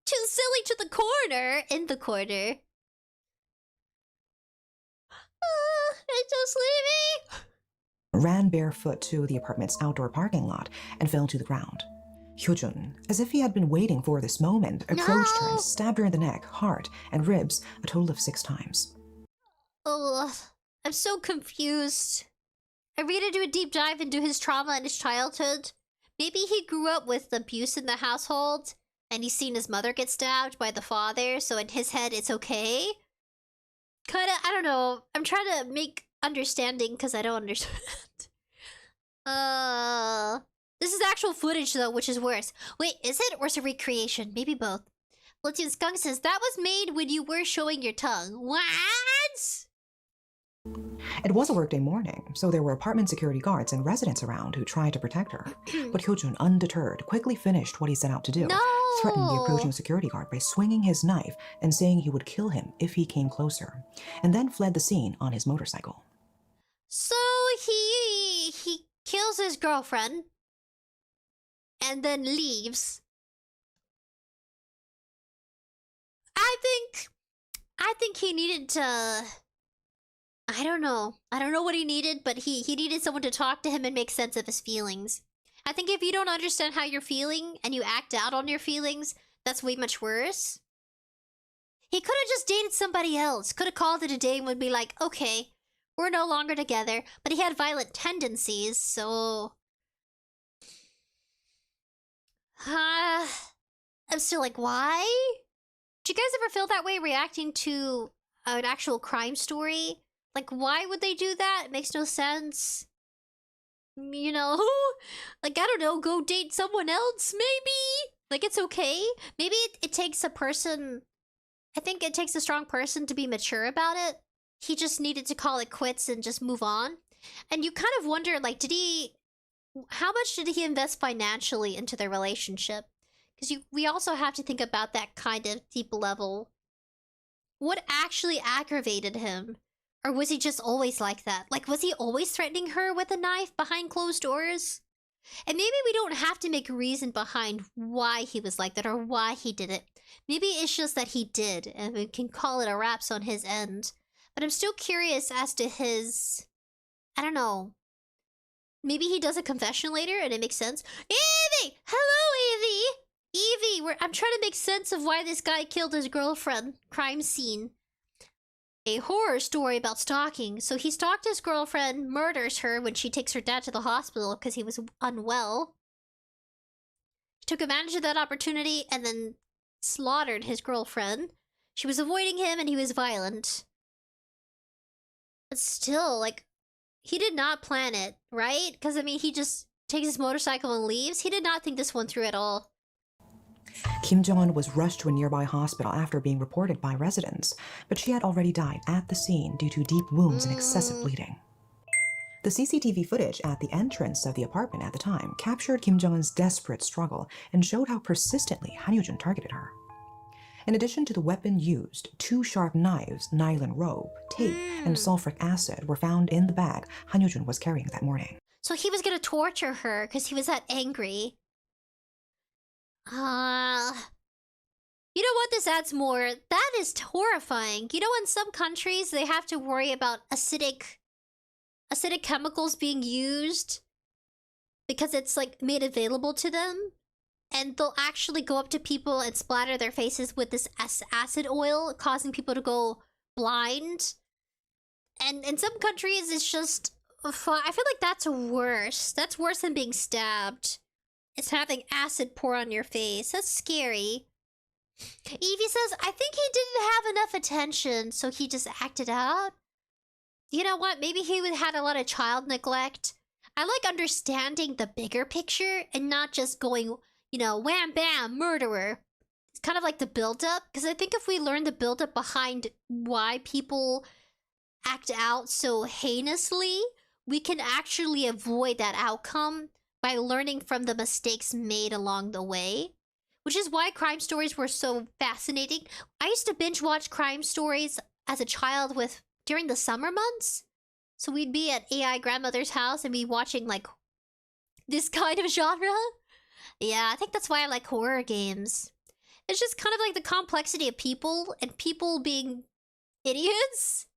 Too silly to the corner? In the corner. Just leave me. ran barefoot to the apartment's outdoor parking lot and fell to the ground. Hyojun, as if he had been waiting for this moment, approached her and stabbed her in the neck, heart, and ribs a total of 6 times. Oh, I'm so confused. I really do a deep dive into his trauma in his childhood. Maybe he grew up with abuse in the household, and he's seen his mother get stabbed by the father, so in his head it's okay? Kinda, I don't know. I'm trying to make understanding, because I don't understand. This is actual footage, though, which is worse. Wait, is it? Or is it recreation? Maybe both. Liltian Skunk says, that was made when you were showing your tongue. What? It was a workday morning, so there were apartment security guards and residents around who tried to protect her. But Hyojun, undeterred, quickly finished what he set out to do. No! Threatened the approaching security guard by swinging his knife and saying he would kill him if he came closer, and then fled the scene on his motorcycle. So he kills his girlfriend and then leaves. I think he needed to... I don't know. I don't know what he needed, but he needed someone to talk to him and make sense of his feelings. I think if you don't understand how you're feeling and you act out on your feelings, that's way much worse. He could have just dated somebody else. Could have called it a day and would be like, okay, we're no longer together. But he had violent tendencies, so... I'm still like, why? Do you guys ever feel that way reacting to an actual crime story? Like, why would they do that? It makes no sense. You know? Like, I don't know, go date someone else, maybe? Like, it's okay. Maybe it takes a person... I think it takes a strong person to be mature about it. He just needed to call it quits and just move on. And you kind of wonder, like, did he how much did he invest financially into their relationship? Because we also have to think about that kind of deep level. What actually aggravated him? Or was he just always like that? Like, was he always threatening her with a knife behind closed doors? And maybe we don't have to make a reason behind why he was like that or why he did it. Maybe it's just that he did, and we can call it a wraps on his end. But I'm still curious as to his... I don't know. Maybe he does a confession later and it makes sense. Evie! Hello, Evie! Evie, I'm trying to make sense of why this guy killed his girlfriend. Crime scene. A horror story about stalking. So he stalked his girlfriend, murders her when she takes her dad to the hospital because he was unwell. He took advantage of that opportunity and then slaughtered his girlfriend. She was avoiding him and he was violent. But still, like, he did not plan it, right? Because, I mean, he just takes his motorcycle and leaves. He did not think this one through at all. Kim Jong-un was rushed to a nearby hospital after being reported by residents, but she had already died at the scene due to deep wounds and excessive bleeding. The CCTV footage at the entrance of the apartment at the time captured Kim Jong-un's desperate struggle and showed how persistently Han Yo-jun targeted her. In addition to the weapon used, 2 sharp knives, nylon rope, tape, and sulfuric acid were found in the bag Han Yo-jun was carrying that morning. So he was gonna torture her because he was that angry. You know what? This adds more. That is horrifying. You know, in some countries, they have to worry about acidic chemicals being used because it's, like, made available to them. And they'll actually go up to people and splatter their faces with this acid oil, causing people to go blind. And in some countries, it's just... I feel like that's worse. That's worse than being stabbed. It's having acid pour on your face. That's scary. Evie says, I think he didn't have enough attention, so he just acted out. You know what? Maybe he had a lot of child neglect. I like understanding the bigger picture and not just going, you know, wham, bam, murderer. It's kind of like the build-up. Because I think if we learn the build-up behind why people act out so heinously, we can actually avoid that outcome by learning from the mistakes made along the way. Which is why crime stories were so fascinating. I used to binge watch crime stories as a child during the summer months. So we'd be at A.I. grandmother's house and be watching, like, this kind of genre. Yeah, I think that's why I like horror games. It's just kind of like the complexity of people and people being idiots.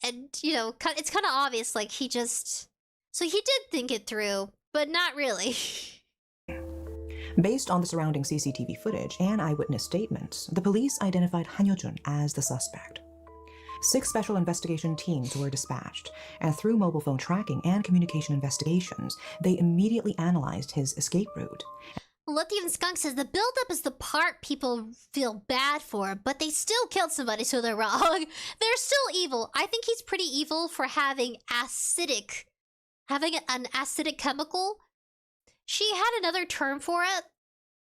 And, you know, it's kind of obvious, like, he just... So he did think it through, but not really. Based on the surrounding CCTV footage and eyewitness statements, the police identified Han Yo-jun as the suspect. 6 special investigation teams were dispatched, and through mobile phone tracking and communication investigations, they immediately analyzed his escape route. Lithium Skunk says the buildup is the part people feel bad for, but they still killed somebody, so they're wrong. They're still evil. I think he's pretty evil for having an acidic chemical. She had another term for it,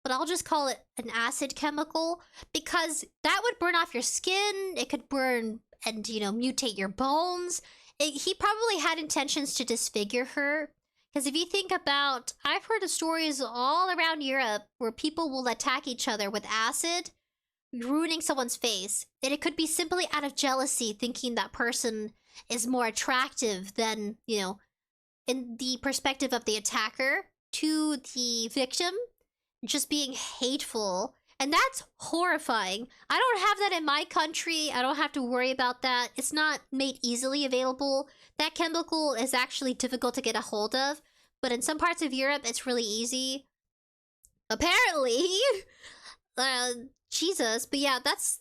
but I'll just call it an acid chemical, because that would burn off your skin. It could burn and, you know, mutate your bones. He probably had intentions to disfigure her. Because if you think about, I've heard of stories all around Europe where people will attack each other with acid, ruining someone's face. And it could be simply out of jealousy, thinking that person is more attractive than, you know, in the perspective of the attacker to the victim, just being hateful. And that's horrifying. I don't have that in my country. I don't have to worry about that. It's not made easily available. That chemical is actually difficult to get a hold of. But in some parts of Europe, it's really easy. Apparently. Jesus. But yeah, that's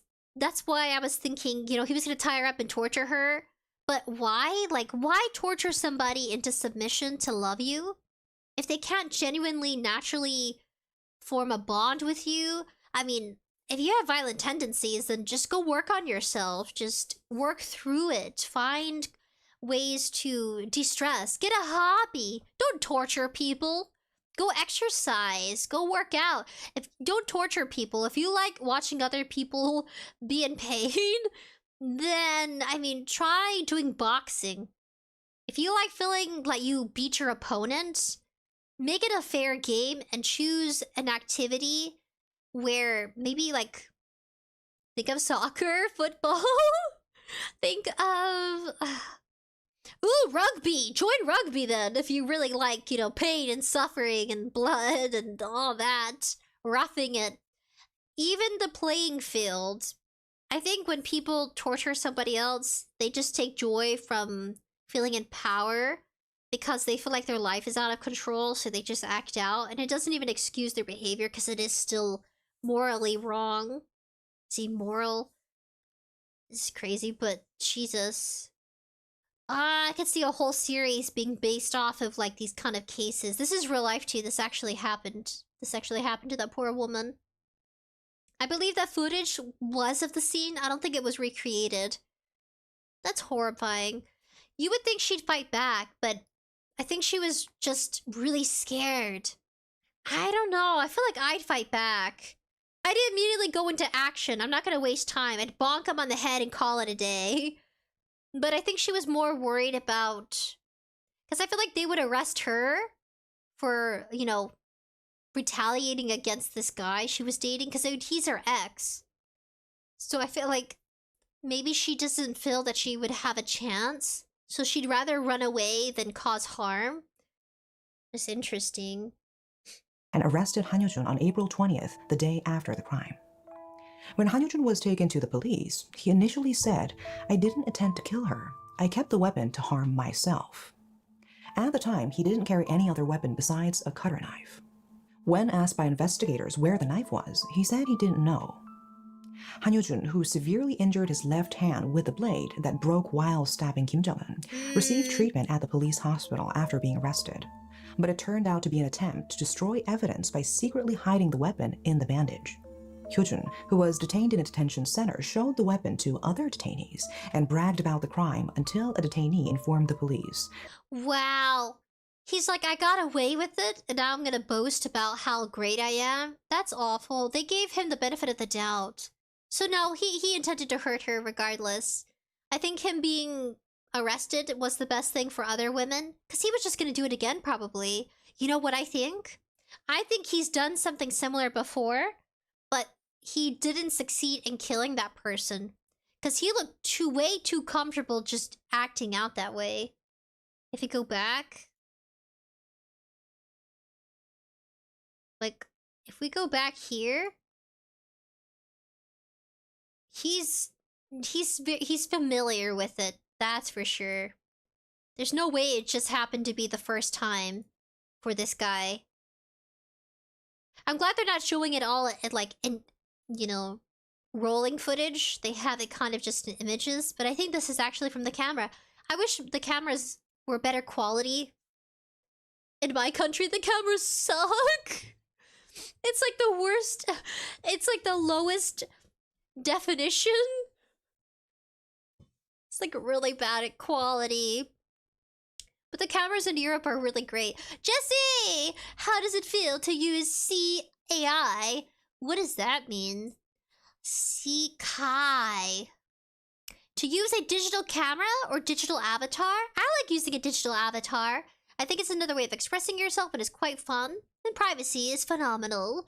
why I was thinking, you know, he was going to tie her up and torture her. But why? Like, why torture somebody into submission to love you? If they can't genuinely, naturally form a bond with you, I mean, if you have violent tendencies, then just go work on yourself. Just work through it. Find ways to de-stress. Get a hobby. Don't torture people. Go exercise. Go work out. Don't torture people. If you like watching other people be in pain, then, I mean, try doing boxing. If you like feeling like you beat your opponent, make it a fair game and choose an activity where maybe like think of soccer, football, think of ooh, rugby. Join rugby then if you really like, you know, pain and suffering and blood and all that, roughing it. Even the playing field. I think when people torture somebody else, they just take joy from feeling in power because they feel like their life is out of control, so they just act out. And it doesn't even excuse their behavior because it is still morally wrong. See, moral is crazy, but Jesus. I could see a whole series being based off of like these kind of cases. This is real life too. This actually happened. This actually happened to that poor woman. I believe that footage was of the scene. I don't think it was recreated. That's horrifying. You would think she'd fight back, but I think she was just really scared. I don't know. I feel like I'd fight back. I'd immediately go into action. I'm not going to waste time. I'd bonk him on the head and call it a day. But I think she was more worried about... Because I feel like they would arrest her for, you know, retaliating against this guy she was dating, because he's her ex. So I feel like maybe she doesn't feel that she would have a chance, so she'd rather run away than cause harm. It's interesting. And arrested Han Hyo-jun on April 20th, the day after the crime. When Han Hyo-jun was taken to the police, he initially said, "I didn't attempt to kill her. I kept the weapon to harm myself." At the time, he didn't carry any other weapon besides a cutter knife. When asked by investigators where the knife was, he said he didn't know. Han Hyo-jun, who severely injured his left hand with a blade that broke while stabbing Kim Jong-un, received treatment at the police hospital after being arrested. But it turned out to be an attempt to destroy evidence by secretly hiding the weapon in the bandage. Hyo-jun, who was detained in a detention center, showed the weapon to other detainees and bragged about the crime until a detainee informed the police. Wow. He's like, I got away with it, and now I'm gonna boast about how great I am? That's awful. They gave him the benefit of the doubt. So no, he intended to hurt her regardless. I think him being arrested was the best thing for other women, because he was just gonna do it again, probably. You know what I think? I think he's done something similar before, but he didn't succeed in killing that person. Because he looked way too comfortable just acting out that way. If you go back... Like, if we go back here, he's familiar with it, that's for sure. There's no way it just happened to be the first time for this guy. I'm glad they're not showing it all at like, in, you know, rolling footage. They have it kind of just in images, but I think this is actually from the camera. I wish the cameras were better quality. In my country, the cameras suck. It's like the worst, it's like the lowest definition. It's like really bad at quality. But the cameras in Europe are really great. Jesse! How does it feel to use CAI? What does that mean? CAI. To use a digital camera or digital avatar? I like using a digital avatar. I think it's another way of expressing yourself and is quite fun. And privacy is phenomenal.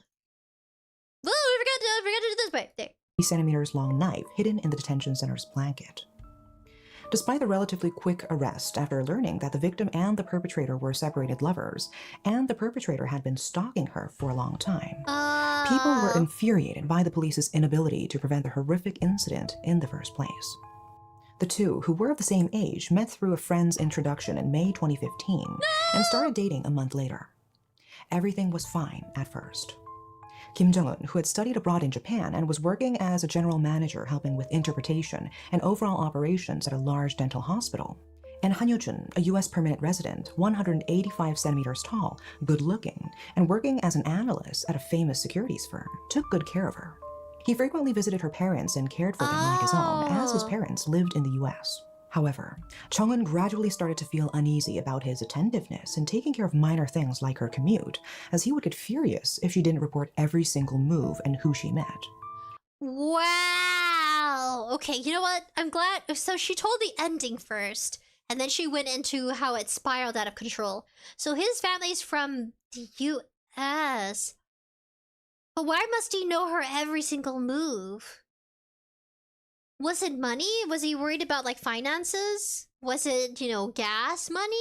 Whoa, we forgot to do this part. There. 3 centimeters long knife hidden in the detention center's blanket. Despite the relatively quick arrest after learning that the victim and the perpetrator were separated lovers, and the perpetrator had been stalking her for a long time, people were infuriated by the police's inability to prevent the horrific incident in the first place. The two, who were of the same age, met through a friend's introduction in May 2015 and started dating a month later. Everything was fine at first. Kim Jong-un, who had studied abroad in Japan and was working as a general manager helping with interpretation and overall operations at a large dental hospital, and Han Hyo-jun, a US permanent resident, 185 centimeters tall, good-looking, and working as an analyst at a famous securities firm, took good care of her. He frequently visited her parents and cared for them like his own, as his parents lived in the US. However, Chung-eun gradually started to feel uneasy about his attentiveness and taking care of minor things like her commute, as he would get furious if she didn't report every single move and who she met. Wow! Okay, you know what? I'm glad. So she told the ending first, And then she went into how it spiraled out of control. So his family's from the US. But why must he know her every single move? Was it money? Was he worried about, like, finances? Was it, you know, gas money?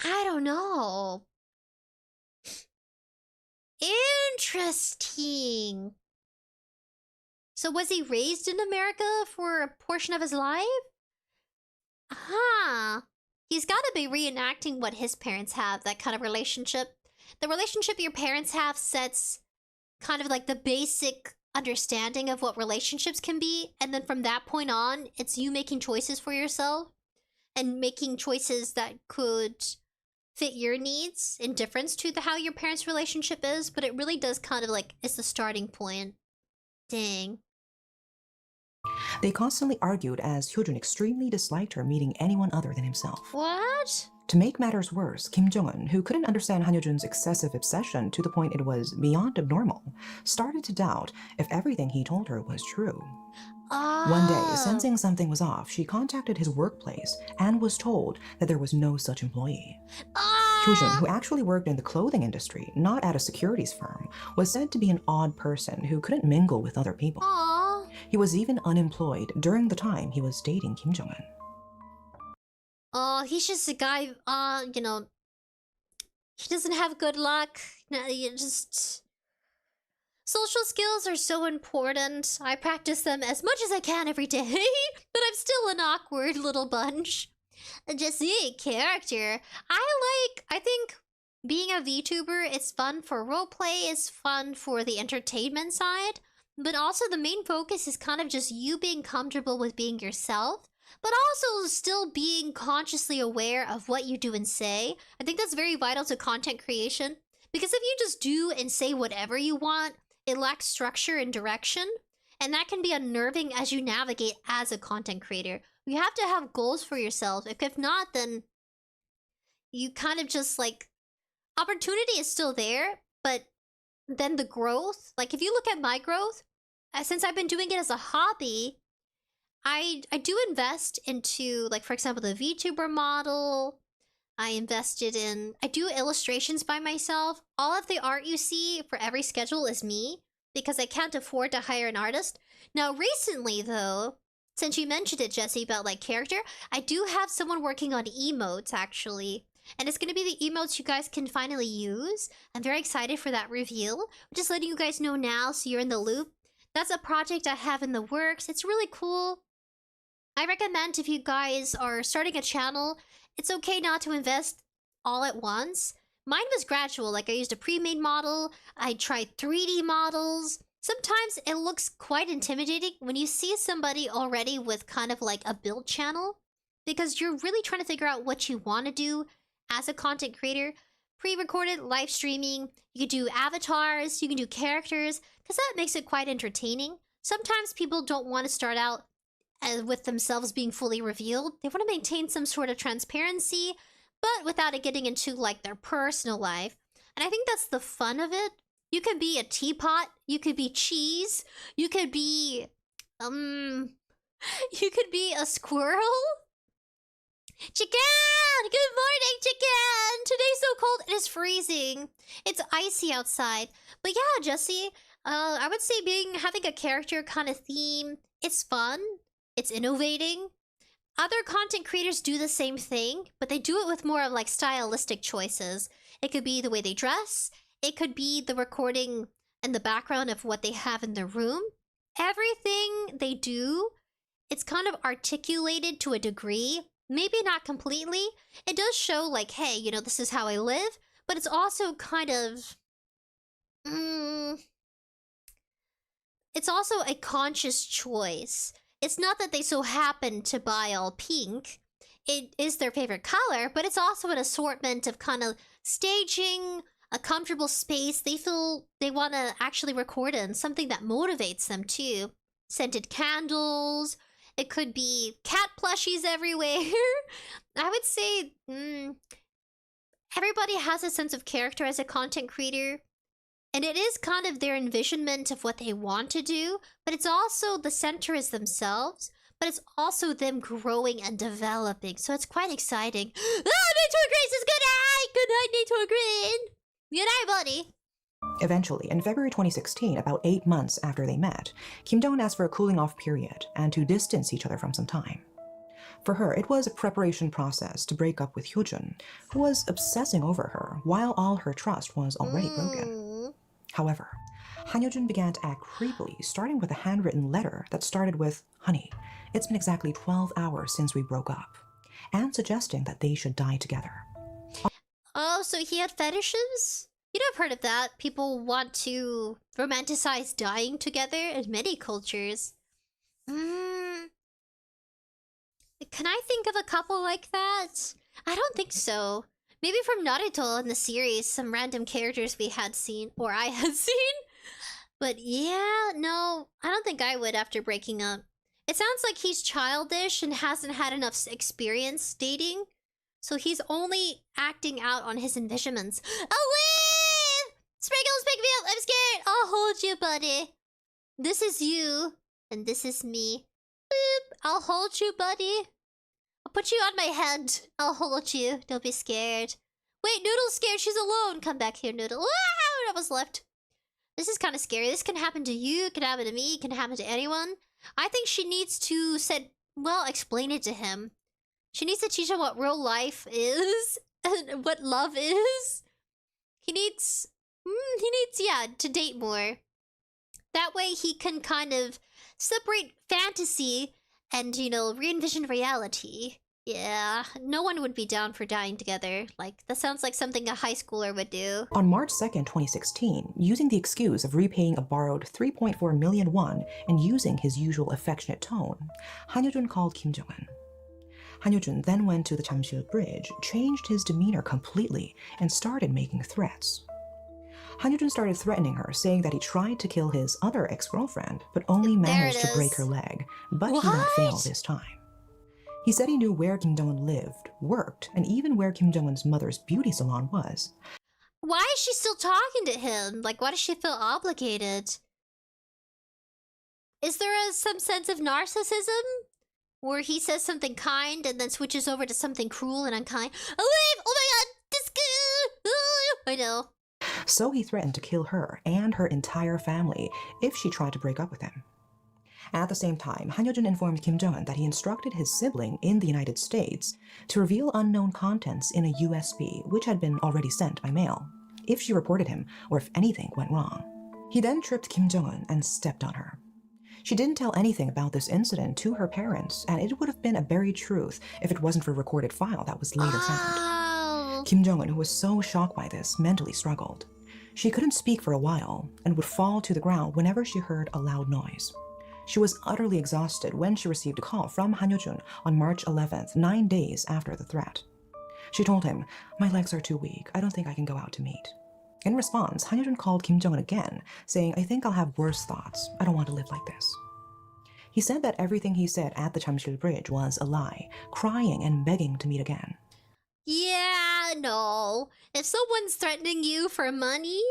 I don't know. Interesting. So was he raised in America for a portion of his life? Huh. He's got to be reenacting what his parents have, that kind of relationship. The relationship your parents have sets kind of like the basic understanding of what relationships can be. And then from that point on, it's you making choices for yourself and making choices that could fit your needs in difference to how your parents' relationship is. But it really does kind of like, it's the starting point. Dang. They constantly argued as Hyojun extremely disliked her meeting anyone other than himself. What? To make matters worse, Kim Jong-un, who couldn't understand Han Hyojun's excessive obsession to the point it was beyond abnormal, started to doubt if everything he told her was true. One day, sensing something was off, she contacted his workplace and was told that there was no such employee. Hyojun, who actually worked in the clothing industry, not at a securities firm, was said to be an odd person who couldn't mingle with other people. He was even unemployed during the time he was dating Kim Jong-un. Oh, he's just a guy, you know, he doesn't have good luck. No, you just... Social skills are so important. I practice them as much as I can every day, but I'm still an awkward little bunch. Just the character. I think being a VTuber, it's fun for roleplay, it's fun for the entertainment side, but also the main focus is kind of just you being comfortable with being yourself, but also still being consciously aware of what you do and say. I think that's very vital to content creation, because if you just do and say whatever you want, it lacks structure and direction, and that can be unnerving as you navigate as a content creator. You have to have goals for yourself. If not, then you kind of just like... Opportunity is still there, but then the growth... Like, if you look at my growth, since I've been doing it as a hobby, I do invest into, like, for example, the VTuber model. I do illustrations by myself. All of the art you see for every schedule is me, because I can't afford to hire an artist. Now, recently, though, since you mentioned it, Jessie, about, like, character, I do have someone working on emotes, actually. And it's going to be the emotes you guys can finally use. I'm very excited for that reveal. I'm just letting you guys know now so you're in the loop. That's a project I have in the works. It's really cool. I recommend if you guys are starting a channel, it's okay not to invest all at once. Mine was gradual, like I used a pre-made model, I tried 3D models. Sometimes it looks quite intimidating when you see somebody already with kind of like a build channel, because you're really trying to figure out what you want to do as a content creator. Pre-recorded, live streaming, you can do avatars, you can do characters, because that makes it quite entertaining. Sometimes people don't want to start out with themselves being fully revealed. They want to maintain some sort of transparency, but without it getting into like their personal life. And I think that's the fun of it. You could be a teapot, you could be cheese, you could be you could be a squirrel. Chicken! Good morning, chicken! Today's so cold, it is freezing. It's icy outside. But yeah, Jessie, I would say having a character kind of theme, it's fun. It's innovating. Other content creators do the same thing, but they do it with more of like stylistic choices. It could be the way they dress. It could be the recording and the background of what they have in their room. Everything they do, it's kind of articulated to a degree. Maybe not completely. It does show like, hey, you know, this is how I live. But it's also kind of... it's also a conscious choice. It's not that they so happen to buy all pink. It is their favorite color, but it's also an assortment of kind of staging, a comfortable space they feel they want to actually record in, something that motivates them too. Scented candles, it could be cat plushies everywhere. I would say everybody has a sense of character as a content creator. And it is kind of their envisionment of what they want to do, but it's also the center is themselves. but it's also them growing and developing. So it's quite exciting. Oh, Nator Grace is good night! Good night, Nator Green! Good night, buddy! Eventually, in February 2016, about 8 months after they met, Kim Jong-un asked for a cooling-off period and to distance each other from some time. For her, it was a preparation process to break up with Hyojun, who was obsessing over her while all her trust was already broken. However, Han Hyojun began to act creepily, starting with a handwritten letter that started with, "Honey, it's been exactly 12 hours since we broke up," and suggesting that they should die together. Oh, so he had fetishes? You know, I've heard of that. People want to romanticize dying together in many cultures. Can I think of a couple like that? I don't think so. Maybe from Naruto in the series, some random characters we had seen, or I had seen. But yeah, no, I don't think I would after breaking up. It sounds like he's childish and hasn't had enough experience dating. So he's only acting out on his envisionments. Oh, wait! Sprinkles, pick me up! I'm scared! I'll hold you, buddy. This is you, and this is me. Boop! I'll hold you, buddy. I'll put you on my head. I'll hold you. Don't be scared. Wait, Noodle's scared. She's alone. Come back here, Noodle. Wow! That was left. This is kind of scary. This can happen to you. It can happen to me. It can happen to anyone. I think she needs to explain it to him. She needs to teach him what real life is and what love is. He needs, to date more. That way he can kind of separate fantasy and, re-envision reality. Yeah, no one would be down for dying together. Like, that sounds like something a high schooler would do. On March 2nd, 2016, using the excuse of repaying a borrowed 3.4 million won and using his usual affectionate tone, Han Hyojun called Kim Jong-un. Han Hyojun then went to the Jamsil Bridge, changed his demeanor completely, and started making threats. Han Hyojun started threatening her, saying that he tried to kill his other ex-girlfriend, but only managed to break her leg, but he won't fail this time. He said he knew where Kim Jong-un lived, worked, and even where Kim Jong-un's mother's beauty salon was. Why is she still talking to him? Like, why does she feel obligated? Is there some sense of narcissism? Where he says something kind and then switches over to something cruel and unkind? Oh my god! This I know. So he threatened to kill her and her entire family if she tried to break up with him. At the same time, Han Hyojun informed Kim Jong-un that he instructed his sibling in the United States to reveal unknown contents in a USB which had been already sent by mail, if she reported him or if anything went wrong. He then tripped Kim Jong-un and stepped on her. She didn't tell anything about this incident to her parents, and it would have been a buried truth if it wasn't for a recorded file that was later found. Kim Jong-un, who was so shocked by this, mentally struggled. She couldn't speak for a while and would fall to the ground whenever she heard a loud noise. She was utterly exhausted when she received a call from Han Hyojun on March 11th, 9 days after the threat. She told him, "My legs are too weak. I don't think I can go out to meet." In response, Han Hyojun called Kim Jong-un again, saying, "I think I'll have worse thoughts. I don't want to live like this." He said that everything he said at the Jamsil Bridge was a lie, crying and begging to meet again. Yeah, no. If someone's threatening you for money,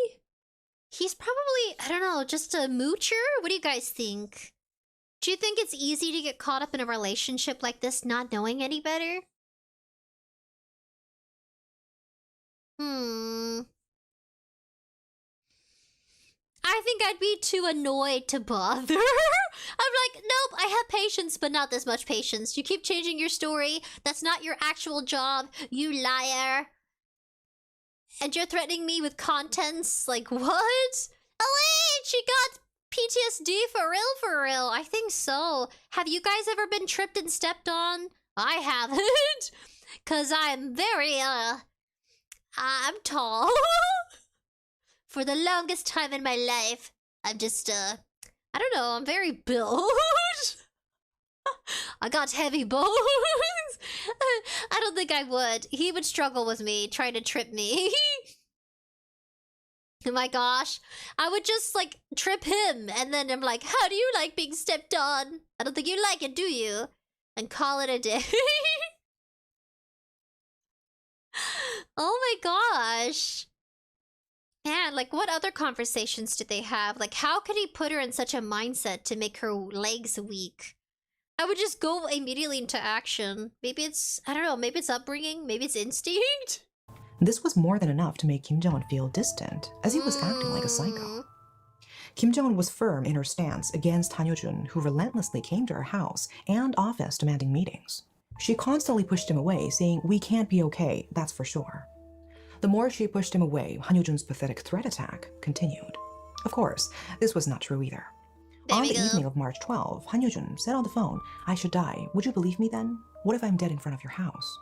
he's probably, I don't know, just a moocher? What do you guys think? Do you think it's easy to get caught up in a relationship like this not knowing any better? I think I'd be too annoyed to bother. I'm like, nope, I have patience, but not this much patience. You keep changing your story. That's not your actual job, you liar. And you're threatening me with contents? Like, what? Oh wait, she got PTSD for real? I think so. Have you guys ever been tripped and stepped on? I haven't. Cause I'm very, I'm tall. For the longest time in my life, I'm just, I don't know, I'm very built. I got heavy bones. I don't think I would. He would struggle with me, trying to trip me. Oh my gosh. I would just, like, trip him, and then I'm like, how do you like being stepped on? I don't think you like it, do you? And call it a day. Oh my gosh. Man, like, what other conversations did they have? Like, how could he put her in such a mindset to make her legs weak? I would just go immediately into action. Maybe it's, I don't know, maybe it's upbringing, maybe it's instinct. This was more than enough to make Kim Jong-un feel distant, as he was acting like a psycho. Kim Jong-un was firm in her stance against Han Yo-jun, who relentlessly came to her house and office demanding meetings. She constantly pushed him away, saying, "We can't be okay, that's for sure." The more she pushed him away, Han Yo-jun's pathetic threat attack continued. Of course, this was not true either. On the evening of March 12, Han Yo-jun said on the phone, "I should die. Would you believe me then? What if I'm dead in front of your house?"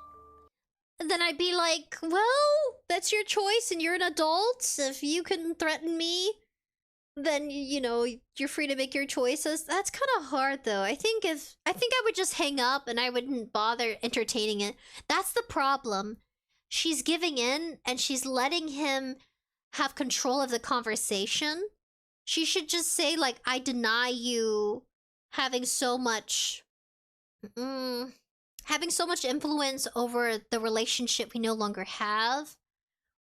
Then I'd be like, well, that's your choice and you're an adult. If you can threaten me, then, you know, you're free to make your choices. That's kind of hard, though. I think I would just hang up and I wouldn't bother entertaining it. That's the problem. She's giving in and she's letting him have control of the conversation. She should just say, like, I deny you having so much influence over the relationship we no longer have.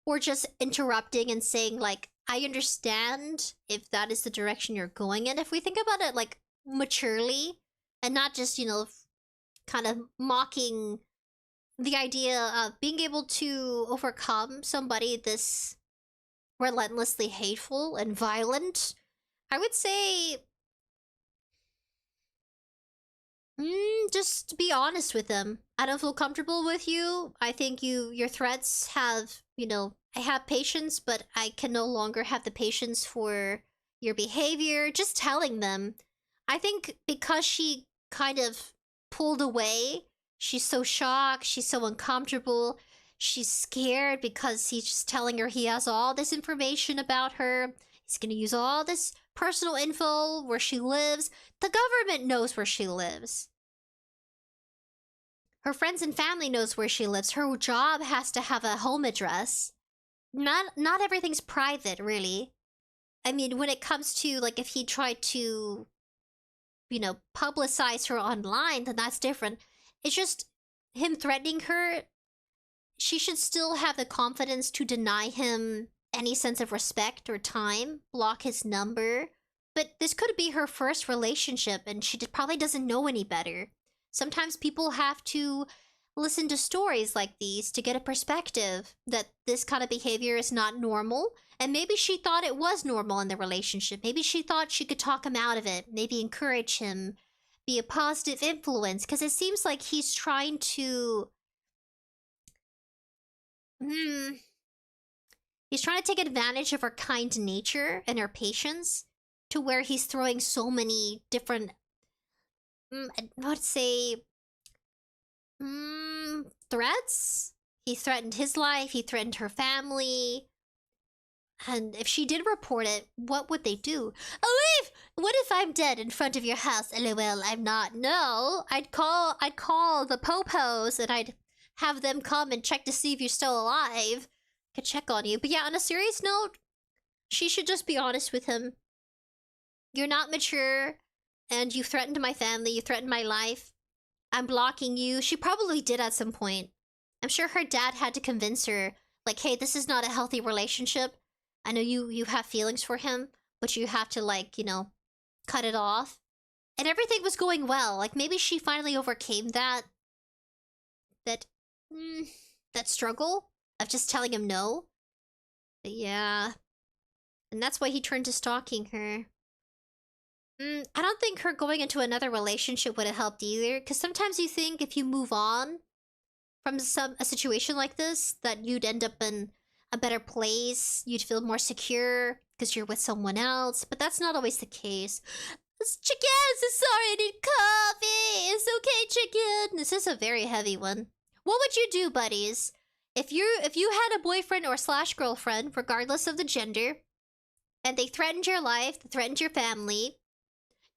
Or just interrupting and saying, like, I understand if that is the direction you're going in. If we think about it, like, maturely, and not just, you know, kind of mocking the idea of being able to overcome somebody this relentlessly hateful and violent, I would say just be honest with them. I don't feel comfortable with you. I think your threats have, you know, I have patience, but I can no longer have the patience for your behavior. Just telling them. I think because she kind of pulled away, she's so shocked, she's so uncomfortable, she's scared because he's just telling her he has all this information about her. He's gonna use all this personal info, where she lives. The government knows where she lives. Her friends and family knows where she lives. Her job has to have a home address. Not everything's private, really. I mean, when it comes to, like, if he tried to, you know, publicize her online, then that's different. It's just him threatening her. She should still have the confidence to deny him any sense of respect or time, block his number. But this could be her first relationship, and she probably doesn't know any better. Sometimes people have to listen to stories like these to get a perspective that this kind of behavior is not normal. And maybe she thought it was normal in the relationship. Maybe she thought she could talk him out of it, maybe encourage him, be a positive influence, because it seems like he's trying to he's trying to take advantage of her kind nature and her patience, to where he's throwing so many different let's say threats. He threatened his life, he threatened her family. And if she did report it, what would they do? Oh, what if I'm dead in front of your house? LOL, I'm not. No, I'd call the popos and I'd have them come and check to see if you're still alive. Could check on you. But yeah, on a serious note, she should just be honest with him. You're not mature, and you threatened my family, you threatened my life. I'm blocking you. She probably did at some point. I'm sure her dad had to convince her, like, hey, this is not a healthy relationship. I know you have feelings for him, but you have to, like, you know, cut it off. And everything was going well. Like, maybe she finally overcame that struggle of just telling him no. But yeah. And that's why he turned to stalking her. I don't think her going into another relationship would have helped either, because sometimes you think if you move on from a situation like this, that you'd end up in a better place, you'd feel more secure because you're with someone else, but that's not always the case. Chicken, so sorry, I need coffee. It's okay, chicken. This is a very heavy one. What would you do, buddies, if you had a boyfriend or slash girlfriend, regardless of the gender, and they threatened your life, they threatened your family,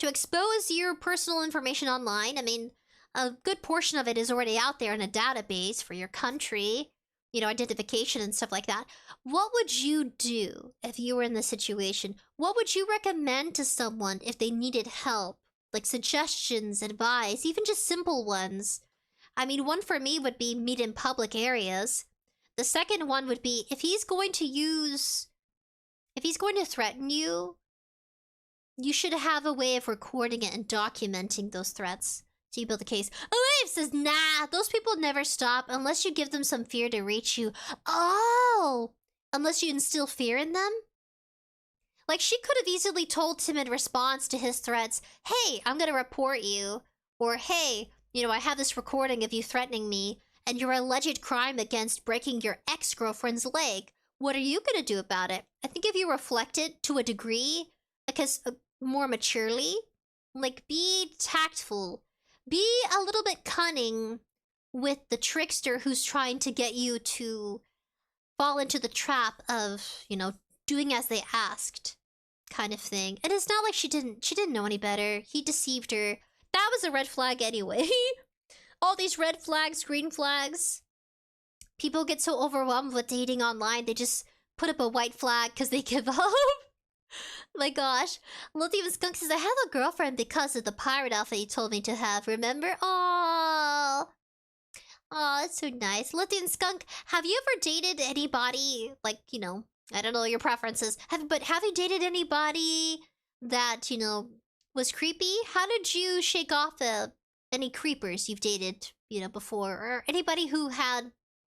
to expose your personal information online? I mean, a good portion of it is already out there in a database for your country, you know, identification and stuff like that. What would you do if you were in this situation? What would you recommend to someone if they needed help? Like suggestions, advice, even just simple ones. I mean, one for me would be meet in public areas. The second one would be if he's going to threaten you, you should have a way of recording it and documenting those threats So you build a case. 𝑗𝐼𝑵 says, nah, those people never stop unless you give them some fear to reach you. Oh! Unless you instill fear in them? Like, she could have easily told him in response to his threats, hey, I'm gonna report you. Or, hey, you know, I have this recording of you threatening me, and your alleged crime against breaking your ex-girlfriend's leg. What are you gonna do about it? I think if you reflected to a degree, because more maturely, like, be tactful. Be a little bit cunning with the trickster who's trying to get you to fall into the trap of, you know, doing as they asked, kind of thing. And it's not like she didn't know any better. He deceived her. That was a red flag anyway. All these red flags, green flags. People get so overwhelmed with dating online, they just put up a white flag because they give up. My gosh. 𝑙𝑖𝑡HIUM Skunk says, I have a girlfriend because of the pirate outfit you told me to have, remember? Aww. Aw, that's so nice. 𝑙𝑖𝑡HIUM Skunk, have you ever dated anybody, like, you know, I don't know your preferences, but have you dated anybody that, you know, was creepy? How did you shake off any creepers you've dated, you know, before? Or anybody who had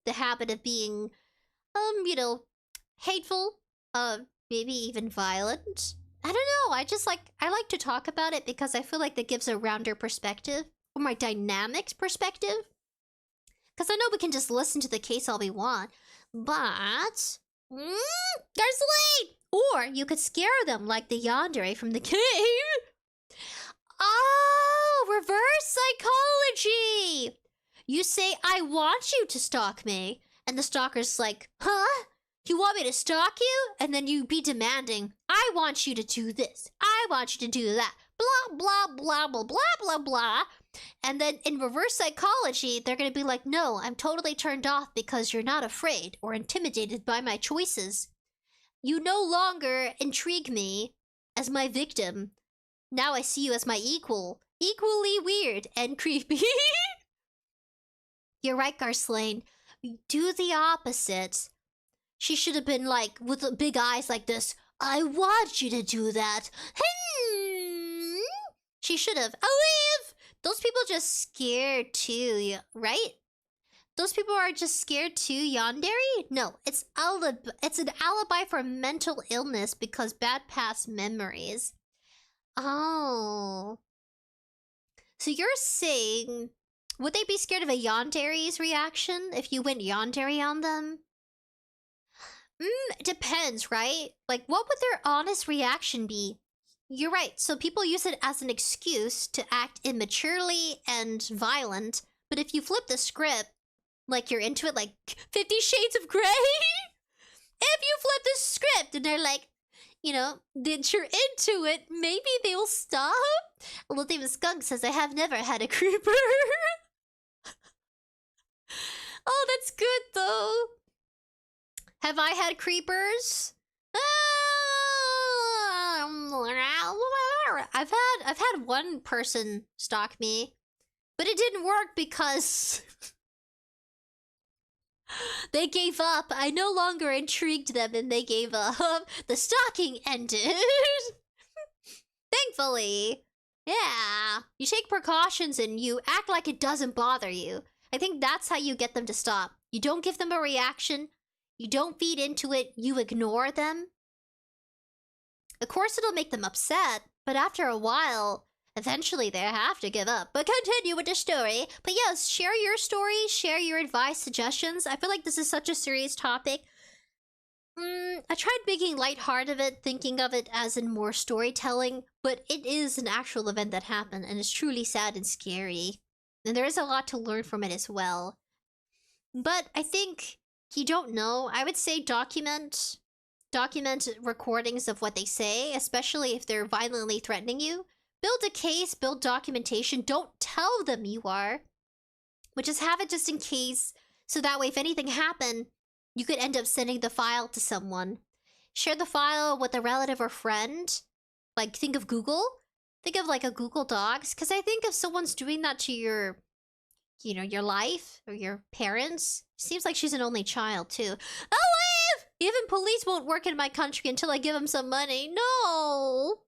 the habit of being, you know, hateful, maybe even violent? I don't know, I like to talk about it because I feel like that gives a rounder perspective, or my dynamics perspective. Because I know we can just listen to the case all we want, but... there's late! Or you could scare them like the yandere from the cave. Oh, reverse psychology! You say, I want you to stalk me. And the stalker's like, huh? You want me to stalk you? And then you be demanding, I want you to do this. I want you to do that. Blah, blah, blah, blah, blah, blah, blah. And then in reverse psychology, they're going to be like, no, I'm totally turned off because you're not afraid or intimidated by my choices. You no longer intrigue me as my victim. Now I see you as my equal. Equally weird and creepy. You're right, 𝐻𝐿. Do the opposite. She should have been like, with the big eyes like this, I want you to do that. She should have. 𝑙𝑖𝑣! Those people just scared too, right? Those people are just scared too, yandere? No, it's an alibi for mental illness because bad past memories. Oh. So you're saying, would they be scared of a yandere's reaction if you went yandere on them? It depends, right? Like, what would their honest reaction be? You're right, so people use it as an excuse to act immaturely and violent, but if you flip the script, like you're into it like 50 Shades of Grey, if you flip the script and they're like, you know, that you're into it, maybe they'll stop? 𝑙𝑖𝑡HIUM Skunk says, I have never had a creeper. Oh, that's good though. Have I had creepers? I've had one person stalk me, but it didn't work because they gave up. I no longer intrigued them and they gave up. The stalking ended. Thankfully. Yeah. You take precautions and you act like it doesn't bother you. I think that's how you get them to stop. You don't give them a reaction. You don't feed into it. You ignore them. Of course, it'll make them upset, but after a while, eventually they have to give up. But continue with the story. But yes, share your story, share your advice, suggestions. I feel like this is such a serious topic. I tried making lighthearted of it, thinking of it as in more storytelling, but it is an actual event that happened, and it's truly sad and scary. And there is a lot to learn from it as well. But I think, you don't know, I would say document recordings of what they say, especially if they're violently threatening you. Build a case, build documentation. Don't tell them you are, but just have it just in case, so that way if anything happened, you could end up sending the file to someone. Share the file with a relative or friend. Like, think of Google. Think of like a Google Docs, because I think if someone's doing that to your, you know, your life or your parents, seems like she's an only child too. 𝑙𝑖𝑣! Even police won't work in my country until I give them some money. No!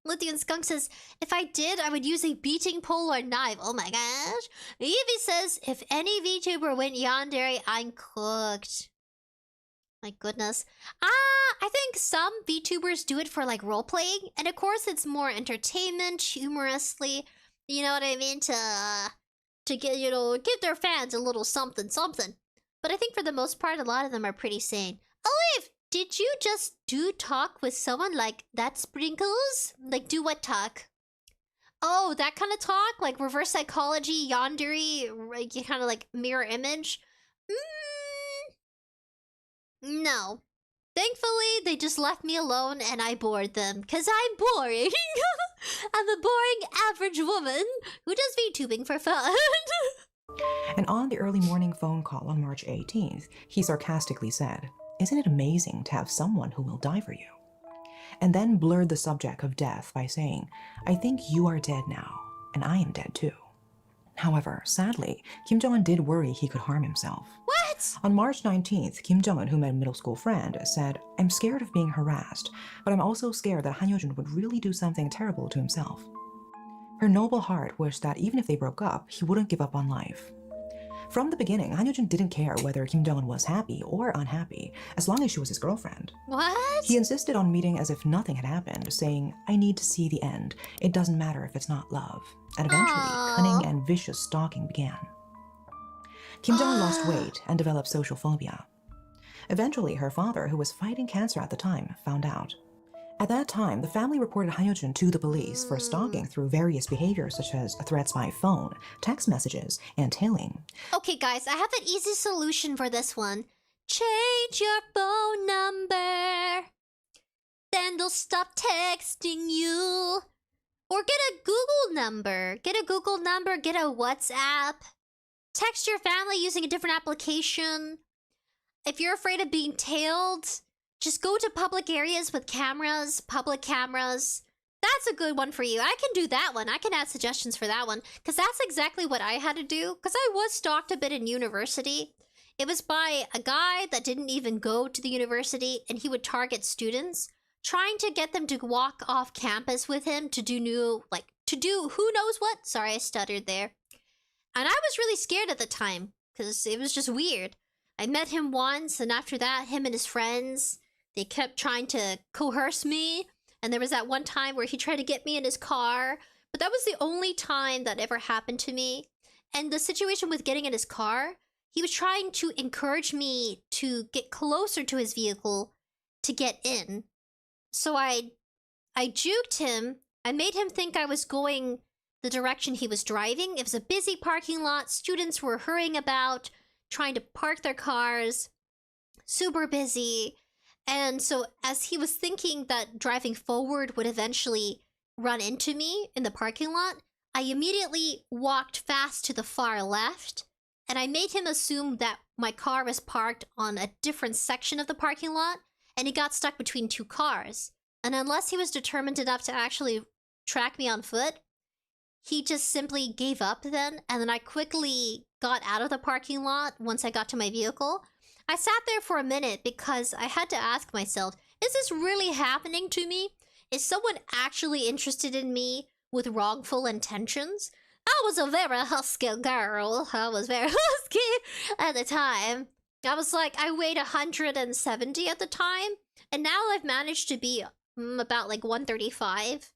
Lithium Skunk says, if I did, I would use a beating pole or knife. Oh my gosh. Evie says, if any VTuber went yandere, I'm cooked. My goodness. I think some VTubers do it for like role-playing. And of course, it's more entertainment, humorously. You know what I mean? To get, you know, give their fans a little something, something. But I think for the most part, a lot of them are pretty sane. Olive, did you just do talk with someone like that, Sprinkles? Like, do what talk? Oh, that kind of talk? Like reverse psychology, yandere, kind of like mirror image? No. Thankfully, they just left me alone and I bored them. Because I'm boring. I'm a boring average woman who does VTubing for fun. And on the early morning phone call on March 18th, he sarcastically said, "Isn't it amazing to have someone who will die for you?" And then blurred the subject of death by saying, "I think you are dead now, and I am dead too." However, sadly, Kim Jong-un did worry he could harm himself. What? On March 19th, Kim Jong-un, who met a middle school friend, said, "I'm scared of being harassed, but I'm also scared that Han Yo-jun would really do something terrible to himself." Her noble heart wished that even if they broke up, he wouldn't give up on life. From the beginning, Han Yo-jun didn't care whether Kim Jong-un was happy or unhappy, as long as she was his girlfriend. What? He insisted on meeting as if nothing had happened, saying, "I need to see the end. It doesn't matter if it's not love." And eventually, cunning and vicious stalking began. Kim Jong-un lost weight and developed social phobia. Eventually, her father, who was fighting cancer at the time, found out. At that time, the family reported Han Yo-jun to the police for stalking through various behaviors such as threats by phone, text messages, and tailing. Okay, guys, I have an easy solution for this one. Change your phone number. Then they'll stop texting you. Or get a Google number. Get a Google number, get a WhatsApp. Text your family using a different application. If you're afraid of being tailed, just go to public areas with cameras, public cameras. That's a good one for you. I can do that one. I can add suggestions for that one. Because that's exactly what I had to do. Because I was stalked a bit in university. It was by a guy that didn't even go to the university, and he would target students, trying to get them to walk off campus with him to do who knows what. Sorry, I stuttered there. And I was really scared at the time, because it was just weird. I met him once, and after that, him and his friends, they kept trying to coerce me. And there was that one time where he tried to get me in his car. But that was the only time that ever happened to me. And the situation with getting in his car, he was trying to encourage me to get closer to his vehicle to get in. So I juked him. I made him think I was going the direction he was driving. It was a busy parking lot. Students were hurrying about, trying to park their cars. Super busy. And so as he was thinking that driving forward would eventually run into me in the parking lot, I immediately walked fast to the far left, and I made him assume that my car was parked on a different section of the parking lot, and he got stuck between two cars. And unless he was determined enough to actually track me on foot, he just simply gave up then, and then I quickly got out of the parking lot once I got to my vehicle. I sat there for a minute because I had to ask myself, is this really happening to me? Is someone actually interested in me with wrongful intentions? I was a very husky girl. I was very husky at the time. I was like, I weighed 170 at the time, and now I've managed to be about like 135.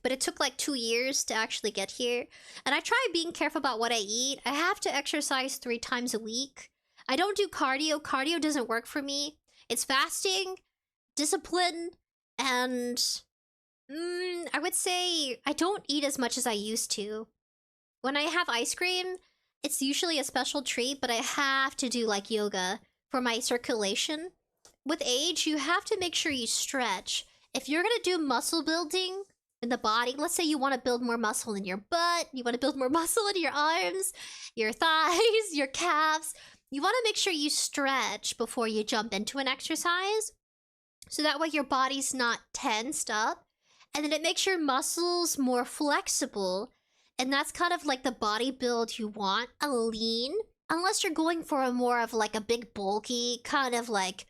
But it took like 2 years to actually get here. And I try being careful about what I eat. I have to exercise 3 times a week. I don't do cardio. Cardio doesn't work for me. It's fasting, discipline, and I would say I don't eat as much as I used to. When I have ice cream, it's usually a special treat, but I have to do like yoga for my circulation. With age, you have to make sure you stretch. If you're gonna do muscle building in the body, let's say you want to build more muscle in your butt, you want to build more muscle in your arms, your thighs, your calves, you want to make sure you stretch before you jump into an exercise. So that way your body's not tensed up. And then it makes your muscles more flexible. And that's kind of like the body build you want, a lean. Unless you're going for a more of like a big bulky, kind of like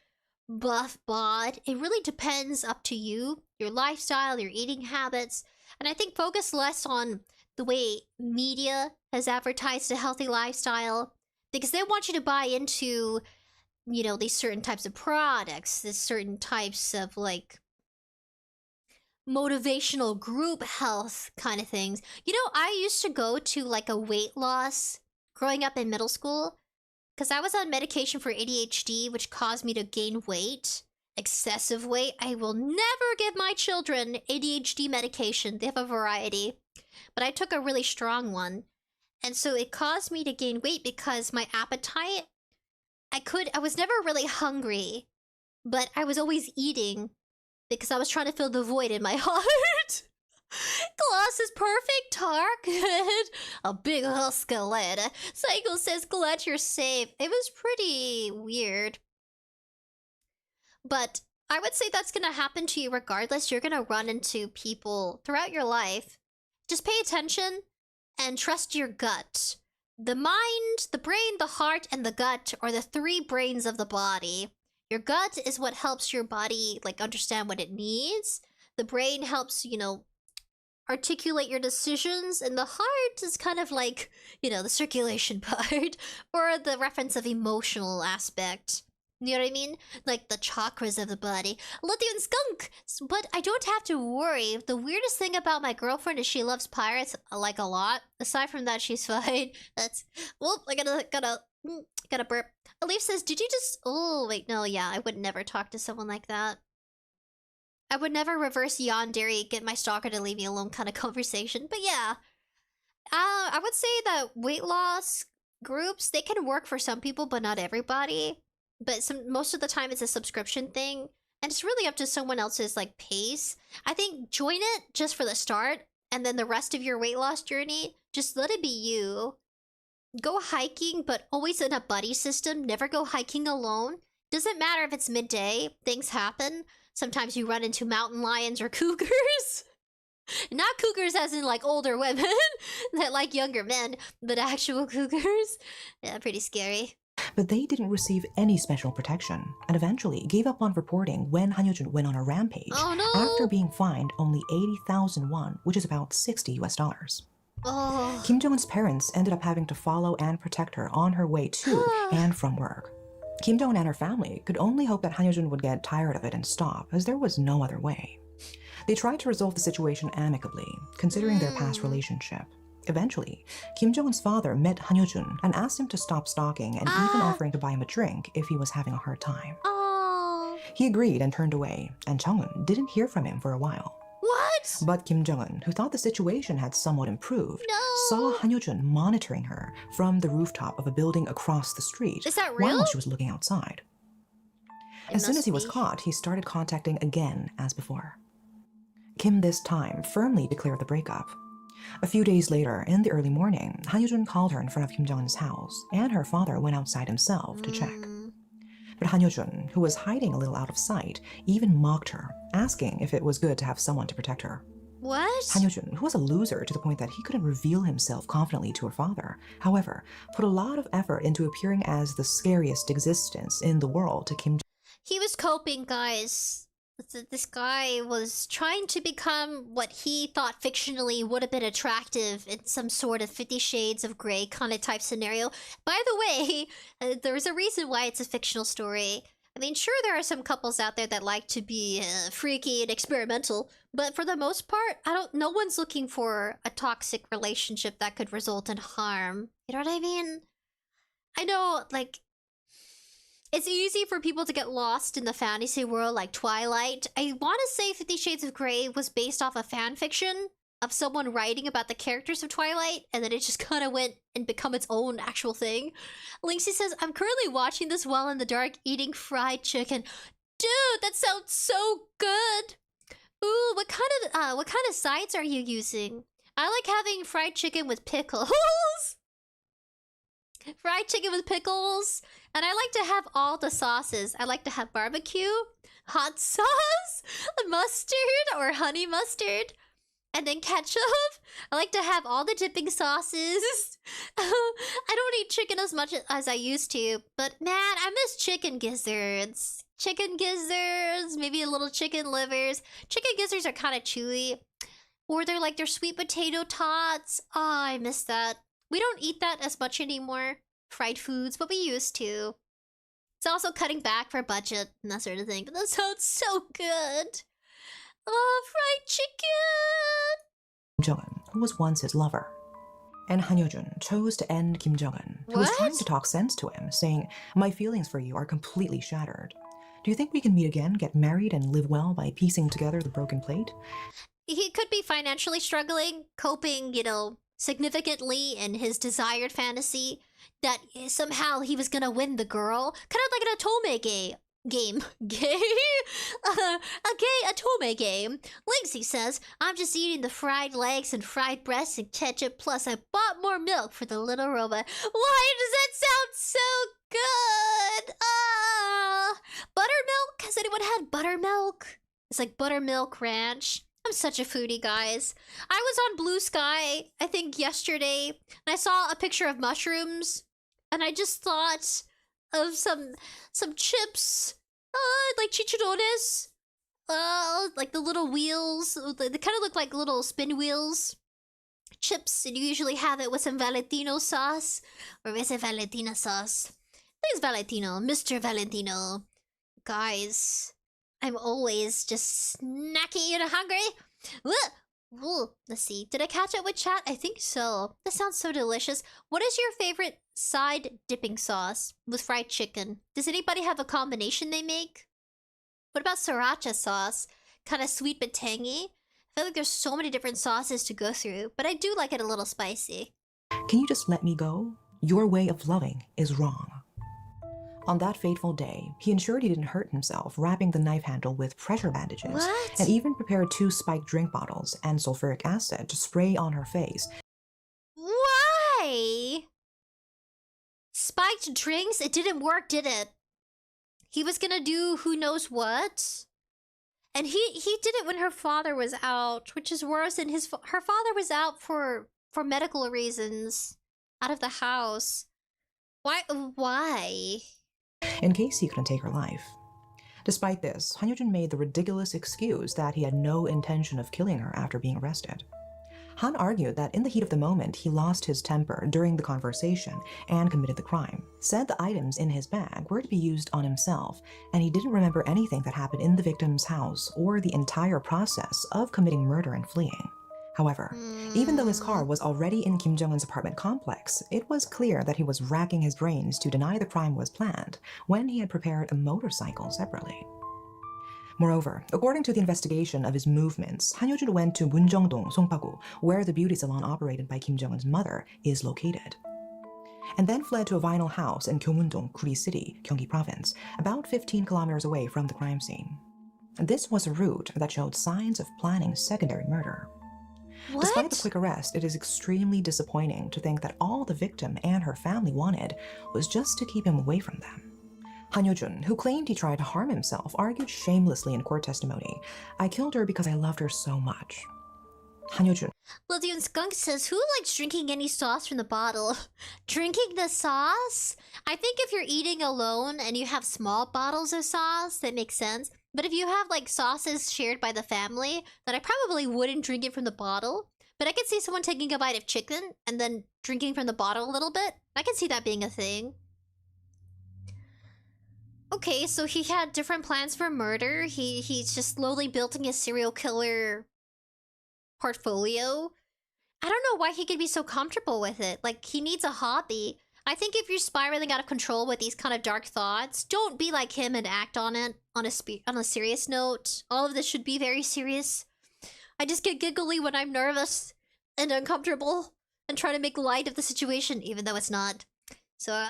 buff bod. It really depends up to you, your lifestyle, your eating habits. And I think focus less on the way media has advertised a healthy lifestyle, because they want you to buy into, you know, these certain types of products, these certain types of like motivational group health kind of things. You know, I used to go to like a weight loss growing up in middle school because I was on medication for ADHD, which caused me to gain weight, excessive weight. I will never give my children ADHD medication. They have a variety, but I took a really strong one. And so it caused me to gain weight because my appetite, I was never really hungry, but I was always eating because I was trying to fill the void in my heart. Glass is perfect, target. A big 𝐻𝐿 Psycho says, glad you're safe. It was pretty weird. But I would say that's gonna happen to you regardless. You're gonna run into people throughout your life. Just pay attention and trust your gut. The mind, the brain, the heart, and the gut are the three brains of the body. Your gut is what helps your body, like, understand what it needs. The brain helps, you know, articulate your decisions. And the heart is kind of like, you know, the circulation part. Or the reference of emotional aspect. You know what I mean? Like the chakras of the body. Lithium skunk! But I don't have to worry. The weirdest thing about my girlfriend is she loves pirates, like, a lot. Aside from that, she's fine. That's... Whoop, I gotta burp. Elif says, did you just... Oh, wait, no, yeah, I would never talk to someone like that. I would never reverse yandere, get my stalker to leave me alone kind of conversation. But yeah. I would say that weight loss groups, they can work for some people, but not everybody. But most of the time it's a subscription thing. And it's really up to someone else's, like, pace. I think join it just for the start. And then the rest of your weight loss journey, just let it be you. Go hiking, but always in a buddy system. Never go hiking alone. Doesn't matter if it's midday. Things happen. Sometimes you run into mountain lions or cougars. Not cougars as in, like, older women that like younger men, but actual cougars. Yeah, pretty scary. But they didn't receive any special protection, and eventually gave up on reporting when 𝑠yntaxia went on a rampage after being fined only 80,000 won, which is about $60 US. Oh. Kim Jong-un's parents ended up having to follow and protect her on her way to and from work. Kim Jong-un and her family could only hope that 𝑠yntaxia would get tired of it and stop, as there was no other way. They tried to resolve the situation amicably, considering their past relationship. Eventually, Kim Jong-un's father met 𝑠yntaxia and asked him to stop stalking and even offering to buy him a drink if he was having a hard time. Oh. He agreed and turned away, and Jong-un didn't hear from him for a while. What? But Kim Jong-un, who thought the situation had somewhat improved, saw 𝑠yntaxia monitoring her from the rooftop of a building across the street. Is that real? While she was looking outside. As soon as he was caught, he started contacting again as before. Kim this time firmly declared the breakup. A few days later, in the early morning, 𝑠yntaxia called her in front of Kim Jong-un's house, and her father went outside himself to check. But 𝑠yntaxia, who was hiding a little out of sight, even mocked her, asking if it was good to have someone to protect her. What? 𝑠yntaxia, who was a loser to the point that he couldn't reveal himself confidently to her father, however, put a lot of effort into appearing as the scariest existence in the world to Kim. He was coping, guys. This guy was trying to become what he thought fictionally would have been attractive in some sort of 50 Shades of Grey kind of type scenario. By the way, there's a reason why it's a fictional story. I mean, sure, there are some couples out there that like to be freaky and experimental, but for the most part, no one's looking for a toxic relationship that could result in harm. You know what I mean? I know, like, it's easy for people to get lost in the fantasy world like Twilight. I want to say 50 Shades of Grey was based off a fan fiction of someone writing about the characters of Twilight, and then it just kind of went and become its own actual thing. Linksy says, I'm currently watching this while in the dark eating fried chicken. Dude, that sounds so good! Ooh, what kind of sides are you using? I like having fried chicken with pickles. Fried chicken with pickles. And I like to have all the sauces. I like to have barbecue, hot sauce, mustard or honey mustard, and then ketchup. I like to have all the dipping sauces. I don't eat chicken as much as I used to, but man, I miss chicken gizzards. Chicken gizzards, maybe a little chicken livers. Chicken gizzards are kind of chewy. Or they're like their sweet potato tots. Oh, I miss that. We don't eat that as much anymore. Fried foods, but we used to. It's also cutting back for budget and that sort of thing. But that sounds so good. Oh, fried chicken! Kim Jong-un, who was once his lover. And Han Yo-jun chose to end Kim Jong-un, who was trying to talk sense to him, saying, "My feelings for you are completely shattered. Do you think we can meet again, get married, and live well by piecing together the broken plate?" He could be financially struggling, coping, you know, significantly in his desired fantasy that somehow he was gonna win the girl. Kind of like an Otome game. A gay Otome game. Linksy says, "I'm just eating the fried legs and fried breasts and ketchup, plus I bought more milk for the little robot." Why does that sound so good? Buttermilk? Has anyone had buttermilk? It's like buttermilk ranch. I'm such a foodie, guys. I was on Blue Sky, I think yesterday, and I saw a picture of mushrooms, and I just thought of some chips, like chicharrones, like the little wheels. They kind of look like little spin wheels. Chips, and you usually have it with some Valentino sauce, or is it Valentina sauce? I think it's Valentino, Mr. Valentino. Guys, I'm always just snacky and hungry. Ooh, let's see. Did I catch up with chat? I think so. This sounds so delicious. What is your favorite side dipping sauce with fried chicken? Does anybody have a combination they make? What about sriracha sauce? Kind of sweet but tangy. I feel like there's so many different sauces to go through, but I do like it a little spicy. Can you just let me go? Your way of loving is wrong. On that fateful day, he ensured he didn't hurt himself, wrapping the knife handle with pressure bandages, What? and even prepared 2 spiked drink bottles and sulfuric acid to spray on her face. Why? Spiked drinks? It didn't work, did it? He was gonna do who knows what? And he did it when her father was out, which is worse. And her father was out for medical reasons, out of the house. Why? In case he couldn't take her life. Despite this, Han Yo-jun made the ridiculous excuse that he had no intention of killing her after being arrested. Han argued that in the heat of the moment, he lost his temper during the conversation and committed the crime, said the items in his bag were to be used on himself, and he didn't remember anything that happened in the victim's house or the entire process of committing murder and fleeing. However, even though his car was already in Kim Jong-un's apartment complex, it was clear that he was racking his brains to deny the crime was planned when he had prepared a motorcycle separately. Moreover, according to the investigation of his movements, Han Yo-jun went to Munjeongdong, Songpa-gu, where the beauty salon operated by Kim Jong-un's mother is located, and then fled to a vinyl house in Gyeongmun-dong, Guri City, Gyeonggi Province, about 15 kilometers away from the crime scene. This was a route that showed signs of planning secondary murder. What? Despite the quick arrest, it is extremely disappointing to think that all the victim and her family wanted was just to keep him away from them. Han Yo-jun, who claimed he tried to harm himself, argued shamelessly in court testimony, "I killed her because I loved her so much." Han Yo-jun. Lildian Skunk says, who likes drinking any sauce from the bottle? Drinking the sauce? I think if you're eating alone and you have small bottles of sauce, that makes sense. But if you have like sauces shared by the family, then I probably wouldn't drink it from the bottle. But I could see someone taking a bite of chicken and then drinking from the bottle a little bit. I can see that being a thing. Okay, so he had different plans for murder. He's just slowly building his serial killer portfolio. I don't know why he could be so comfortable with it. Like, he needs a hobby. I think if you're spiraling out of control with these kind of dark thoughts, don't be like him and act on it on a serious note. All of this should be very serious. I just get giggly when I'm nervous and uncomfortable and try to make light of the situation, even though it's not. So,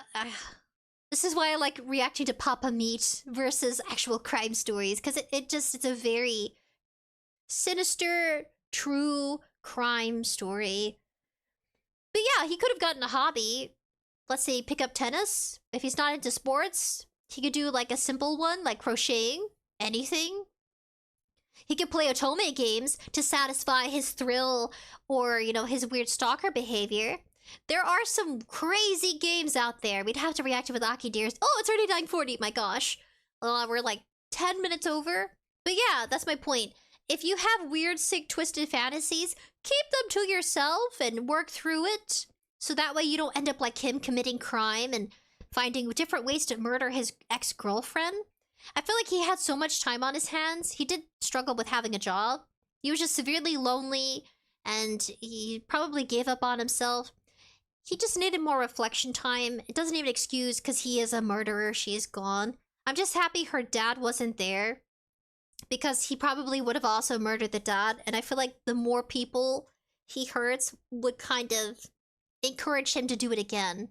this is why I like reacting to Papa Meat versus actual crime stories, because it's a very sinister, true crime story. But yeah, he could have gotten a hobby. Let's say pick up tennis. If he's not into sports, he could do like a simple one, like crocheting, anything. He could play otome games to satisfy his thrill or, you know, his weird stalker behavior. There are some crazy games out there. We'd have to react with Aki Deers. Oh, it's already 9:40, my gosh. We're like 10 minutes over. But yeah, that's my point. If you have weird, sick, twisted fantasies, keep them to yourself and work through it. So that way you don't end up like him committing crime and finding different ways to murder his ex-girlfriend. I feel like he had so much time on his hands. He did struggle with having a job. He was just severely lonely and he probably gave up on himself. He just needed more reflection time. It doesn't even excuse because he is a murderer. She is gone. I'm just happy her dad wasn't there because he probably would have also murdered the dad. And I feel like the more people he hurts would kind of encourage him to do it again.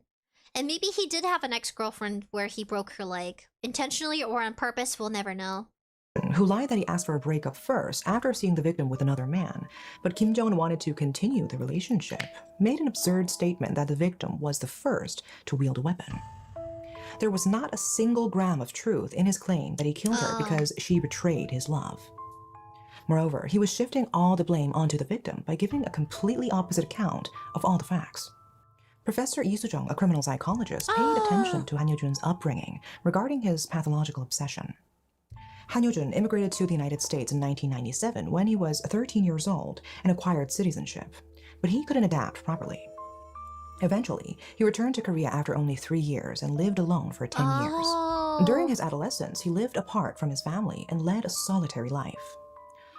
And maybe he did have an ex-girlfriend where he broke her leg. Intentionally or on purpose, we'll never know. Who lied that he asked for a breakup first after seeing the victim with another man, but Kim Jong-un wanted to continue the relationship, made an absurd statement that the victim was the first to wield a weapon. There was not a single gram of truth in his claim that he killed her because she betrayed his love. Moreover, he was shifting all the blame onto the victim by giving a completely opposite account of all the facts. Professor Lee Soo-jung, a criminal psychologist, paid attention to Han Yo-jun's upbringing regarding his pathological obsession. Han Yo-jun immigrated to the United States in 1997 when he was 13 years old and acquired citizenship, but he couldn't adapt properly. Eventually, he returned to Korea after only 3 years and lived alone for 10 years. During his adolescence, he lived apart from his family and led a solitary life.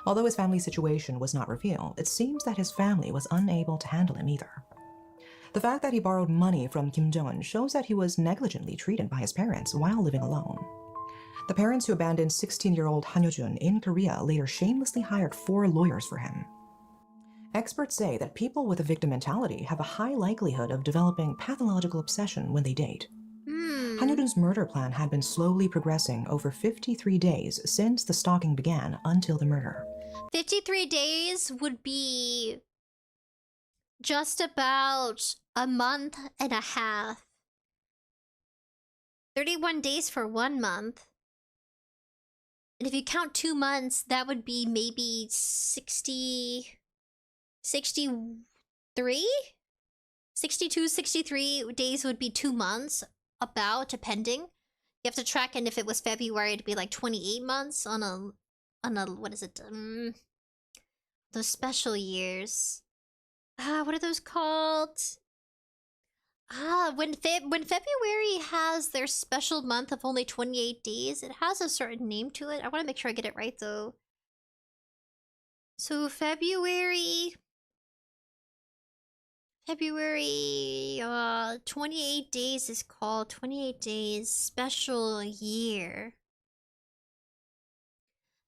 Although his family situation was not revealed, it seems that his family was unable to handle him either. The fact that he borrowed money from Kim Jong-un shows that he was negligently treated by his parents while living alone. The parents who abandoned 16-year-old Han Yo-jun in Korea later shamelessly hired 4 lawyers for him. Experts say that people with a victim mentality have a high likelihood of developing pathological obsession when they date. Han Yo-jun's murder plan had been slowly progressing over 53 days since the stalking began until the murder. 53 days would be just about a month and a half. 31 days for 1 month. And if you count 2 months, that would be maybe 63? 62, 63 days would be 2 months, about, depending. You have to track, and if it was February, it'd be like 28 months on a, what is it? Those special years. What are those called? When February has their special month of only 28 days, it has a certain name to it. I want to make sure I get it right, though. So February, 28 days is called 28 Days Special Year.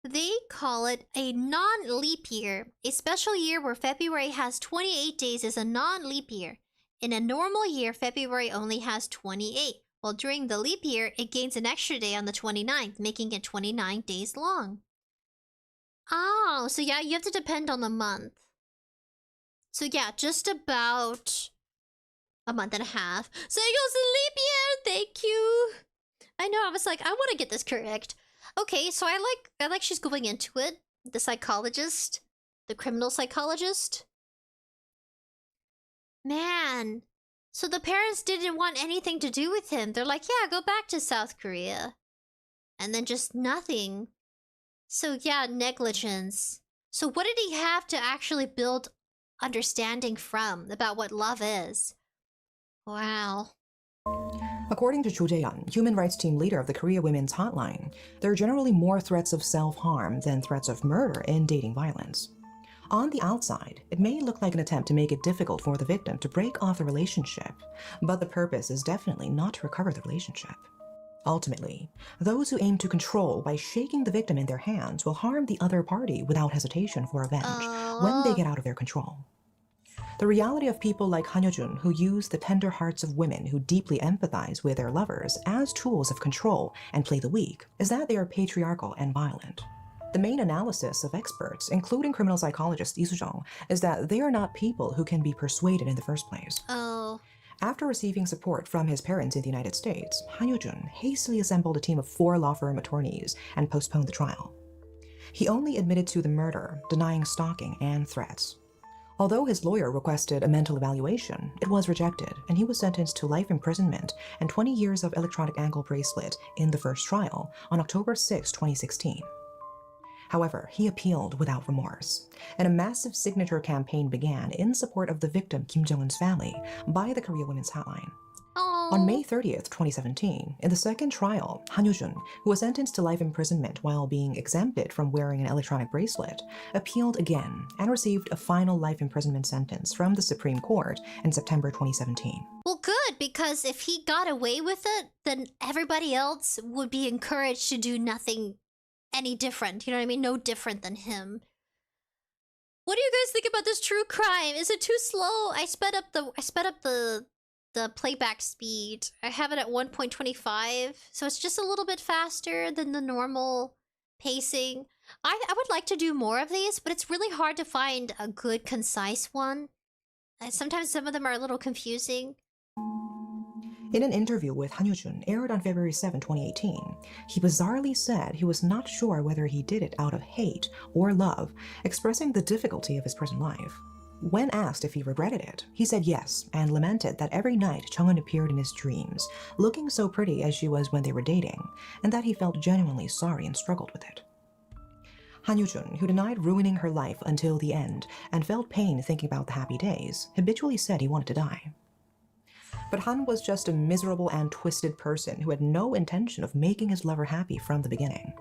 They call it a non-leap year. A special year where February has 28 days is a non-leap year. In a normal year, February only has 28. While during the leap year, it gains an extra day on the 29th, making it 29 days long. Oh, so yeah, you have to depend on the month. So yeah, just about a month and a half. So it goes to leap year, thank you. I know, I was like, I want to get this correct. Okay, so I like she's going into it. The psychologist, the criminal psychologist. Man, so the parents didn't want anything to do with him. They're like, yeah, go back to South Korea. And then just nothing. So yeah, negligence. So what did he have to actually build understanding from about what love is? Wow. According to 𝑗 human rights team leader of the Korea Women's Hotline, there are generally more threats of self-harm than threats of murder in dating violence. On the outside, it may look like an attempt to make it difficult for the victim to break off the relationship, but the purpose is definitely not to recover the relationship. Ultimately, those who aim to control by shaking the victim in their hands will harm the other party without hesitation for revenge when they get out of their control. The reality of people like Han Yo-jun, who use the tender hearts of women who deeply empathize with their lovers as tools of control and play the weak, is that they are patriarchal and violent. The main analysis of experts, including criminal psychologist Lee Soo-jung, is that they are not people who can be persuaded in the first place. After receiving support from his parents in the United States, Han Yo-jun hastily assembled a team of 4 law firm attorneys and postponed the trial. He only admitted to the murder, denying stalking and threats. Although his lawyer requested a mental evaluation, it was rejected, and he was sentenced to life imprisonment and 20 years of electronic ankle bracelet in the first trial on October 6, 2016. However, he appealed without remorse, and a massive signature campaign began in support of the victim Kim Jong-un's family by the Korea Women's Hotline. Aww. On May 30th, 2017, in the second trial, Han Yoo-jun, who was sentenced to life imprisonment while being exempted from wearing an electronic bracelet, appealed again and received a final life imprisonment sentence from the Supreme Court in September 2017. Well, good, because if he got away with it, then everybody else would be encouraged to do nothing any different. You know what I mean? No different than him. What do you guys think about this true crime? Is it too slow? I sped up the playback speed. I have it at 1.25, so it's just a little bit faster than the normal pacing. I would like to do more of these, but it's really hard to find a good, concise one. Sometimes some of them are a little confusing. In an interview with Han Yoo-jun, aired on February 7, 2018, he bizarrely said he was not sure whether he did it out of hate or love, expressing the difficulty of his prison life. When asked if he regretted it, he said yes, and lamented that every night Chung-eun appeared in his dreams, looking so pretty as she was when they were dating, and that he felt genuinely sorry and struggled with it. Han Yoo-jun, who denied ruining her life until the end and felt pain thinking about the happy days, habitually said he wanted to die. But Han was just a miserable and twisted person who had no intention of making his lover happy from the beginning.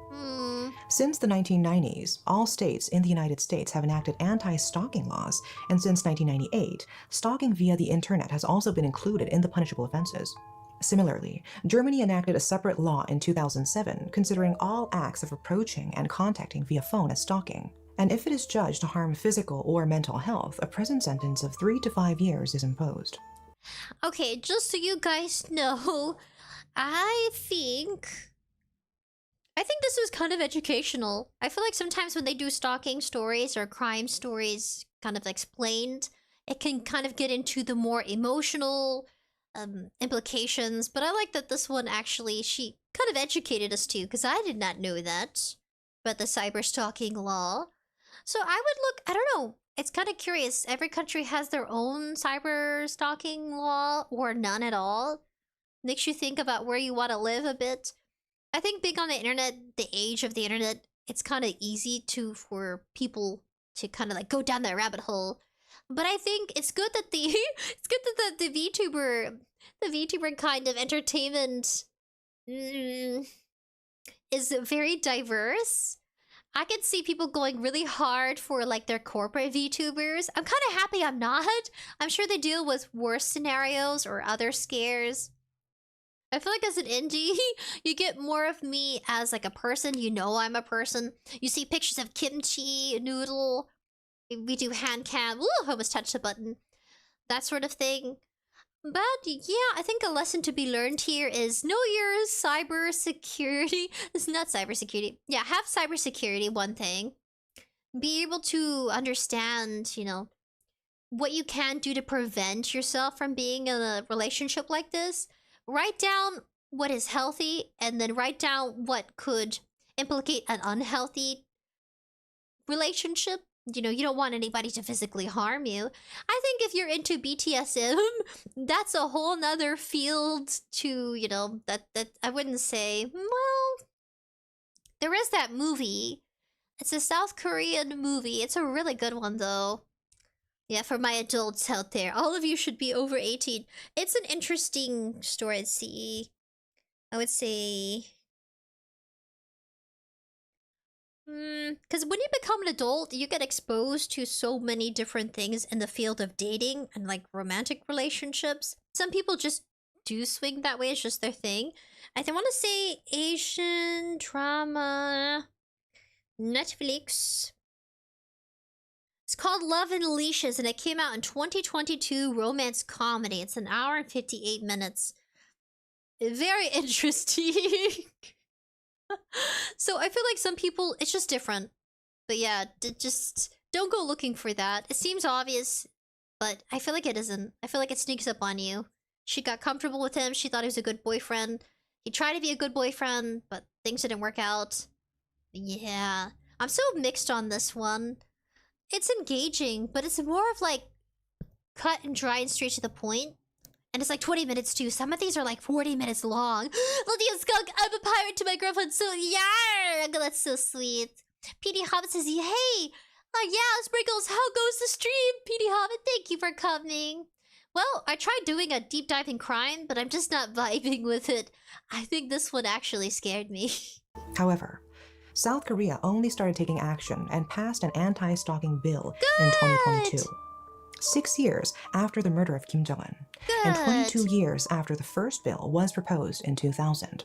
Since the 1990s, all states in the United States have enacted anti-stalking laws, and since 1998, stalking via the internet has also been included in the punishable offenses. Similarly, Germany enacted a separate law in 2007 considering all acts of approaching and contacting via phone as stalking. And if it is judged to harm physical or mental health, a prison sentence of 3 to 5 years is imposed. Okay, just so you guys know, I think this was kind of educational. I feel like sometimes when they do stalking stories or crime stories kind of explained, it can kind of get into the more emotional implications. But I like that this one actually, she kind of educated us too, because I did not know that about the cyber stalking law. So I would look, I don't know, it's kind of curious. Every country has their own cyber stalking law or none at all. Makes you think about where you want to live a bit. I think being on the internet, the age of the internet, it's kind of easy for people to kind of like go down that rabbit hole. But I think it's good that the VTuber kind of entertainment is very diverse. I can see people going really hard for like their corporate VTubers. I'm kind of happy I'm not. I'm sure they deal with worse scenarios or other scares. I feel like as an indie, you get more of me as like a person. You know I'm a person. You see pictures of kimchi, noodle. We do hand cam. Ooh, I almost touched the button. That sort of thing. But yeah, I think a lesson to be learned here is know your cyber security. It's not cyber security. Yeah, have cyber security, one thing. Be able to understand, you know, what you can do to prevent yourself from being in a relationship like this. Write down what is healthy and then write down what could implicate an unhealthy relationship. You know, you don't want anybody to physically harm you. I think if you're into BDSM, that's a whole nother field to, you know, that I wouldn't say, well, there is that movie. It's a South Korean movie. It's a really good one, though. Yeah, for my adults out there, all of you should be over 18. It's an interesting story. Let's see. I would say... Because when you become an adult, you get exposed to so many different things in the field of dating and like romantic relationships. Some people just do swing that way. It's just their thing. I want to say Asian drama... Netflix. It's called Love and Leashes, and it came out in 2022, romance comedy. It's 1 hour and 58 minutes. Very interesting. So I feel like some people, it's just different. But yeah, just don't go looking for that. It seems obvious, but I feel like it isn't. I feel like it sneaks up on you. She got comfortable with him. She thought he was a good boyfriend. He tried to be a good boyfriend, but things didn't work out. Yeah. I'm so mixed on this one. It's engaging, but it's more of like cut and dry and straight to the point. And it's like 20 minutes too. Some of these are like 40 minutes long. Lydia Skunk, I'm a pirate to my girlfriend, so yeah, that's so sweet. PD Hobbit says, hey, yeah, Sprinkles, how goes the stream? PD Hobbit, thank you for coming. Well, I tried doing a deep dive in crime, but I'm just not vibing with it. I think this one actually scared me. However, South Korea only started taking action and passed an anti-stalking bill in 2022. 6 years after the murder of Kim Jong-un, and 22 years after the first bill was proposed in 2000.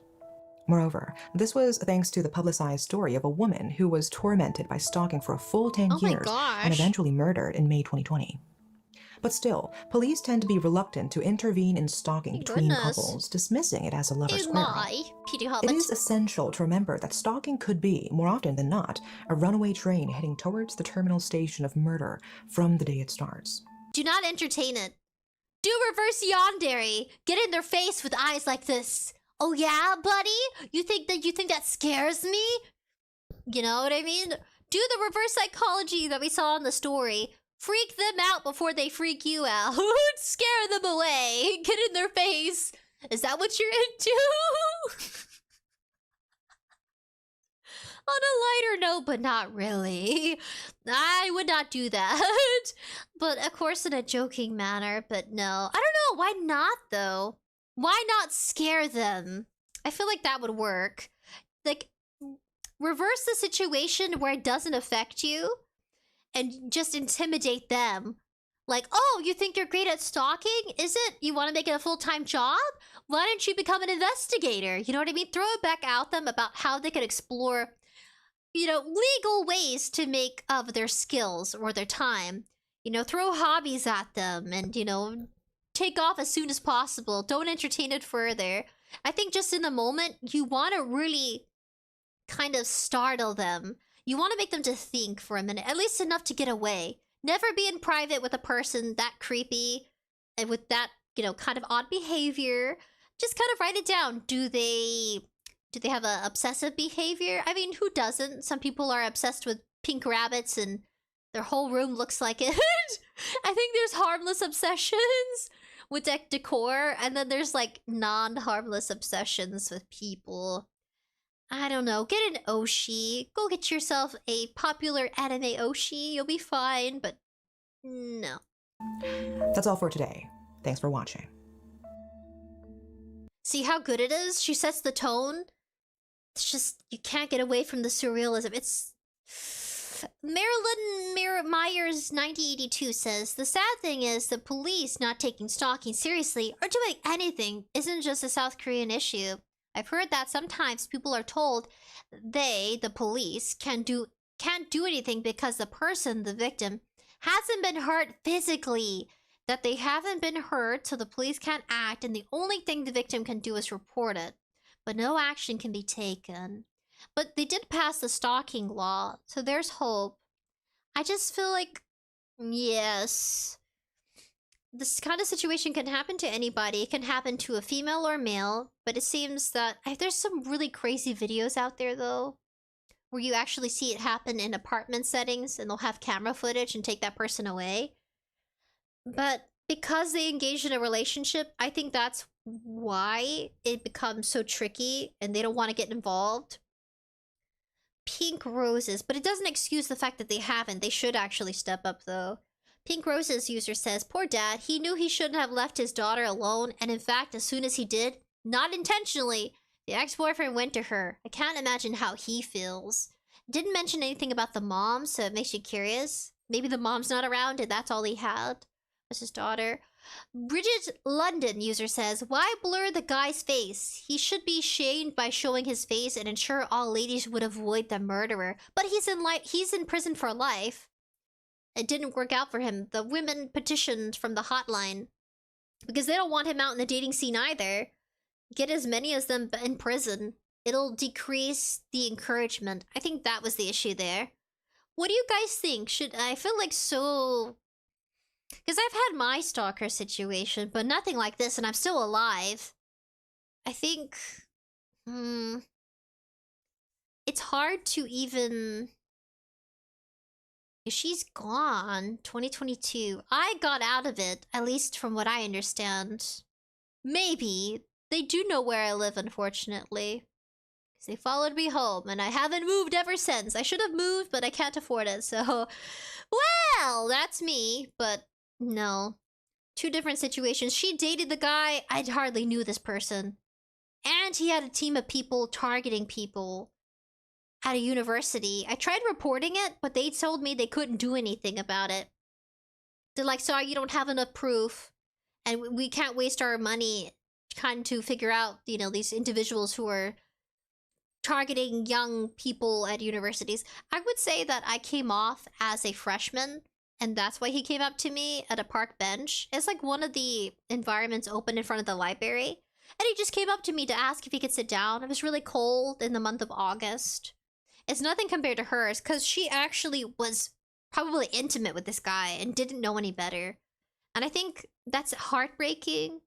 Moreover, this was thanks to the publicized story of a woman who was tormented by stalking for a full 10 years and eventually murdered in May 2020. But still, police tend to be reluctant to intervene in stalking between couples, dismissing it as a lover's quarrel. It is essential to remember that stalking could be, more often than not, a runaway train heading towards the terminal station of murder from the day it starts. Do not entertain it. Do reverse yandere. Get in their face with eyes like this. Oh yeah, buddy? You think that scares me? You know what I mean? Do the reverse psychology that we saw in the story. Freak them out before they freak you out. Scare them away. Get in their face. Is that what you're into? On a lighter note, but not really. I would not do that. But of course in a joking manner, but no. I don't know, why not though? Why not scare them? I feel like that would work. Like, reverse the situation where it doesn't affect you and just intimidate them. Like, oh, you think you're great at stalking? Is it? You want to make it a full-time job? Why don't you become an investigator? You know what I mean? Throw it back at them about how they could explore, you know, legal ways to make of their skills or their time. You know, throw hobbies at them and, you know, take off as soon as possible. Don't entertain it further. I think just in the moment, you want to really kind of startle them. You want to make them to think for a minute, at least enough to get away. Never be in private with a person that creepy and with that, you know, kind of odd behavior. Just kind of write it down. Do they have a obsessive behavior? I mean, who doesn't? Some people are obsessed with pink rabbits and their whole room looks like it. I think there's harmless obsessions with decor, and then there's like non-harmless obsessions with people. I don't know, get an oshi. Go get yourself a popular anime oshi. You'll be fine, but no. That's all for today. Thanks for watching. See how good it is? She sets the tone. It's just, you can't get away from the surrealism. It's... Marilyn Myers 9082 says, the sad thing is the police not taking stalking seriously or doing anything isn't just a South Korean issue. I've heard that sometimes people are told they, the police, can't do anything because the person, the victim, hasn't been hurt physically. That they haven't been hurt, so the police can't act, and the only thing the victim can do is report it. But no action can be taken. But they did pass the stalking law, so there's hope. I just feel like, yes, this kind of situation can happen to anybody. It can happen to a female or male, but it seems that there's some really crazy videos out there, though, where you actually see it happen in apartment settings, and they'll have camera footage and take that person away. But because they engage in a relationship, I think that's why it becomes so tricky, and they don't want to get involved. Pink Roses, but it doesn't excuse the fact that they haven't. They should actually step up, though. Pink Roses user says, poor dad, he knew he shouldn't have left his daughter alone, and in fact, as soon as he did, not intentionally, the ex-boyfriend went to her. I can't imagine how he feels. Didn't mention anything about the mom, so it makes you curious. Maybe the mom's not around and that's all he had. Was his daughter. Bridget London user says, why blur the guy's face? He should be shamed by showing his face and ensure all ladies would avoid the murderer. But he's in prison for life. It didn't work out for him. The women petitioned from the hotline because they don't want him out in the dating scene either. Get as many as them in prison. It'll decrease the encouragement. I think that was the issue there. What do you guys think? I feel like so... Because I've had my stalker situation, but nothing like this, and I'm still alive. I think... it's hard to even She's gone. 2022. I got out of it, at least from what I understand. Maybe. They do know where I live, unfortunately. Because they followed me home, and I haven't moved ever since. I should have moved, but I can't afford it, so... Well, that's me, but no. Two different situations. She dated the guy. I hardly knew this person. And he had a team of people targeting people at a university. I tried reporting it, but they told me they couldn't do anything about it. They're like, sorry, you don't have enough proof. And we can't waste our money trying to figure out, you know, these individuals who are targeting young people at universities. I would say that I came off as a freshman, and that's why he came up to me at a park bench. It's like one of the environments open in front of the library. And he just came up to me to ask if he could sit down. It was really cold in the month of August. It's nothing compared to hers, because she actually was probably intimate with this guy and didn't know any better. And I think that's heartbreaking.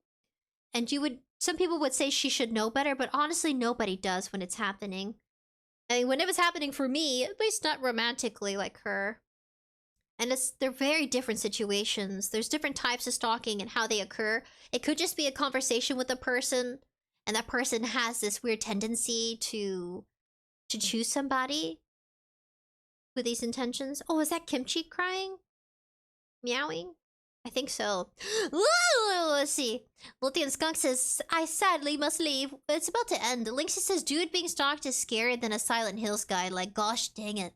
And some people would say she should know better, but honestly, nobody does when it's happening. I mean, when it was happening for me, at least not romantically like her. And they're very different situations. There's different types of stalking and how they occur. It could just be a conversation with a person, and that person has this weird tendency to choose somebody with these intentions. Oh, is that Kimchi crying? Meowing? I think so. Whoa, let's see. Lothian Skunk says, I sadly must leave. It's about to end. Linksy says, dude being stalked is scarier than a Silent Hills guy. Like, gosh dang it.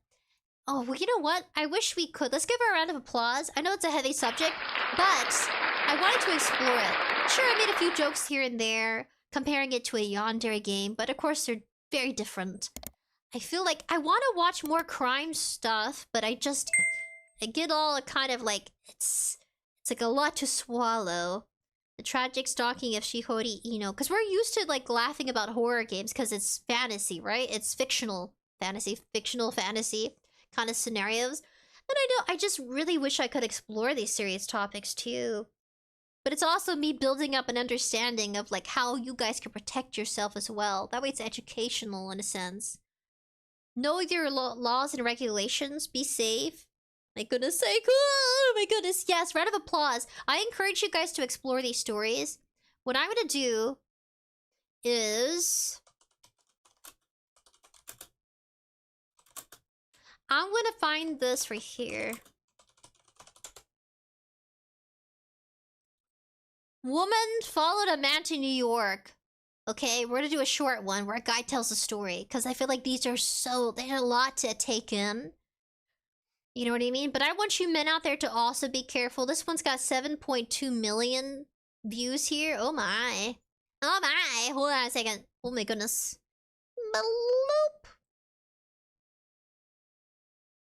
Oh, well, you know what? I wish we could. Let's give her a round of applause. I know it's a heavy subject, but I wanted to explore it. Sure, I made a few jokes here and there, comparing it to a yandere game, but of course they're very different. I feel like I want to watch more crime stuff, but I get all kind of like, it's like a lot to swallow. The tragic stalking of 𝑠hihori Ino. Because we're used to like laughing about horror games because it's fantasy, right? It's fictional fantasy kind of scenarios. And I just really wish I could explore these serious topics too. But it's also me building up an understanding of like how you guys can protect yourself as well. That way it's educational in a sense. Know your laws and regulations. Be safe. My goodness sake. Oh my goodness. Yes, round of applause. I encourage you guys to explore these stories. What I'm going to do is... I'm going to find this right here. Woman followed a man to New York. Okay, we're going to do a short one where a guy tells a story. Because I feel like these are they had a lot to take in. You know what I mean? But I want you men out there to also be careful. This one's got 7.2 million views here. Oh my. Oh my. Hold on a second. Oh my goodness. Bloop.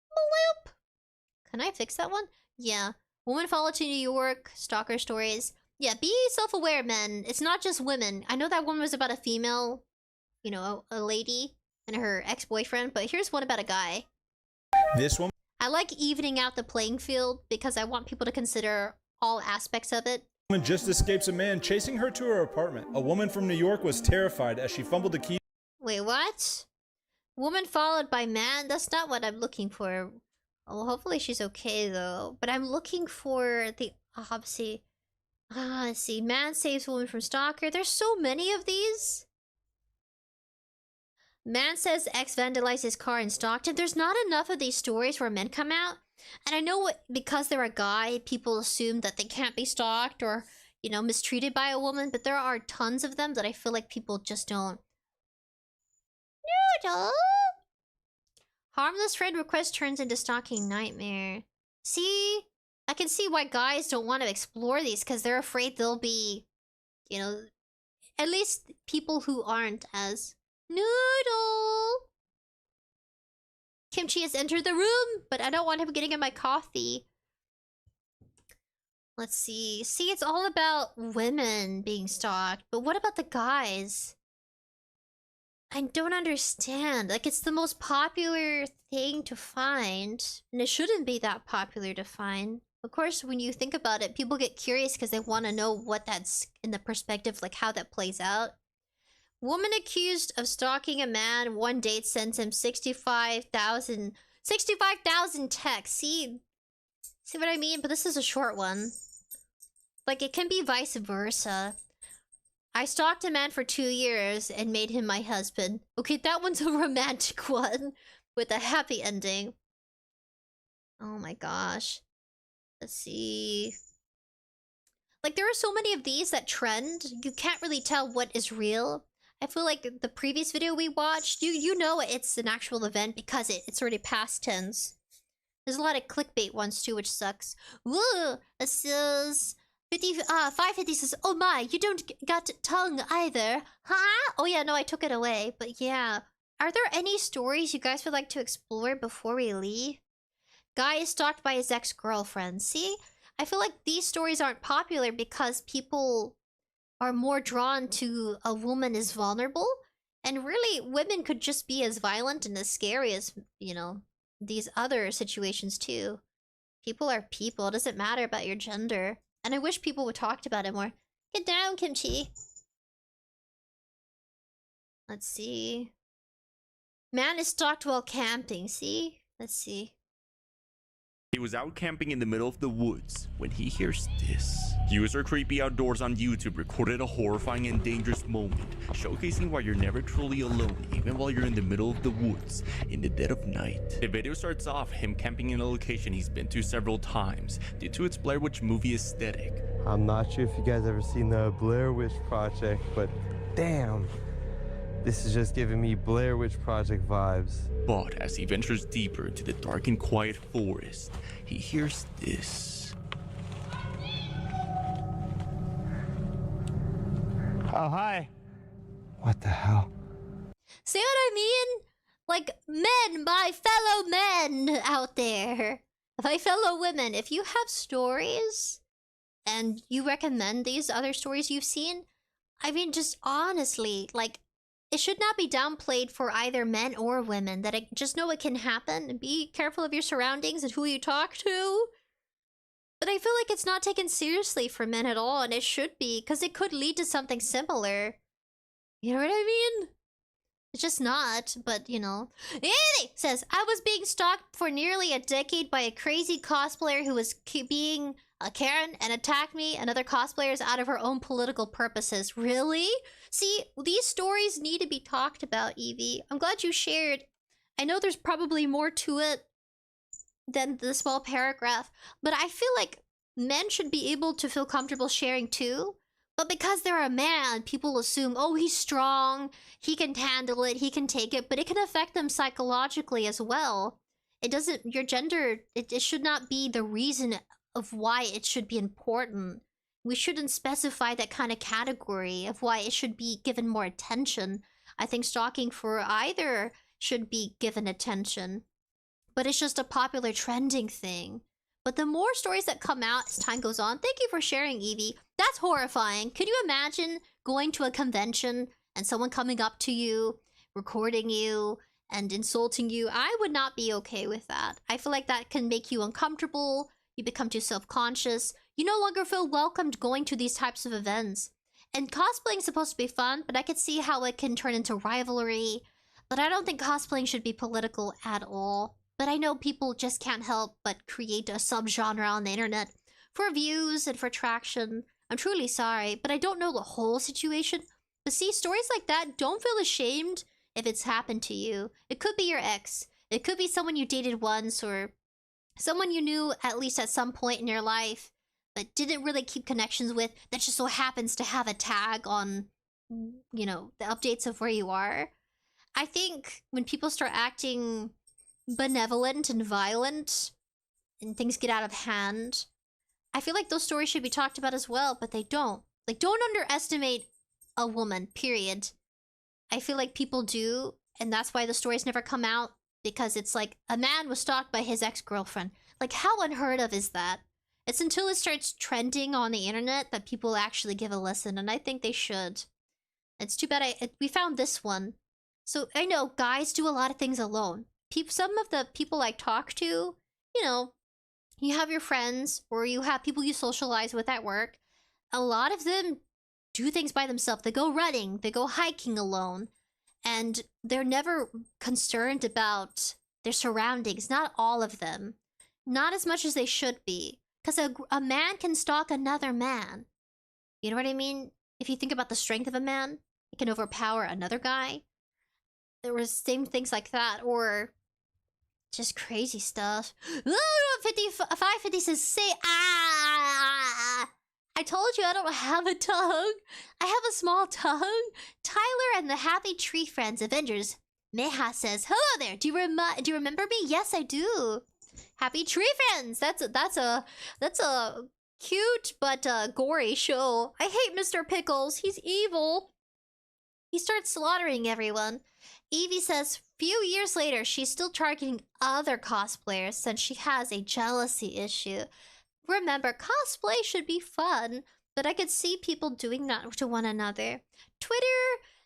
Bloop. Can I fix that one? Yeah. Woman followed to New York. Stalker stories. Yeah, be self-aware, men. It's not just women. I know that one was about a female, you know, a lady and her ex-boyfriend, but here's one about a guy. This one? I like evening out the playing field because I want people to consider all aspects of it. A woman just escapes a man chasing her to her apartment. A woman from New York was terrified as she fumbled the key. Wait, what? Woman followed by man? That's not what I'm looking for. Well, hopefully she's okay, though. But I'm looking for the opposite. Let's see. Man saves woman from stalker. There's so many of these. Man says ex vandalized his car and stalked him. There's not enough of these stories where men come out. And I know because they're a guy, people assume that they can't be stalked or, you know, mistreated by a woman. But there are tons of them that I feel like people just don't. Noodle! Harmless friend request turns into stalking nightmare. See? I can see why guys don't want to explore these because they're afraid they'll be, you know, at least people who aren't as... Noodle! Kimchi has entered the room, but I don't want him getting in my coffee. Let's see. See, it's all about women being stalked, but what about the guys? I don't understand. Like, it's the most popular thing to find, and it shouldn't be that popular to find. Of course, when you think about it, people get curious because they want to know what that's in the perspective, like how that plays out. Woman accused of stalking a man, one date sends him 65,000 65,000 texts. See what I mean? But this is a short one. Like, it can be vice versa. I stalked a man for 2 years and made him my husband. Okay, that one's a romantic one with a happy ending. Oh my gosh. Let's see. Like, there are so many of these that trend. You can't really tell what is real. I feel like the previous video we watched, you know it's an actual event because it's already past tense. There's a lot of clickbait ones too, which sucks. Woo! It says 550 says, oh my, you don't got tongue either. Huh? Oh yeah, no, I took it away. But yeah. Are there any stories you guys would like to explore before we leave? Guy is stalked by his ex-girlfriend. See? I feel like these stories aren't popular because people are more drawn to a woman is vulnerable. And really, women could just be as violent and as scary as, you know, these other situations too. People are people. It doesn't matter about your gender. And I wish people would talk about it more. Get down, Kimchi. Let's see. Man is stalked while camping. See? Let's see. He was out camping in the middle of the woods when he hears this. User Creepy Outdoors on YouTube recorded a horrifying and dangerous moment, showcasing why you're never truly alone, even while you're in the middle of the woods, in the dead of night. The video starts off him camping in a location he's been to several times, due to its Blair Witch movie aesthetic. I'm not sure if you guys ever seen the Blair Witch Project, but damn, this is just giving me Blair Witch Project vibes. But as he ventures deeper into the dark and quiet forest, he hears this. Oh, hi. What the hell? See what I mean? Like, men, my fellow men out there. My fellow women, if you have stories and you recommend these other stories you've seen, I mean, just honestly, like, it should not be downplayed for either men or women. That I just know it can happen. Be careful of your surroundings and who you talk to. But I feel like it's not taken seriously for men at all, and it should be, because it could lead to something similar. You know what I mean? It's just not, but you know. Andy says, I was being stalked for nearly a decade by a crazy cosplayer who was being a Karen and attacked me and other cosplayers out of her own political purposes. Really? See, these stories need to be talked about, Evie. I'm glad you shared. I know there's probably more to it than the small paragraph, but I feel like men should be able to feel comfortable sharing too. But because they're a man, people assume, oh, he's strong, he can handle it, he can take it, but it can affect them psychologically as well. It doesn't, your gender, it should not be the reason of why it should be important. We shouldn't specify that kind of category of why it should be given more attention. I think stalking for either should be given attention. But it's just a popular trending thing. But the more stories that come out as time goes on, thank you for sharing, Evie. That's horrifying. Could you imagine going to a convention and someone coming up to you, recording you, and insulting you? I would not be okay with that. I feel like that can make you uncomfortable. You become too self-conscious. You no longer feel welcomed going to these types of events. And cosplaying is supposed to be fun, but I could see how it can turn into rivalry. But I don't think cosplaying should be political at all. But I know people just can't help but create a subgenre on the internet for views and for traction. I'm truly sorry, but I don't know the whole situation. But see, stories like that, don't feel ashamed if it's happened to you. It could be your ex. It could be someone you dated once, or someone you knew at least at some point in your life, but didn't really keep connections with, that just so happens to have a tag on, you know, the updates of where you are. I think when people start acting benevolent and violent and things get out of hand, I feel like those stories should be talked about as well, but they don't. Like, don't underestimate a woman, period. I feel like people do, and that's why the stories never come out, because it's like, a man was stalked by his ex-girlfriend. Like, how unheard of is that? It's until it starts trending on the internet that people actually give a listen, and I think they should. It's too bad we found this one. So, I know, guys do a lot of things alone. Some of the people I talk to, you know, you have your friends, or you have people you socialize with at work. A lot of them do things by themselves. They go running, they go hiking alone, and they're never concerned about their surroundings, not all of them. Not as much as they should be. Because a man can stalk another man. You know what I mean? If you think about the strength of a man, it can overpower another guy. There was same things like that, or just crazy stuff. Oh, 5550 says, say ah! I told you I don't have a tongue. I have a small tongue. Tyler and the Happy Tree Friends Avengers. Meha says, hello there. Do you remember me? Yes, I do. Happy Tree Friends. That's a cute but gory show. I hate Mr. Pickles. He's evil. He starts slaughtering everyone. Evie says, few years later, she's still targeting other cosplayers since she has a jealousy issue. Remember, cosplay should be fun, but I could see people doing that to one another. Twitter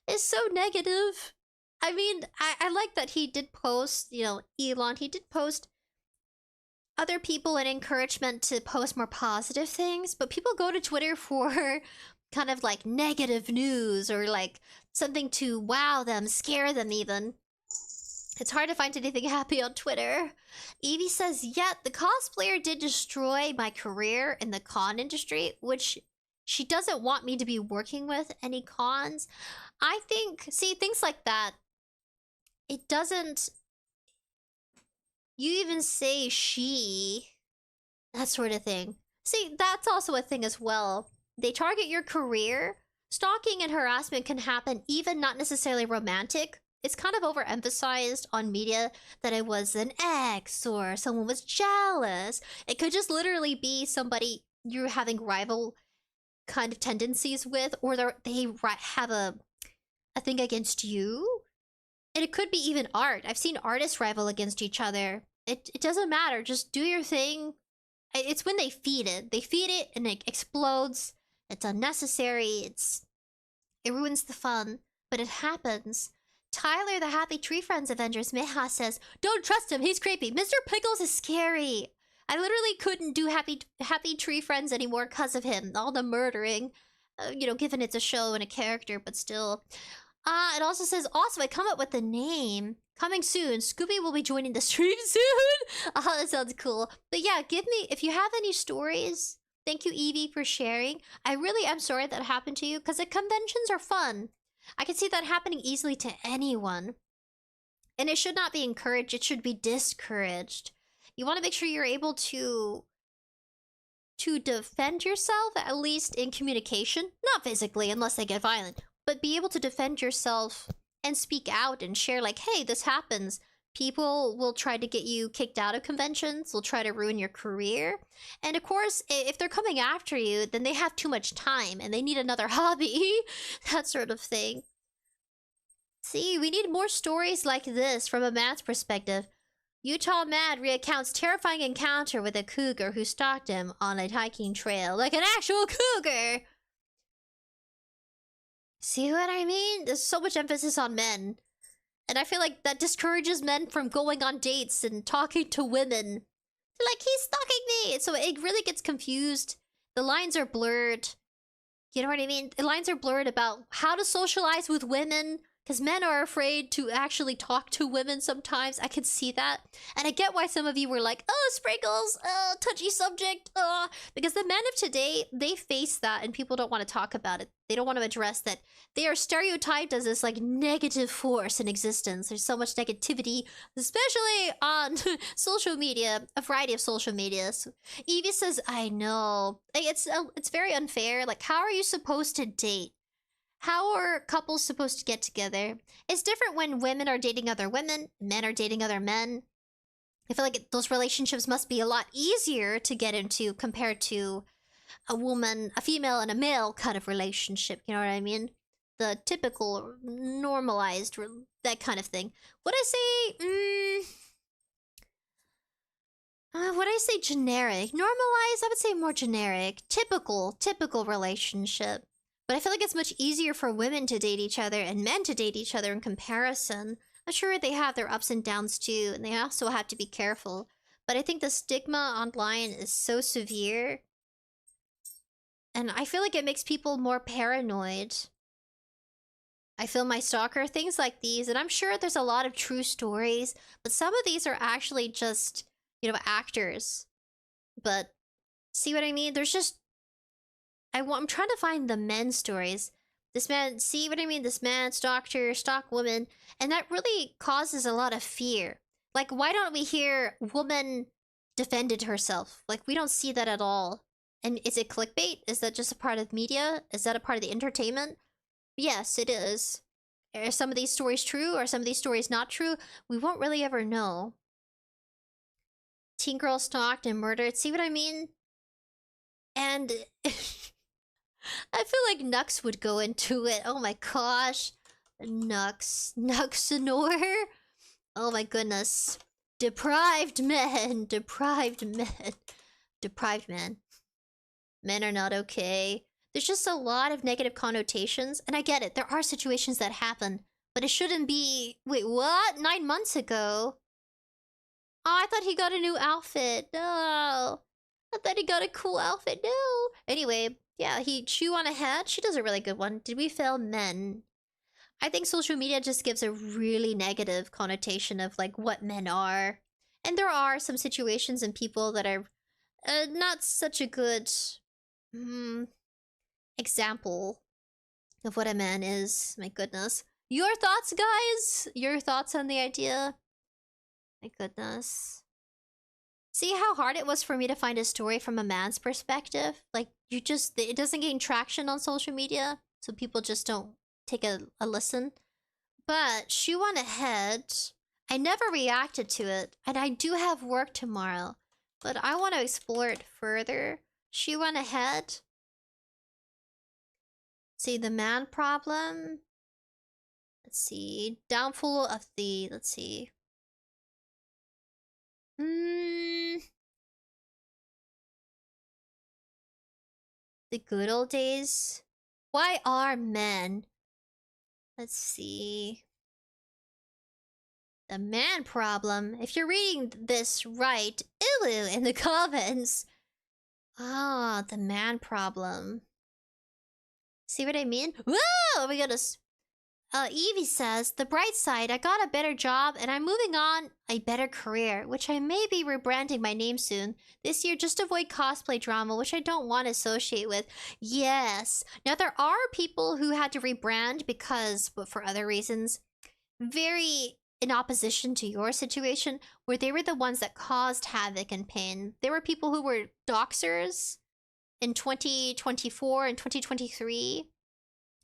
is so negative. I mean, I like that he did post, you know, Elon, he did post other people and encouragement to post more positive things, but people go to Twitter for kind of like negative news or like something to wow them, scare them even. It's hard to find anything happy on Twitter. Evie says, yeah, the cosplayer did destroy my career in the con industry, which she doesn't want me to be working with any cons. I think, see, things like that, it doesn't... You even say she, that sort of thing. See, that's also a thing as well. They target your career. Stalking and harassment can happen, even not necessarily romantic. It's kind of overemphasized on media that it was an ex or someone was jealous. It could just literally be somebody you're having rival kind of tendencies with, or they have a thing against you. And it could be even art. I've seen artists rival against each other. It doesn't matter. Just do your thing. It's when they feed it. They feed it and it explodes. It's unnecessary. It ruins the fun. But it happens. Tyler, the Happy Tree Friends Avengers, Meha says, don't trust him, he's creepy. Mr. Pickles is scary. I literally couldn't do Happy Tree Friends anymore because of him. All the murdering. You know, given it's a show and a character, but still. It also says, also, I come up with the name. Coming soon. Scooby will be joining the stream soon. Oh, that sounds cool. But yeah, give me, if you have any stories. Thank you, Evie, for sharing. I really am sorry that happened to you, because the conventions are fun. I can see that happening easily to anyone. And it should not be encouraged, it should be discouraged. You want to make sure you're able to defend yourself, at least in communication. Not physically, unless they get violent. But be able to defend yourself and speak out and share like, hey, this happens. People will try to get you kicked out of conventions. They'll try to ruin your career. And of course, if they're coming after you, then they have too much time and they need another hobby. That sort of thing. See, we need more stories like this from a man's perspective. Utah Mad recounts terrifying encounter with a cougar who stalked him on a hiking trail. Like an actual cougar! See what I mean? There's so much emphasis on men. And I feel like that discourages men from going on dates and talking to women. They're like, he's stalking me! So it really gets confused. The lines are blurred. You know what I mean? The lines are blurred about how to socialize with women. Because men are afraid to actually talk to women sometimes. I can see that. And I get why some of you were like, oh, sprinkles, touchy subject. Because the men of today, they face that and people don't want to talk about it. They don't want to address that. They are stereotyped as this like negative force in existence. There's so much negativity, especially on social media, a variety of social medias. Evie says, I know. It's very unfair. Like, how are you supposed to date? How are couples supposed to get together? It's different when women are dating other women, men are dating other men. I feel like those relationships must be a lot easier to get into compared to a woman, a female and a male kind of relationship. You know what I mean? The typical, normalized, that kind of thing. Would I say, would I say generic? Normalized? I would say more generic. Typical relationship. But I feel like it's much easier for women to date each other and men to date each other in comparison. I'm sure they have their ups and downs too, and they also have to be careful. But I think the stigma online is so severe. And I feel like it makes people more paranoid. I feel my stalker, things like these. And I'm sure there's a lot of true stories, but some of these are actually just, you know, actors. But see what I mean? There's just, I'm trying to find the men stories. This man, see what I mean? This man stalked her, stalked woman, and that really causes a lot of fear. Like, why don't we hear woman defended herself? Like, we don't see that at all. And is it clickbait? Is that just a part of media? Is that a part of the entertainment? Yes, it is. Are some of these stories true? Are some of these stories not true? We won't really ever know. Teen girl stalked and murdered. See what I mean? And I feel like Nux would go into it. Oh my gosh. Nuxanor. Oh my goodness. Deprived men. Deprived men. Deprived men. Men are not okay. There's just a lot of negative connotations, and I get it. There are situations that happen, but it shouldn't be... Wait, what? 9 months ago? Oh, I thought he got a new outfit. No. I thought he got a cool outfit. No. Anyway, yeah, he chew on a hat. She does a really good one. Did we fail men? I think social media just gives a really negative connotation of, like, what men are. And there are some situations and people that are not such a good... example of what a man is. My goodness. Your thoughts, guys? Your thoughts on the idea? My goodness. See how hard it was for me to find a story from a man's perspective? Like, you just... It doesn't gain traction on social media, so people just don't take a listen. But she went ahead. I never reacted to it, and I do have work tomorrow, but I want to explore it further. She went ahead. See, the man problem. Let's see. Downfall of the... Let's see. The good old days. Why are men? Let's see. The man problem. If you're reading this right, 𝐿 in the comments. Ah, the man problem. See what I mean? Whoa! Oh my goodness. Evie says, the bright side, I got a better job and I'm moving on a better career, which I may be rebranding my name soon. This year, just avoid cosplay drama, which I don't want to associate with. Yes. Now, there are people who had to rebrand because, but for other reasons, very in opposition to your situation, where they were the ones that caused havoc and pain. There were people who were doxers in 2024 and 2023.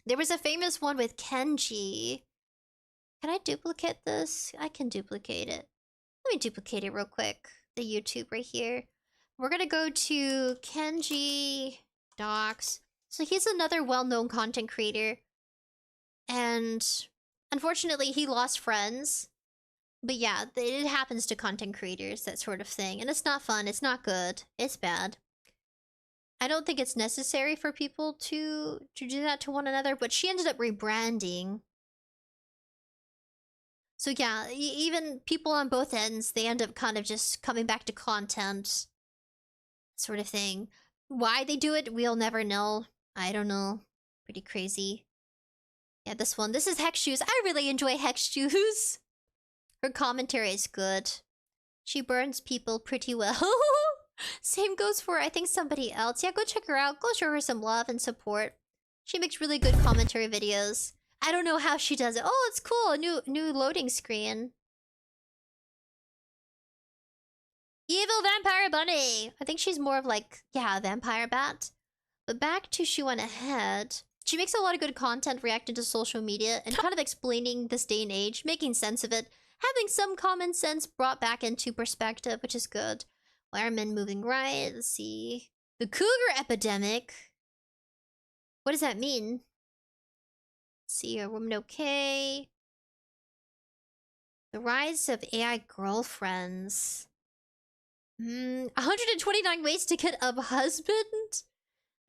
There was a famous one with Kenji. Can I duplicate this? I can duplicate it. Let me duplicate it real quick. The YouTube right here. We're gonna go to Kenji Docs. So he's another well-known content creator. And unfortunately, he lost friends. But yeah, it happens to content creators, that sort of thing. And it's not fun. It's not good. It's bad. I don't think it's necessary for people to do that to one another, but she ended up rebranding. So yeah, even people on both ends, they end up kind of just coming back to content. Sort of thing. Why they do it, we'll never know. I don't know. Pretty crazy. Yeah, this one. This is 𝐿𝑗𝑥. I really enjoy 𝐿𝑗𝑥. Her commentary is good. She burns people pretty well. Same goes for, I think, somebody else. Yeah, go check her out. Go show her some love and support. She makes really good commentary videos. I don't know how she does it. Oh, it's cool. A new loading screen. Evil Vampire Bunny. I think she's more of like, yeah, a vampire bat. But back to she went ahead. She makes a lot of good content reacting to social media and kind of explaining this day and age, making sense of it, having some common sense brought back into perspective, which is good. Why are men moving right? Let's see. The cougar epidemic. What does that mean? Let's see, are women okay? The rise of AI girlfriends. 129 ways to get a husband?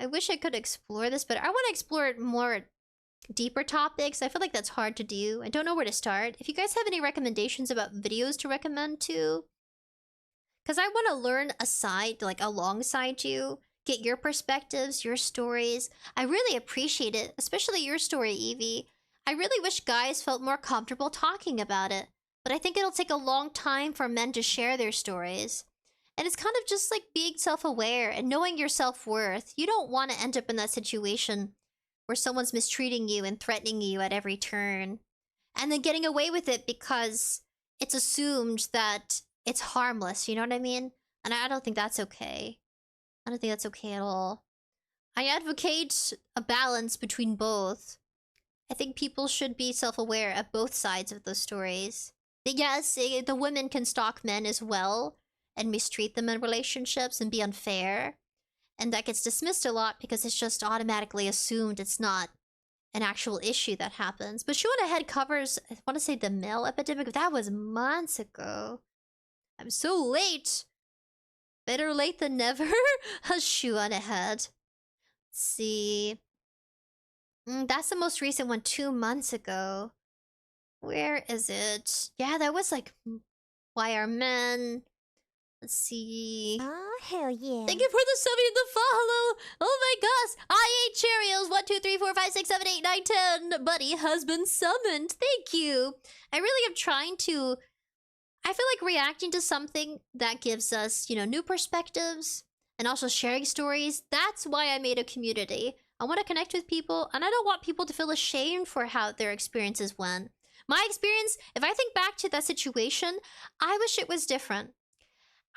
I wish I could explore this, but I want to explore more deeper topics. I feel like that's hard to do. I don't know where to start. If you guys have any recommendations about videos to recommend too, because I want to learn aside, like alongside you, get your perspectives, your stories. I really appreciate it, especially your story, Evie. I really wish guys felt more comfortable talking about it, but I think it'll take a long time for men to share their stories. And it's kind of just like being self-aware and knowing your self-worth. You don't want to end up in that situation where someone's mistreating you and threatening you at every turn, and then getting away with it because it's assumed that it's harmless, you know what I mean? And I don't think that's okay. I don't think that's okay at all. I advocate a balance between both. I think people should be self-aware of both sides of those stories. Yes, the women can stalk men as well and mistreat them in relationships and be unfair. And that gets dismissed a lot because it's just automatically assumed it's not an actual issue that happens. But She Went Ahead covers, I want to say, the male epidemic. That was months ago. I'm so late. Better late than never. She Went Ahead. Let's see. That's the most recent one, 2 months ago. Where is it? Yeah, that was like, Why Are Men? Let's see. Oh, hell yeah. Thank you for the sub and the follow. Oh my gosh. I ate Cheerios. 1, 2, 3, 4, 5, 6, 7, 8, 9, 10. Buddy has been summoned. Thank you. I really am trying to... I feel like reacting to something that gives us, you know, new perspectives and also sharing stories. That's why I made a community. I want to connect with people, and I don't want people to feel ashamed for how their experiences went. My experience, if I think back to that situation, I wish it was different.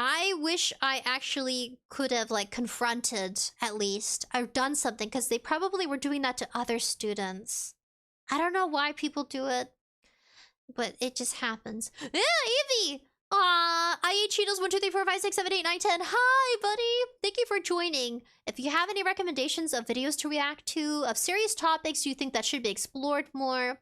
I wish I actually could have, like, confronted, at least, or done something, because they probably were doing that to other students. I don't know why people do it, but it just happens. Yeah, Evie! I ate Cheetos 1, 2, 3, 4, 5, 6, 7, 8, 9, 10. Hi, buddy! Thank you for joining. If you have any recommendations of videos to react to, of serious topics you think that should be explored more,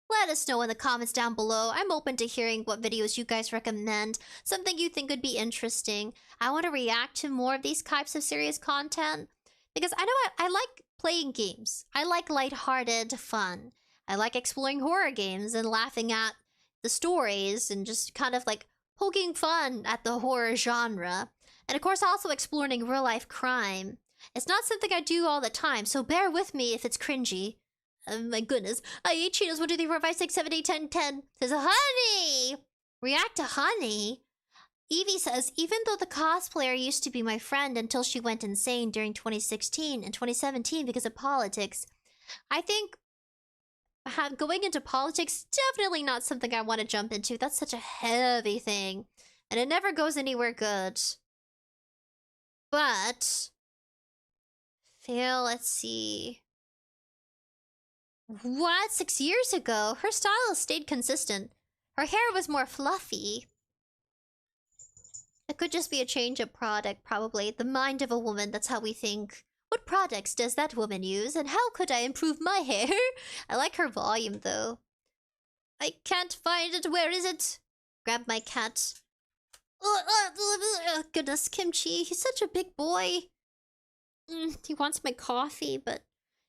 let us know in the comments down below. I'm open to hearing what videos you guys recommend, something you think would be interesting. I want to react to more of these types of serious content, because I know I like playing games. I like lighthearted fun. I like exploring horror games and laughing at the stories and just kind of like poking fun at the horror genre. And of course also exploring real-life crime. It's not something I do all the time, so bear with me if it's cringy. Oh my goodness. I ate Cheetos 1, 2, 3, 4, 5, 6, 7, 8, 10, 10. Says, Honey! React to Honey. Evie says, even though the cosplayer used to be my friend until she went insane during 2016 and 2017 because of politics, I think going into politics, definitely not something I want to jump into. That's such a heavy thing, and it never goes anywhere good. But, Phil, let's see. What? 6 years ago? Her style stayed consistent. Her hair was more fluffy. It could just be a change of product, probably. The mind of a woman, that's how we think. What products does that woman use, and how could I improve my hair? I like her volume, though. I can't find it. Where is it? Grab my cat. Goodness, Kimchi. He's such a big boy. He wants my coffee, but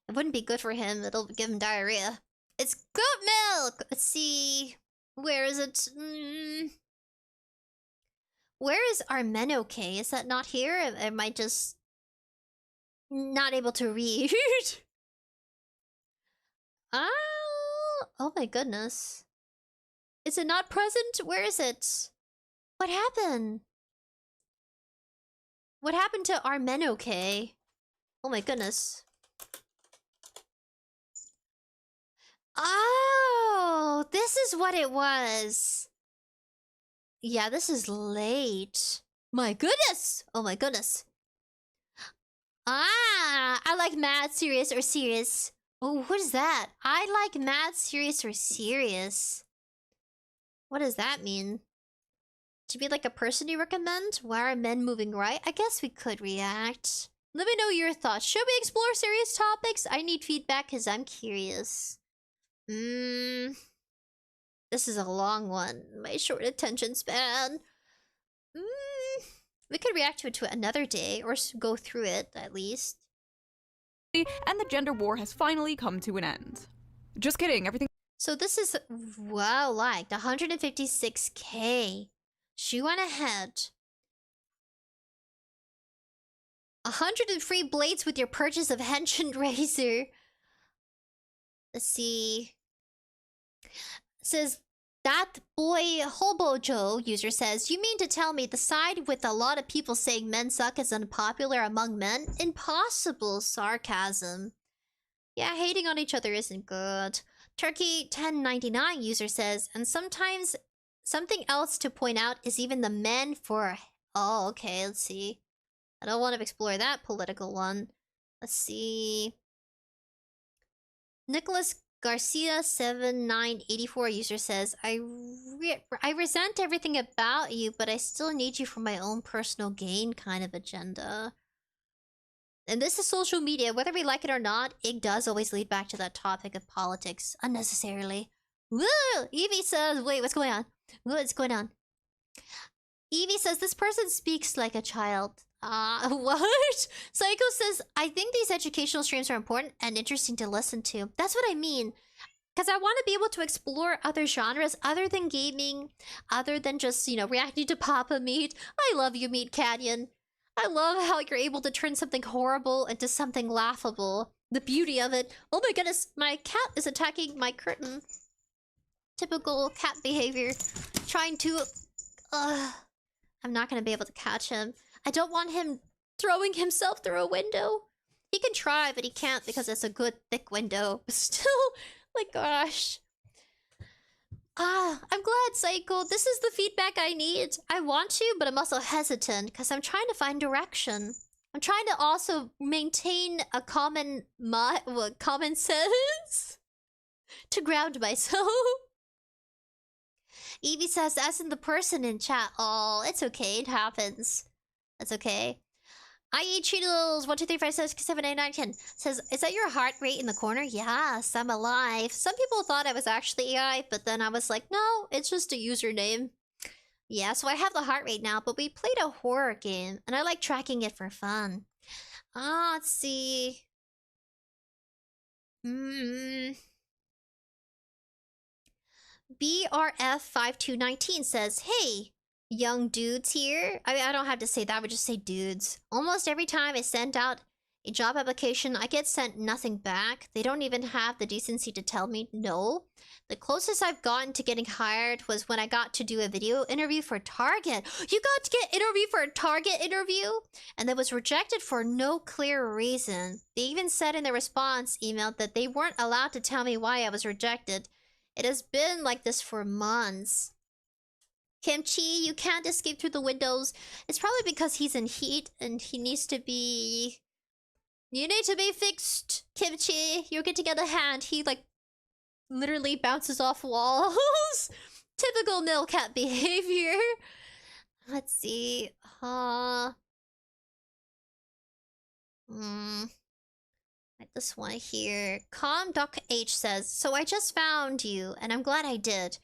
it wouldn't be good for him. It'll give him diarrhea. It's goat milk! Let's see. Where is it? Where is 𝑣𝑵? Is that not here? Am I just not able to read? Oh my goodness. Is it not present? Where is it? What happened? What happened to 𝑣𝑵? Oh my goodness. Oh, this is what it was. Yeah, this is late. My goodness! Oh my goodness. I like mad, serious, or serious. Oh, what is that? I like mad, serious, or serious. What does that mean? To be like a person you recommend? Why are men moving right? I guess we could react. Let me know your thoughts. Should we explore serious topics? I need feedback because I'm curious. This is a long one. My short attention span. We could react to it to another day, or go through it, at least. And the gender war has finally come to an end. Just kidding, everything... So this is, wow, liked 156k. She went ahead. 100 free blades with your purchase of Henshin Razor. Let's see. Says, that boy Hobojo user says, you mean to tell me the side with a lot of people saying men suck is unpopular among men? Impossible sarcasm. Yeah, hating on each other isn't good. Turkey 1099 user says, and sometimes something else to point out is even the men for... Oh, okay, let's see. I don't want to explore that political one. Let's see. Nicholas Garcia 7984 user says, I resent everything about you, but I still need you for my own personal gain kind of agenda. And this is social media. Whether we like it or not, it does always lead back to that topic of politics unnecessarily. Woo! Evie says, wait, what's going on? What's going on? Evie says, this person speaks like a child. What? Psycho says, I think these educational streams are important and interesting to listen to. That's what I mean. Because I want to be able to explore other genres other than gaming, other than just, you know, reacting to Papa Meat. I love you, Meat Canyon. I love how you're able to turn something horrible into something laughable. The beauty of it. Oh my goodness, my cat is attacking my curtain. Typical cat behavior. Trying to... I'm not going to be able to catch him. I don't want him throwing himself through a window. He can try, but he can't because it's a good thick window. But still, like, gosh. I'm glad, Psycho. This is the feedback I need. I want to, but I'm also hesitant because I'm trying to find direction. I'm trying to also maintain a common sense to ground myself. Evie says, as in the person in chat. Oh, it's okay. It happens. That's okay. IE Cheetos 1 2 3 5 6 7 8 9 10 says, is that your heart rate in the corner? Yes, I'm alive. Some people thought I was actually AI, but then I was like, no, it's just a username. Yeah, so I have the heart rate now, but we played a horror game, and I like tracking it for fun. Let's see. BRF5219 says, hey, young dudes here. I mean, I don't have to say that, I would just say dudes. Almost every time I send out a job application, I get sent nothing back. They don't even have the decency to tell me no. The closest I've gotten to getting hired was when I got to do a video interview for Target. You got to get interviewed for a Target interview? And that was rejected for no clear reason. They even said in the response email that they weren't allowed to tell me why I was rejected. It has been like this for months. Kimchi, you can't escape through the windows. It's probably because he's in heat and he needs to be... You need to be fixed, Kimchi. You're getting out of hand. He, like, literally bounces off walls. Typical male cat behavior. Let's see. This one here. Calm.h says, so I just found you, and I'm glad I did.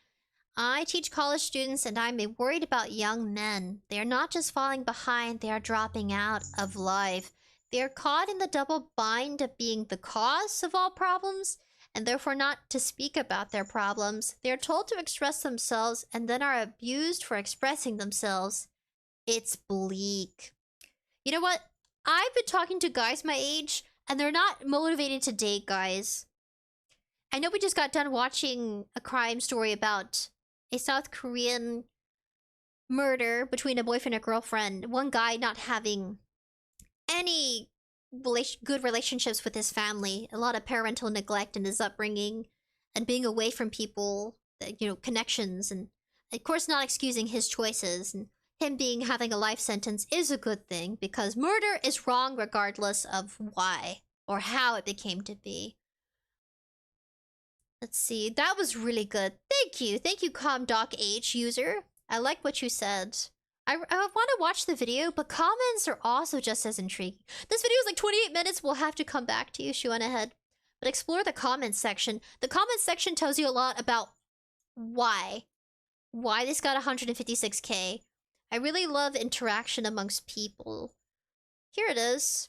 I teach college students, and I'm worried about young men. They are not just falling behind, they are dropping out of life. They are caught in the double bind of being the cause of all problems, and therefore not to speak about their problems. They are told to express themselves, and then are abused for expressing themselves. It's bleak. You know what? I've been talking to guys my age, and they're not motivated to date guys. I know we just got done watching a crime story about a South Korean murder between a boyfriend and a girlfriend. One guy not having any good relationships with his family. A lot of parental neglect in his upbringing. And being away from people, you know, connections. And of course not excusing his choices. And him having a life sentence is a good thing. Because murder is wrong regardless of why. Or how it became to be. Let's see. That was really good. Thank you. Thank you, ComDocH user. I like what you said. I want to watch the video, but comments are also just as intriguing. This video is like 28 minutes. We'll have to come back to you. She went ahead. But explore the comments section. The comments section tells you a lot about why. Why this got 156k. I really love interaction amongst people. Here it is.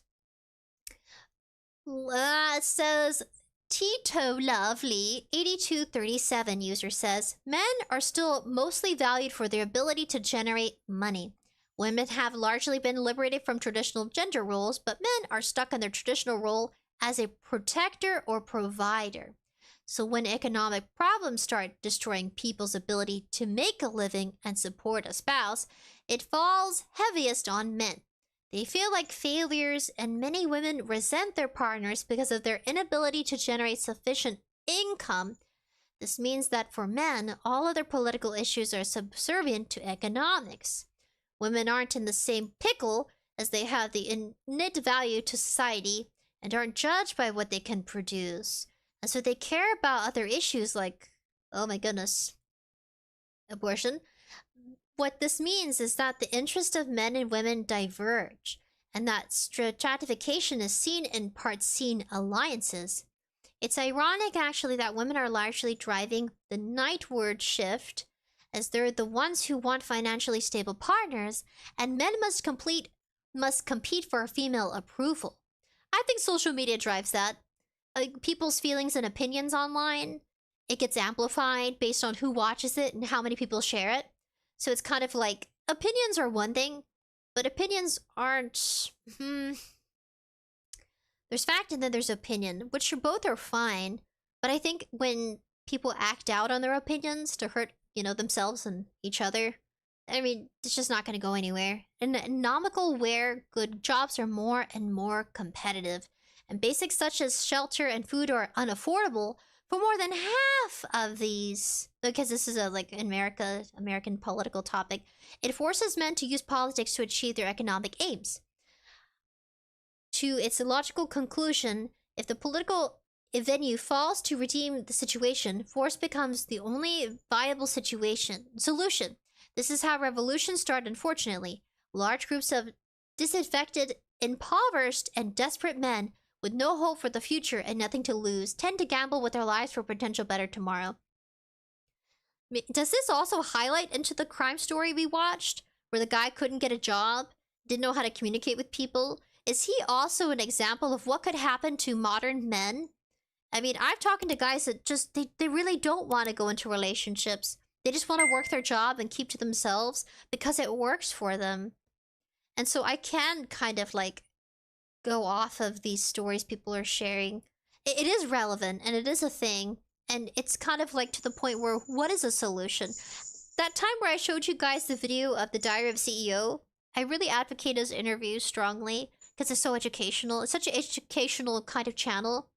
It says... Tito Lovely 8237 user says, men are still mostly valued for their ability to generate money. Women have largely been liberated from traditional gender roles, but men are stuck in their traditional role as a protector or provider. So when economic problems start destroying people's ability to make a living and support a spouse, it falls heaviest on men. They feel like failures, and many women resent their partners because of their inability to generate sufficient income. This means that for men, all other political issues are subservient to economics. Women aren't in the same pickle, as they have the innate value to society and aren't judged by what they can produce. And so they care about other issues like, oh my goodness, abortion. What this means is that the interests of men and women diverge, and that stratification is seen in part-seen alliances. It's ironic, actually, that women are largely driving the nightward shift, as they're the ones who want financially stable partners, and men must compete for female approval. I think social media drives that. People's feelings and opinions online, it gets amplified based on who watches it and how many people share it. So it's kind of like, opinions are one thing, but opinions aren't... There's fact and then there's opinion, which both are fine. But I think when people act out on their opinions to hurt, themselves and each other, I mean, it's just not going to go anywhere. In economical where good jobs are more and more competitive, and basics such as shelter and food are unaffordable for more than half of these, because this is a American political topic, it forces men to use politics to achieve their economic aims. To its logical conclusion, if the political venue falls to redeem the situation, force becomes the only viable solution. This is how revolutions start, unfortunately. Large groups of disaffected, impoverished, and desperate men with no hope for the future and nothing to lose tend to gamble with their lives for a potential better tomorrow. Does this also highlight into the crime story we watched, where the guy couldn't get a job, didn't know how to communicate with people? Is he also an example of what could happen to modern men? I mean, I've talked to guys that just, they really don't want to go into relationships. They just want to work their job and keep to themselves because it works for them. And so I can kind of go off of these stories people are sharing. It is relevant and it is a thing. And it's kind of to the point where, what is a solution? That time where I showed you guys the video of the Diary of CEO, I really advocate his interviews strongly because it's so educational. It's such an educational kind of channel.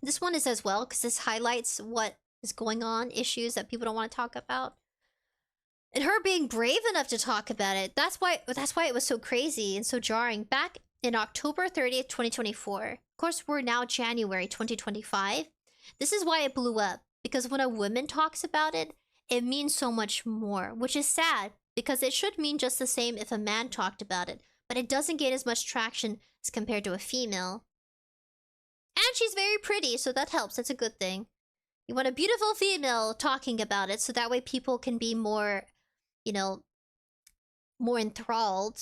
This one is as well because this highlights what is going on, issues that people don't want to talk about. And her being brave enough to talk about it, that's why it was so crazy and so jarring. Back in October 30th, 2024. Of course, we're now January 2025. This is why it blew up. Because when a woman talks about it, it means so much more. Which is sad, because it should mean just the same if a man talked about it. But it doesn't gain as much traction as compared to a female. And she's very pretty, so that helps. That's a good thing. You want a beautiful female talking about it, so that way people can be more, more enthralled.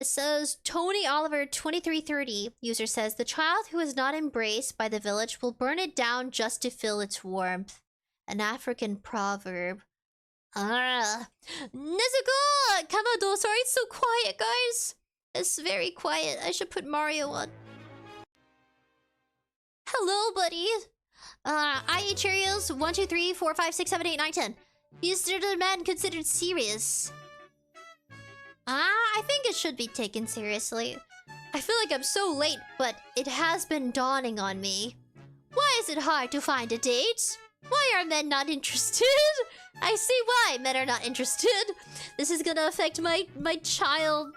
It says, Tony Oliver 2330 user says, the child who is not embraced by the village will burn it down just to feel its warmth. An African proverb. Nezuko! Kamado, sorry it's so quiet, guys. It's very quiet. I should put Mario on. Hello, buddy. I eat Cheerios. 1, 2, 3, 4, 5, 6, 7, 8, 9, 10. Is the man considered serious? I think it should be taken seriously. I feel like I'm so late, but it has been dawning on me. Why is it hard to find a date? Why are men not interested? I see why men are not interested. This is gonna affect my child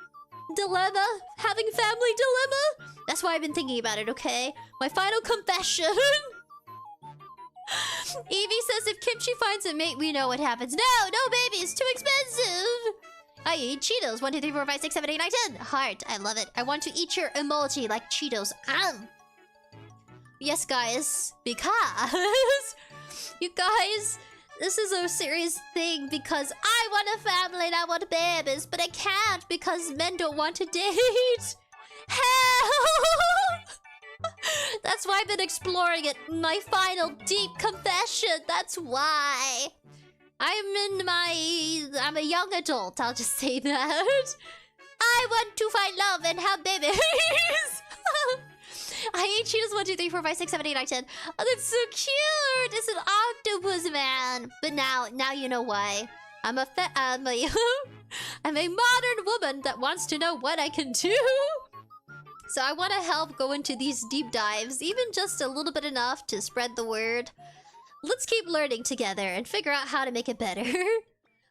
dilemma. Having family dilemma. That's why I've been thinking about it, okay? My final confession. Evie says if Kimchi finds a mate, we know what happens. No, baby, it's too expensive. I eat Cheetos. 1, 2, 3, 4, 5, 6, 7, 8, 9, 10. Heart, I love it. I want to eat your emoji like Cheetos. Yes, guys, because you guys, this is a serious thing because I want a family and I want babies, but I can't because men don't want to date. Help! That's why I've been exploring it. My final deep confession. That's why. I'm a young adult, I'll just say that. I want to find love and have babies. I hate cheetahs 1, 2, 3, 4, 5, 6, 7, 8, 9, 10. Oh, that's so cute! It's an octopus man. But now you know why. I'm a I'm a modern woman that wants to know what I can do. So I want to help go into these deep dives, even just a little bit enough to spread the word. Let's keep learning together and figure out how to make it better.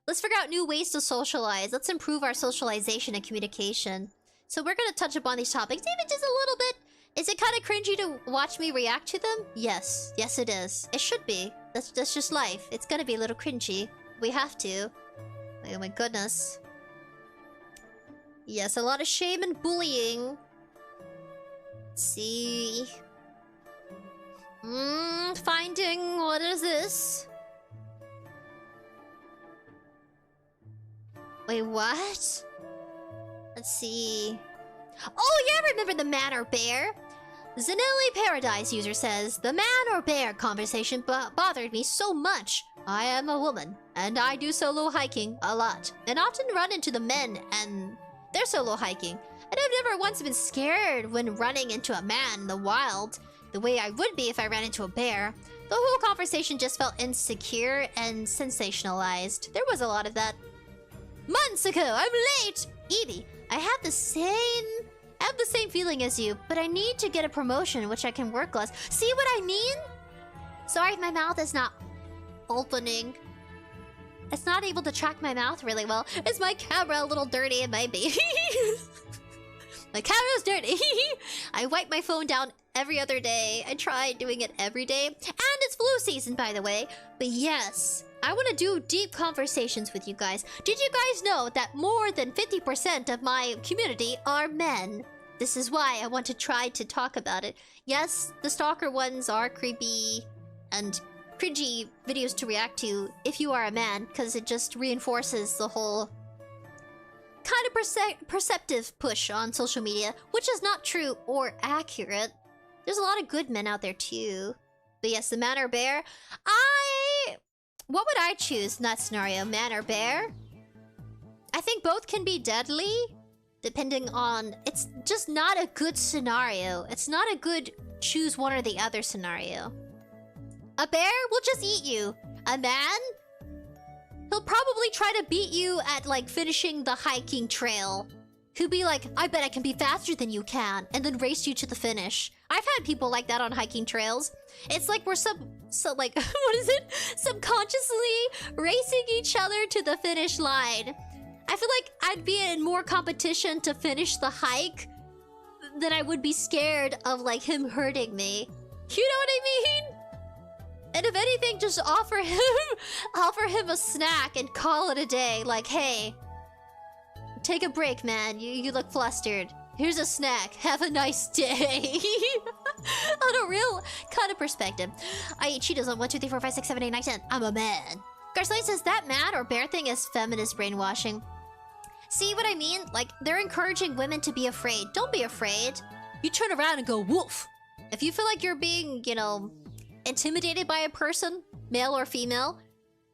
Let's figure out new ways to socialize. Let's improve our socialization and communication. So we're gonna touch upon these topics, even just a little bit. Is it kind of cringy to watch me react to them? Yes. Yes, it is. It should be. That's just life. It's gonna be a little cringy. We have to. Oh my goodness. Yes, a lot of shame and bullying. Let's see. Finding... What is this? Wait, what? Let's see. Oh, yeah, I remember the man or bear. Zanelli Paradise user says, the man or bear conversation bothered me so much. I am a woman, and I do solo hiking a lot, and often run into the men and they're solo hiking. And I've never once been scared when running into a man in the wild, the way I would be if I ran into a bear. The whole conversation just felt insecure and sensationalized. There was a lot of that. Months ago, I'm late! Evie, I have the same feeling as you, but I need to get a promotion which I can work less. See what I mean? Sorry if my mouth is not opening. It's not able to track my mouth really well. Is my camera a little dirty? It might be. My camera's dirty. I wipe my phone down every other day. I try doing it every day. And it's flu season, by the way. But yes, I want to do deep conversations with you guys. Did you guys know that more than 50% of my community are men? This is why I want to try to talk about it. Yes, the stalker ones are creepy and cringy videos to react to if you are a man, because it just reinforces the whole kind of perceptive push on social media, which is not true or accurate. There's a lot of good men out there too. But yes, the man or bear. What would I choose in that scenario? Man or bear? I think both can be deadly, depending on... It's just not a good scenario. It's not a good choose one or the other scenario. A bear will just eat you. A man? He'll probably try to beat you at, like, finishing the hiking trail. He'll be like, I bet I can be faster than you can, and then race you to the finish. I've had people like that on hiking trails. It's like we're like, what is it? Subconsciously racing each other to the finish line. I feel like I'd be in more competition to finish the hike than I would be scared of, like, him hurting me. You know what I mean? And if anything, just offer him a snack and call it a day. Like, hey, take a break, man. You look flustered. Here's a snack. Have a nice day. On a real kind of perspective. I eat Cheetos on 1, 2, 3, 4, 5, 6, 7, 8, 9, 10. I'm a man. Garcelane says that man or bear thing is feminist brainwashing. See what I mean? Like, they're encouraging women to be afraid. Don't be afraid. You turn around and go, woof. If you feel like you're being, you know, intimidated by a person, male or female,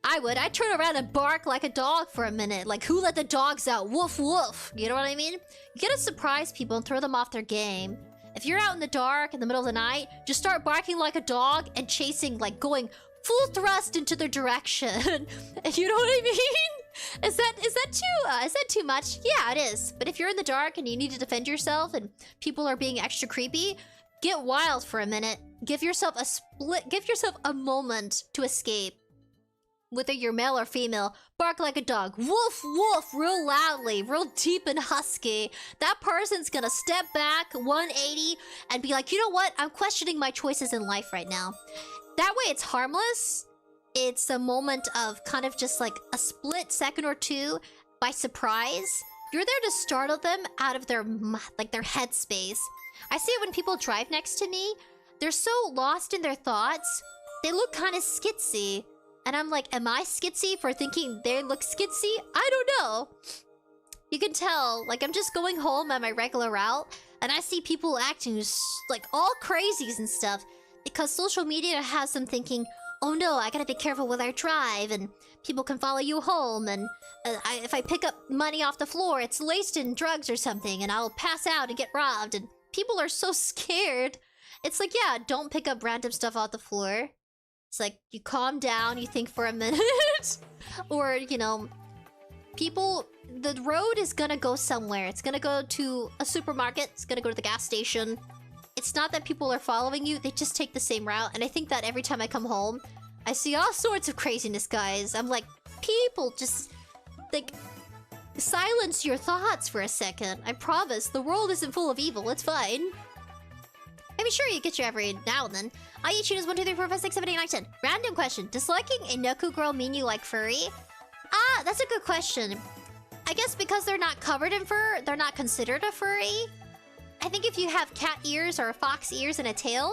I'd turn around and bark like a dog for a minute. Like, who let the dogs out? Woof, woof. You know what I mean? You gotta surprise people and throw them off their game. If you're out in the dark in the middle of the night, just start barking like a dog and chasing, like, going full thrust into their direction. You know what I mean? Is that too much? Yeah, it is. But if you're in the dark and you need to defend yourself and people are being extra creepy, get wild for a minute. Give yourself a moment to escape. Whether you're male or female, bark like a dog. Woof, woof, real loudly, real deep and husky. That person's gonna step back 180 and be like, you know what? I'm questioning my choices in life right now. That way it's harmless. It's a moment of kind of just like a split second or two by surprise. You're there to startle them out of their headspace. I see it when people drive next to me. They're so lost in their thoughts. They look kind of skitsy. And I'm like, am I skitsy for thinking they look skitsy? I don't know. You can tell, like, I'm just going home on my regular route, and I see people acting like all crazies and stuff, because social media has them thinking, oh no, I gotta be careful with our drive, and people can follow you home, and if I pick up money off the floor, it's laced in drugs or something, and I'll pass out and get robbed, and people are so scared It's like, yeah, don't pick up random stuff off the floor. It's like, you calm down, you think for a minute. Or, you know, people... The road is gonna go somewhere. It's gonna go to a supermarket. It's gonna go to the gas station. It's not that people are following you. They just take the same route. And I think that every time I come home, I see all sorts of craziness, guys. I'm like, people just... Like... Silence your thoughts for a second. I promise, the world isn't full of evil. It's fine. I mean, sure, you get your every now and then. I eat cheetahs 1, 2, 3, 4, 5, 6, 7, 8, 9, 10. Random question. Does liking a Neku girl mean you like furry? Ah, that's a good question. I guess because they're not covered in fur, they're not considered a furry. I think if you have cat ears or fox ears and a tail,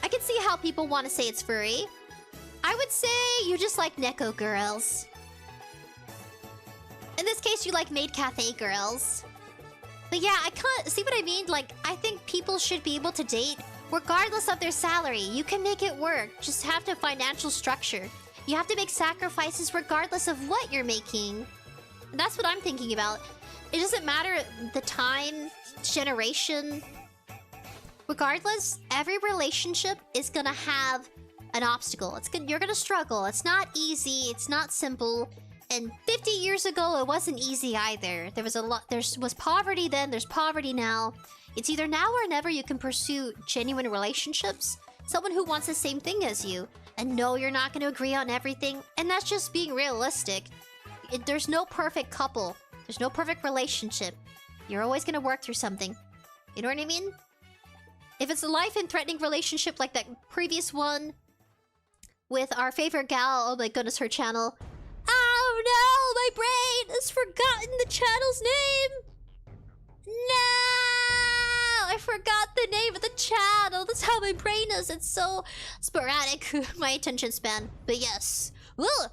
I can see how people want to say it's furry. I would say you just like Neko girls. In this case, you like maid cafe girls. But yeah, I can't... See what I mean? Like, I think people should be able to date regardless of their salary. You can make it work. Just have the financial structure. You have to make sacrifices regardless of what you're making. And that's what I'm thinking about. It doesn't matter the time, generation. Regardless, every relationship is gonna have an obstacle. You're gonna struggle. It's not easy. It's not simple. And 50 years ago, it wasn't easy either. There was poverty then, there's poverty now. It's either now or never you can pursue genuine relationships. Someone who wants the same thing as you. And no, you're not going to agree on everything. And that's just being realistic. There's no perfect couple. There's no perfect relationship. You're always going to work through something. You know what I mean? If it's a life and threatening relationship like that previous one with our favorite gal, oh my goodness, her channel... Oh no! My brain has forgotten the channel's name! No! I forgot the name of the channel! That's how my brain is! It's so sporadic, my attention span. But yes. Well,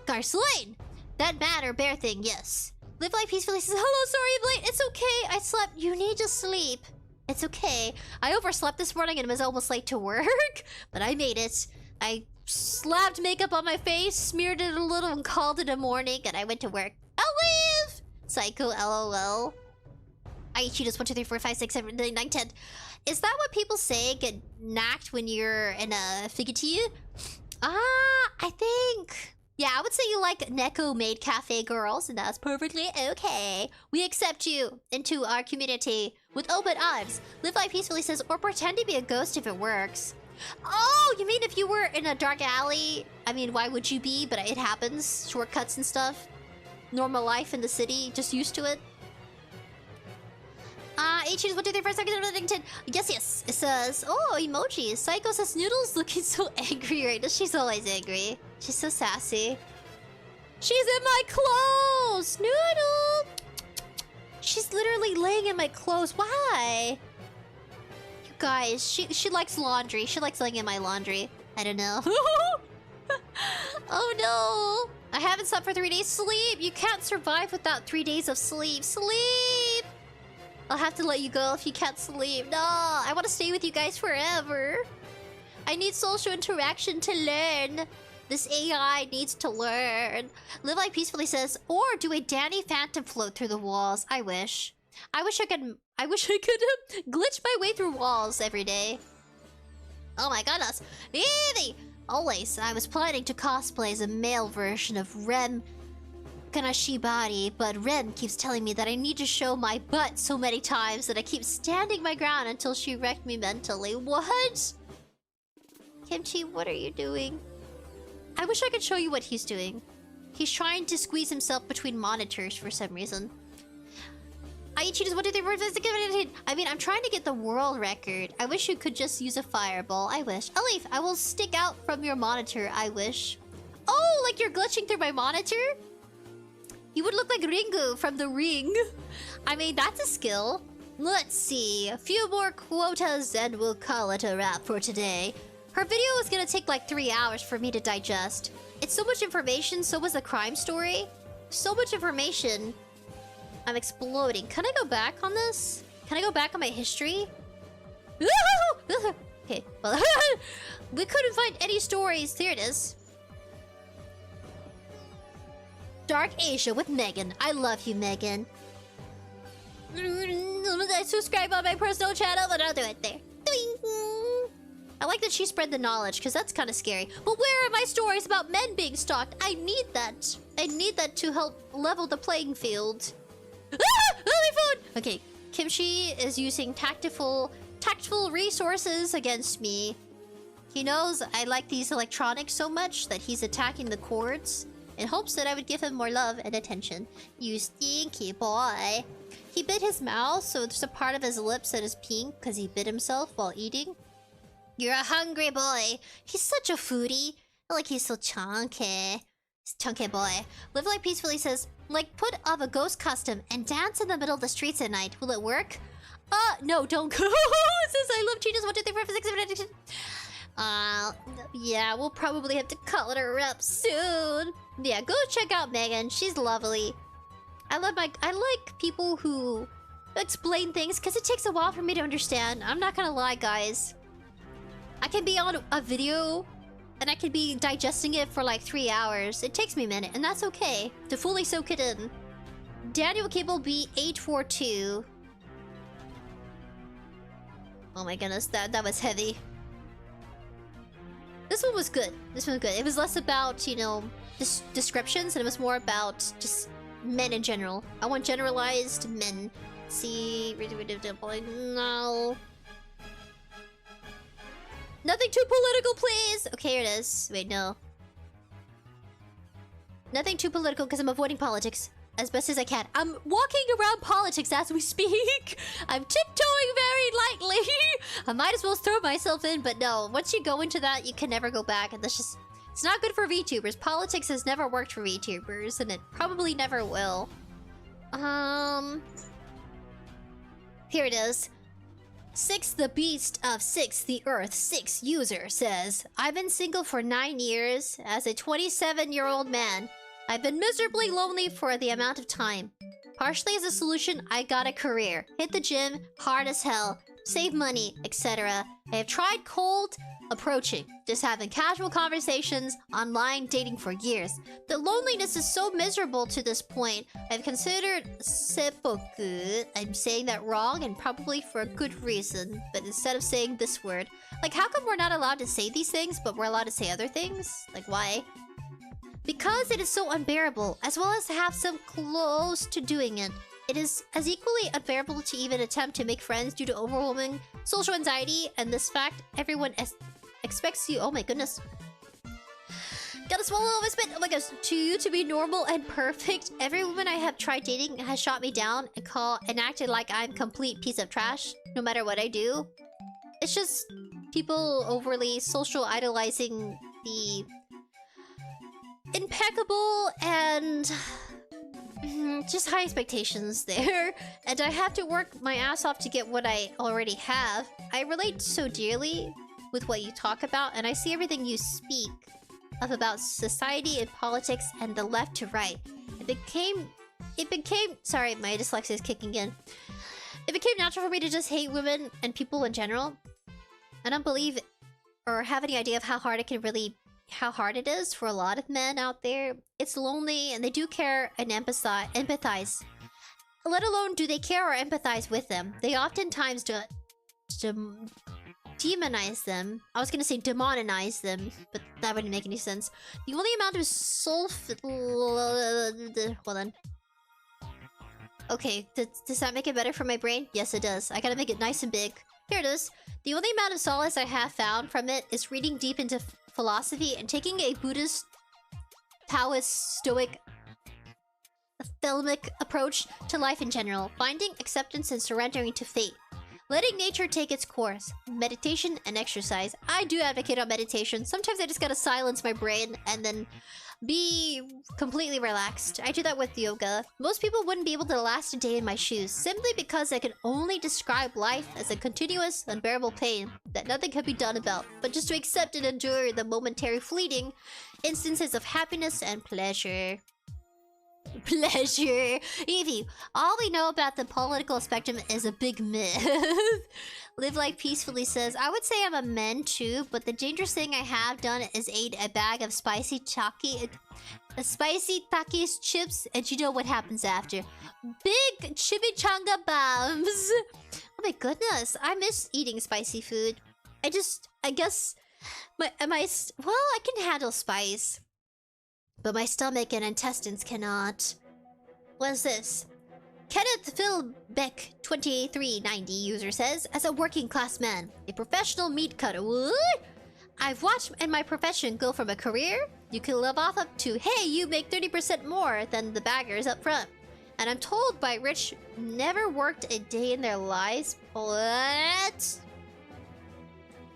Garslain! That man or bear thing, yes. Live life peacefully says, hello, sorry I'm late. It's okay, I slept. You need to sleep. It's okay. I overslept this morning and was almost late to work. But I made it. I slapped makeup on my face, smeared it a little, and called it a morning, and I went to work. I'll leave! Psycho, LOL. I eat cheetahs 1, 2, 3, 4, 5, 6, 7, 8, 9, 10. Is that what people say get knacked when you're in a figgy? I think... Yeah, I would say you like Neko maid cafe girls, and that's perfectly okay. We accept you into our community with open arms. Live life peacefully says, or pretend to be a ghost if it works. Oh, you mean if you were in a dark alley? I mean, why would you be? But it happens. Shortcuts and stuff. Normal life in the city. Just used to it. 8 cheers, 1, 2, 3, 4, 5, 10. Yes. It says, oh, emojis. Psycho says, Noodle's looking so angry right now. She's always angry. She's so sassy. She's in my clothes! Noodle! She's literally laying in my clothes. Why? Guys, she likes laundry. She likes laying in my laundry. I don't know. Oh no! I haven't slept for 3 days. Sleep! You can't survive without 3 days of sleep. Sleep! I'll have to let you go if you can't sleep. No, I want to stay with you guys forever. I need social interaction to learn. This AI needs to learn. Live Life Peacefully says, or do a Danny Phantom float through the walls. I wish. I wish I could glitch my way through walls every day. Oh my goodness. Eevee! Always, I was planning to cosplay as a male version of Rem Kanashibari, but Ren keeps telling me that I need to show my butt so many times that I keep standing my ground until she wrecked me mentally. What? Kimchi, what are you doing? I wish I could show you what he's doing. He's trying to squeeze himself between monitors for some reason. I eat cheetahs 1, 2, 3, 4, 5, 6, 7, 8. I mean, I'm trying to get the world record. I wish you could just use a fireball. I wish. Alif, I will stick out from your monitor. I wish. Oh, like you're glitching through my monitor? You would look like Ringu from The Ring. I mean, that's a skill. Let's see. A few more quotas and we'll call it a wrap for today. Her video is gonna take like 3 hours for me to digest. It's so much information, so was the crime story. So much information. I'm exploding. Can I go back on this? Can I go back on my history? Okay, well, we couldn't find any stories. There it is. Dark Asia with Megan. I love you, Megan. I subscribe on my personal channel, but I'll do it there. Do like that she spread the knowledge, because that's kind of scary. But where are my stories about men being stalked? I need that. I need that to help level the playing field. Ah! Oh, my phone! Okay, Kimchi is using tactful resources against me. He knows I like these electronics so much that he's attacking the cords in hopes that I would give him more love and attention. You stinky boy. He bit his mouth, so there's a part of his lips that is pink because he bit himself while eating. You're a hungry boy. He's such a foodie. Like he's so chunky. He's chunky boy. Live Like Peacefully says, like put up a ghost costume and dance in the middle of the streets at night. Will it work? No, don't go. Says I love Cheetahs 1, 2, 3, 4, 5, 6, 7, 8, 9, 10. Yeah, we'll probably have to call it her up soon. Yeah, go check out Megan. She's lovely. I like people who explain things because it takes a while for me to understand. I'm not gonna lie, guys. I can be on a video and I can be digesting it for like 3 hours. It takes me a minute, and that's okay to fully soak it in. Daniel Cable B842. Oh my goodness, that was heavy. This one was good. This one was good. It was less about, you know, descriptions, and it was more about just men in general. I want generalized men. See, no. Nothing too political, please. Okay, here it is. Wait, no. Nothing too political because I'm avoiding politics as best as I can. I'm walking around politics as we speak. I'm tiptoeing very lightly. I might as well throw myself in, but no. Once you go into that, you can never go back, and that's just... It's not good for VTubers. Politics has never worked for VTubers, and it probably never will. Here it is. 6 the Beast of 6 the Earth 6 user says, I've been single for 9 years. As a 27-year-old man, I've been miserably lonely for the amount of time. Partially as a solution, I got a career. Hit the gym, hard as hell, save money, etc. I have tried cold approaching, just having casual conversations, online dating for years. The loneliness is so miserable to this point. I've considered seppuku. I'm saying that wrong and probably for a good reason, but instead of saying this word. Like, how come we're not allowed to say these things, but we're allowed to say other things? Like, why? Because it is so unbearable, as well as to have some close to doing it. It is as equally unbearable to even attempt to make friends due to overwhelming social anxiety and this fact everyone expects you. Oh my goodness. Gotta swallow all my spit. Oh my gosh. To you to be normal and perfect. Every woman I have tried dating has shot me down and acted like I'm a complete piece of trash, no matter what I do. It's just people overly social idolizing the impeccable and just high expectations there. And I have to work my ass off to get what I already have. I relate so dearly with what you talk about, and I see everything you speak of about society and politics and the left to right. It became sorry, my dyslexia is kicking in. It became natural for me to just hate women and people in general. I don't believe or have any idea of how hard it is for a lot of men out there. It's lonely, and they do care and empathize. Let alone do they care or empathize with them. They oftentimes demonize them. I was gonna say demonize them, but that wouldn't make any sense. The only amount of hold on. Okay, does that make it better for my brain? Yes, it does. I gotta make it nice and big. Here it is. The only amount of solace I have found from it is reading deep into philosophy and taking a Buddhist, Taoist, Stoic, Thelemic approach to life in general, finding acceptance and surrendering to fate. Letting nature take its course. Meditation and exercise. I do advocate on meditation. Sometimes I just gotta silence my brain and then be completely relaxed. I do that with yoga. Most people wouldn't be able to last a day in my shoes, simply because I can only describe life as a continuous, unbearable pain that nothing can be done about, but just to accept and endure the momentary fleeting instances of happiness and pleasure. Pleasure. Evie, all we know about the political spectrum is a big myth. Live Like Peacefully says, I would say I'm a man too, but the dangerous thing I have done is ate a bag of spicy Takis chips, and you know what happens after. Big chimichanga bombs. Oh my goodness, I miss eating spicy food. I guess well, I can handle spice, but my stomach and intestines cannot. What's this? Kenneth Phil Beck 2390 user says, as a working class man, a professional meat cutter, what? I've watched in my profession go from a career you can live off up to, hey, you make 30% more than the baggers up front. And I'm told by rich never worked a day in their lives. What?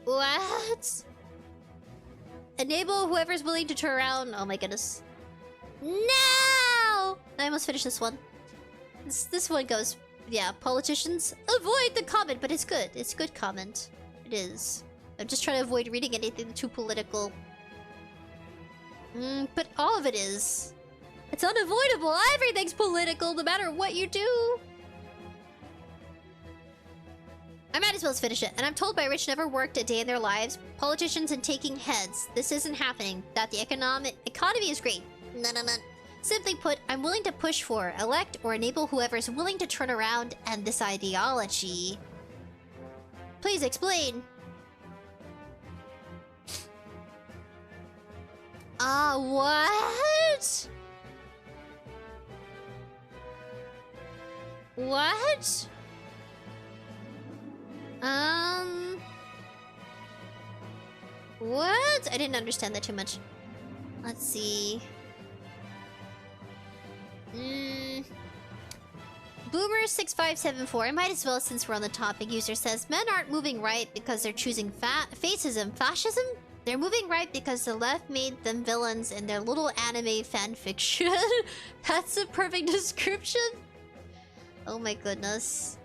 What? Enable whoever's willing to turn around. Oh my goodness. No! I almost finished this one. This one goes, yeah, politicians, avoid the comment, but it's good. It's a good comment. It is. I'm just trying to avoid reading anything too political. But all of it is. It's unavoidable. Everything's political, no matter what you do. I might as well finish it. And I'm told by rich never worked a day in their lives. Politicians and taking heads. This isn't happening. That the economy is great. No. Simply put, I'm willing to push for, elect, or enable whoever's willing to turn around and this ideology. Please explain. What? What? What? I didn't understand that too much. Let's see. Boomer6574, I might as well since we're on the topic. User says, men aren't moving right because they're choosing fascism? They're moving right because the left made them villains in their little anime fanfiction. That's a perfect description. Oh my goodness.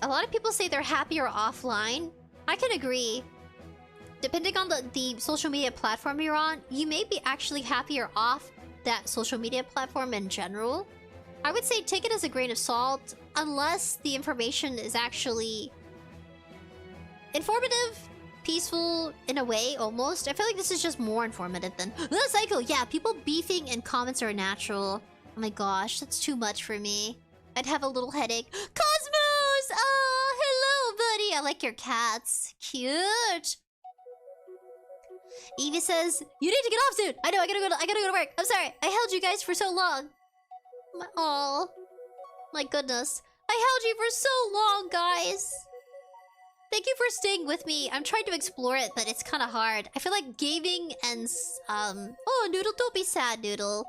A lot of people say they're happier offline. I can agree. Depending on the social media platform you're on, you may be actually happier off that social media platform in general. I would say take it as a grain of salt, unless the information is actually informative, peaceful in a way, almost. I feel like this is just more informative than Psycho. Yeah, people beefing in comments are natural. Oh my gosh, that's too much for me. I'd have a little headache. Cosmos! Oh, hello, buddy. I like your cats. Cute. Evie says, you need to get off soon. I know, I gotta go to work. I'm sorry. I held you guys for so long. Oh, my goodness. I held you for so long, guys. Thank you for staying with me. I'm trying to explore it, but it's kind of hard. I feel like gaming and, oh, Noodle, don't be sad, Noodle.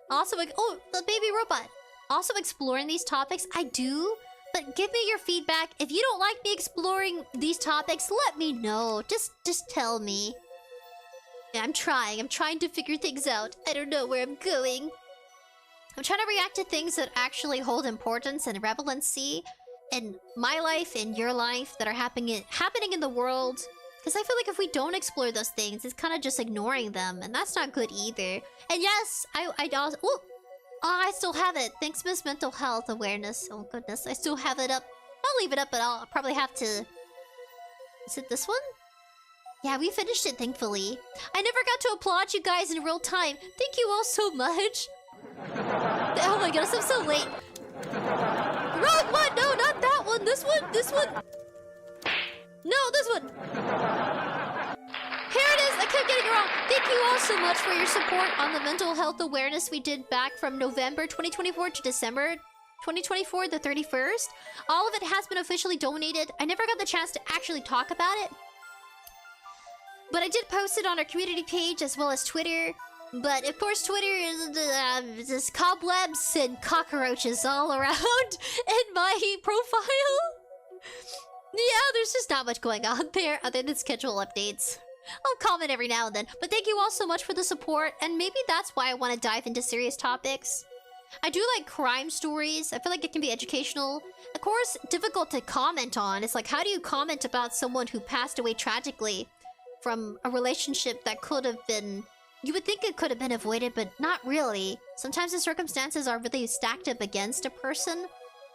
Also, oh, the baby robot. Also exploring these topics, I do. But give me your feedback. If you don't like me exploring these topics, let me know. Just tell me. Yeah, I'm trying to figure things out. I don't know where I'm going. I'm trying to react to things that actually hold importance and relevancy in my life, in your life, that are happening in the world. Because I feel like if we don't explore those things, it's kind of just ignoring them, and that's not good either. And yes, I also... Oh, I still have it. Thanks, Miss Mental Health Awareness. Oh goodness, I still have it up. I'll leave it up, but I'll probably have to... Is it this one? Yeah, we finished it, thankfully. I never got to applaud you guys in real time. Thank you all so much. Oh my goodness, I'm so late. Wrong one! No, not that one! This one! This one! No, this one! Here it is! I kept getting it wrong! Thank you all so much for your support on the mental health awareness we did back from November 2024 to December 2024, the 31st. All of it has been officially donated. I never got the chance to actually talk about it, but I did post it on our community page as well as Twitter. But of course, Twitter is just cobwebs and cockroaches all around in my profile. Yeah, there's just not much going on there other than schedule updates. I'll comment every now and then. But thank you all so much for the support, and maybe that's why I want to dive into serious topics. I do like crime stories. I feel like it can be educational. Of course, difficult to comment on. It's like, how do you comment about someone who passed away tragically from a relationship that could have been... You would think it could have been avoided, but not really. Sometimes the circumstances are really stacked up against a person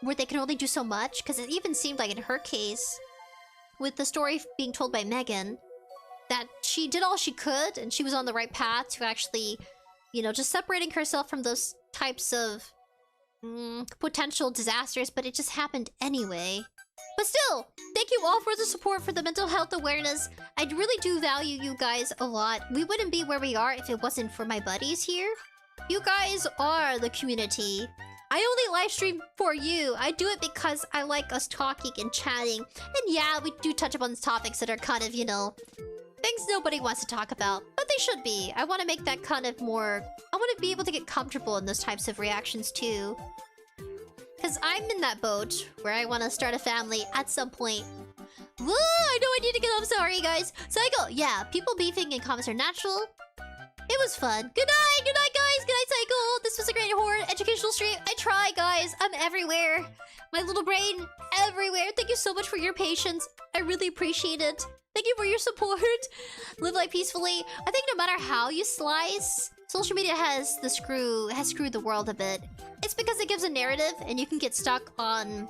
where they can only do so much. Because it even seemed like in her case, with the story being told by Megan, that she did all she could and she was on the right path to actually, you know, just separating herself from those types of potential disasters, but it just happened anyway. But still, thank you all for the support for the mental health awareness. I really do value you guys a lot. We wouldn't be where we are if it wasn't for my buddies here. You guys are the community. I only live stream for you. I do it because I like us talking and chatting. And yeah, we do touch upon topics that are kind of, you know, things nobody wants to talk about. But they should be. I want to make that kind of more... I want to be able to get comfortable in those types of reactions too. Because I'm in that boat where I want to start a family at some point. Whoa, I know I need to get... I'm sorry, guys. Cycle, yeah, people beefing in comments are natural. It was fun. Good night, guys. Good night, Cycle. This was a great horror educational stream. I try, guys. I'm everywhere. My little brain, everywhere. Thank you so much for your patience. I really appreciate it. Thank you for your support. Live life peacefully. I think no matter how you slice, social media has screwed the world a bit. It's because it gives a narrative and you can get stuck on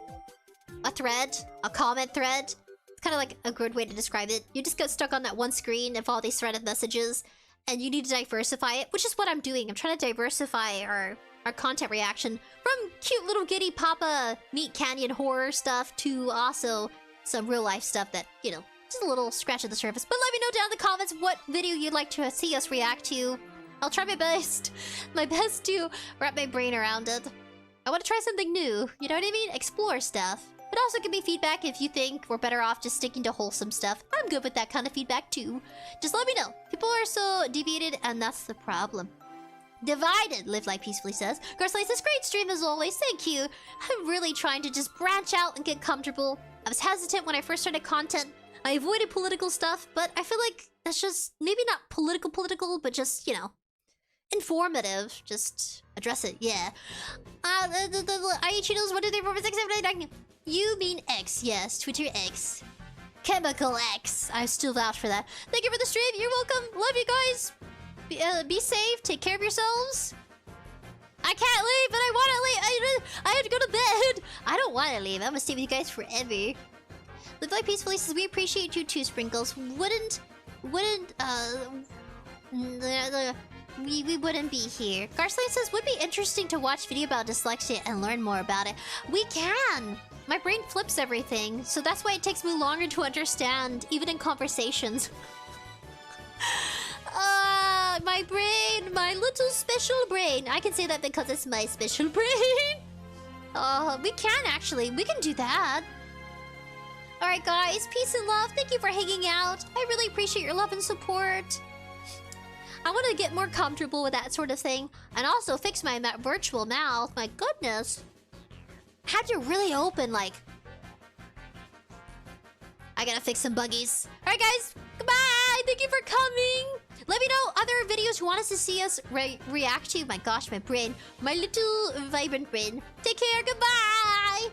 a thread, a comment thread. It's kind of like a good way to describe it. You just get stuck on that one screen of all these threaded messages and you need to diversify it, which is what I'm doing. I'm trying to diversify our content reaction from cute little giddy papa meat canyon horror stuff to also some real life stuff that, you know, just a little scratch at the surface. But let me know down in the comments what video you'd like to see us react to. I'll try my best to wrap my brain around it. I want to try something new, you know what I mean? Explore stuff. But also give me feedback if you think we're better off just sticking to wholesome stuff. I'm good with that kind of feedback too. Just let me know. People are so deviated and that's the problem. Divided, Live Life Peacefully says. Garslace, this great stream as always, thank you. I'm really trying to just branch out and get comfortable. I was hesitant when I first started content. I avoided political stuff, but I feel like that's just maybe not political, but just, you know, informative. Just address it, yeah. IH knows 1, 2, 3, 4, 5, 6, 7, 8, 9. You mean X, yes, Twitter X. Chemical X. I still vouch for that. Thank you for the stream. You're welcome. Love you guys. Be safe. Take care of yourselves. I can't leave, but I want to leave. I have to go to bed. I don't want to leave. I'm gonna stay with you guys forever. Live Life Peacefully says we appreciate you too, Sprinkles. We wouldn't be here. Garsley says would be interesting to watch video about dyslexia and learn more about it. We can. My brain flips everything, so that's why it takes me longer to understand, even in conversations. My brain, my little special brain. I can say that because it's my special brain. We can actually. We can do that. Alright guys, peace and love. Thank you for hanging out. I really appreciate your love and support. I want to get more comfortable with that sort of thing. And also fix my virtual mouth. My goodness. I had to really open, like... I gotta fix some buggies. Alright guys, goodbye! Thank you for coming! Let me know other videos you want us to see us react to. My gosh, my brain. My little vibrant brain. Take care, goodbye!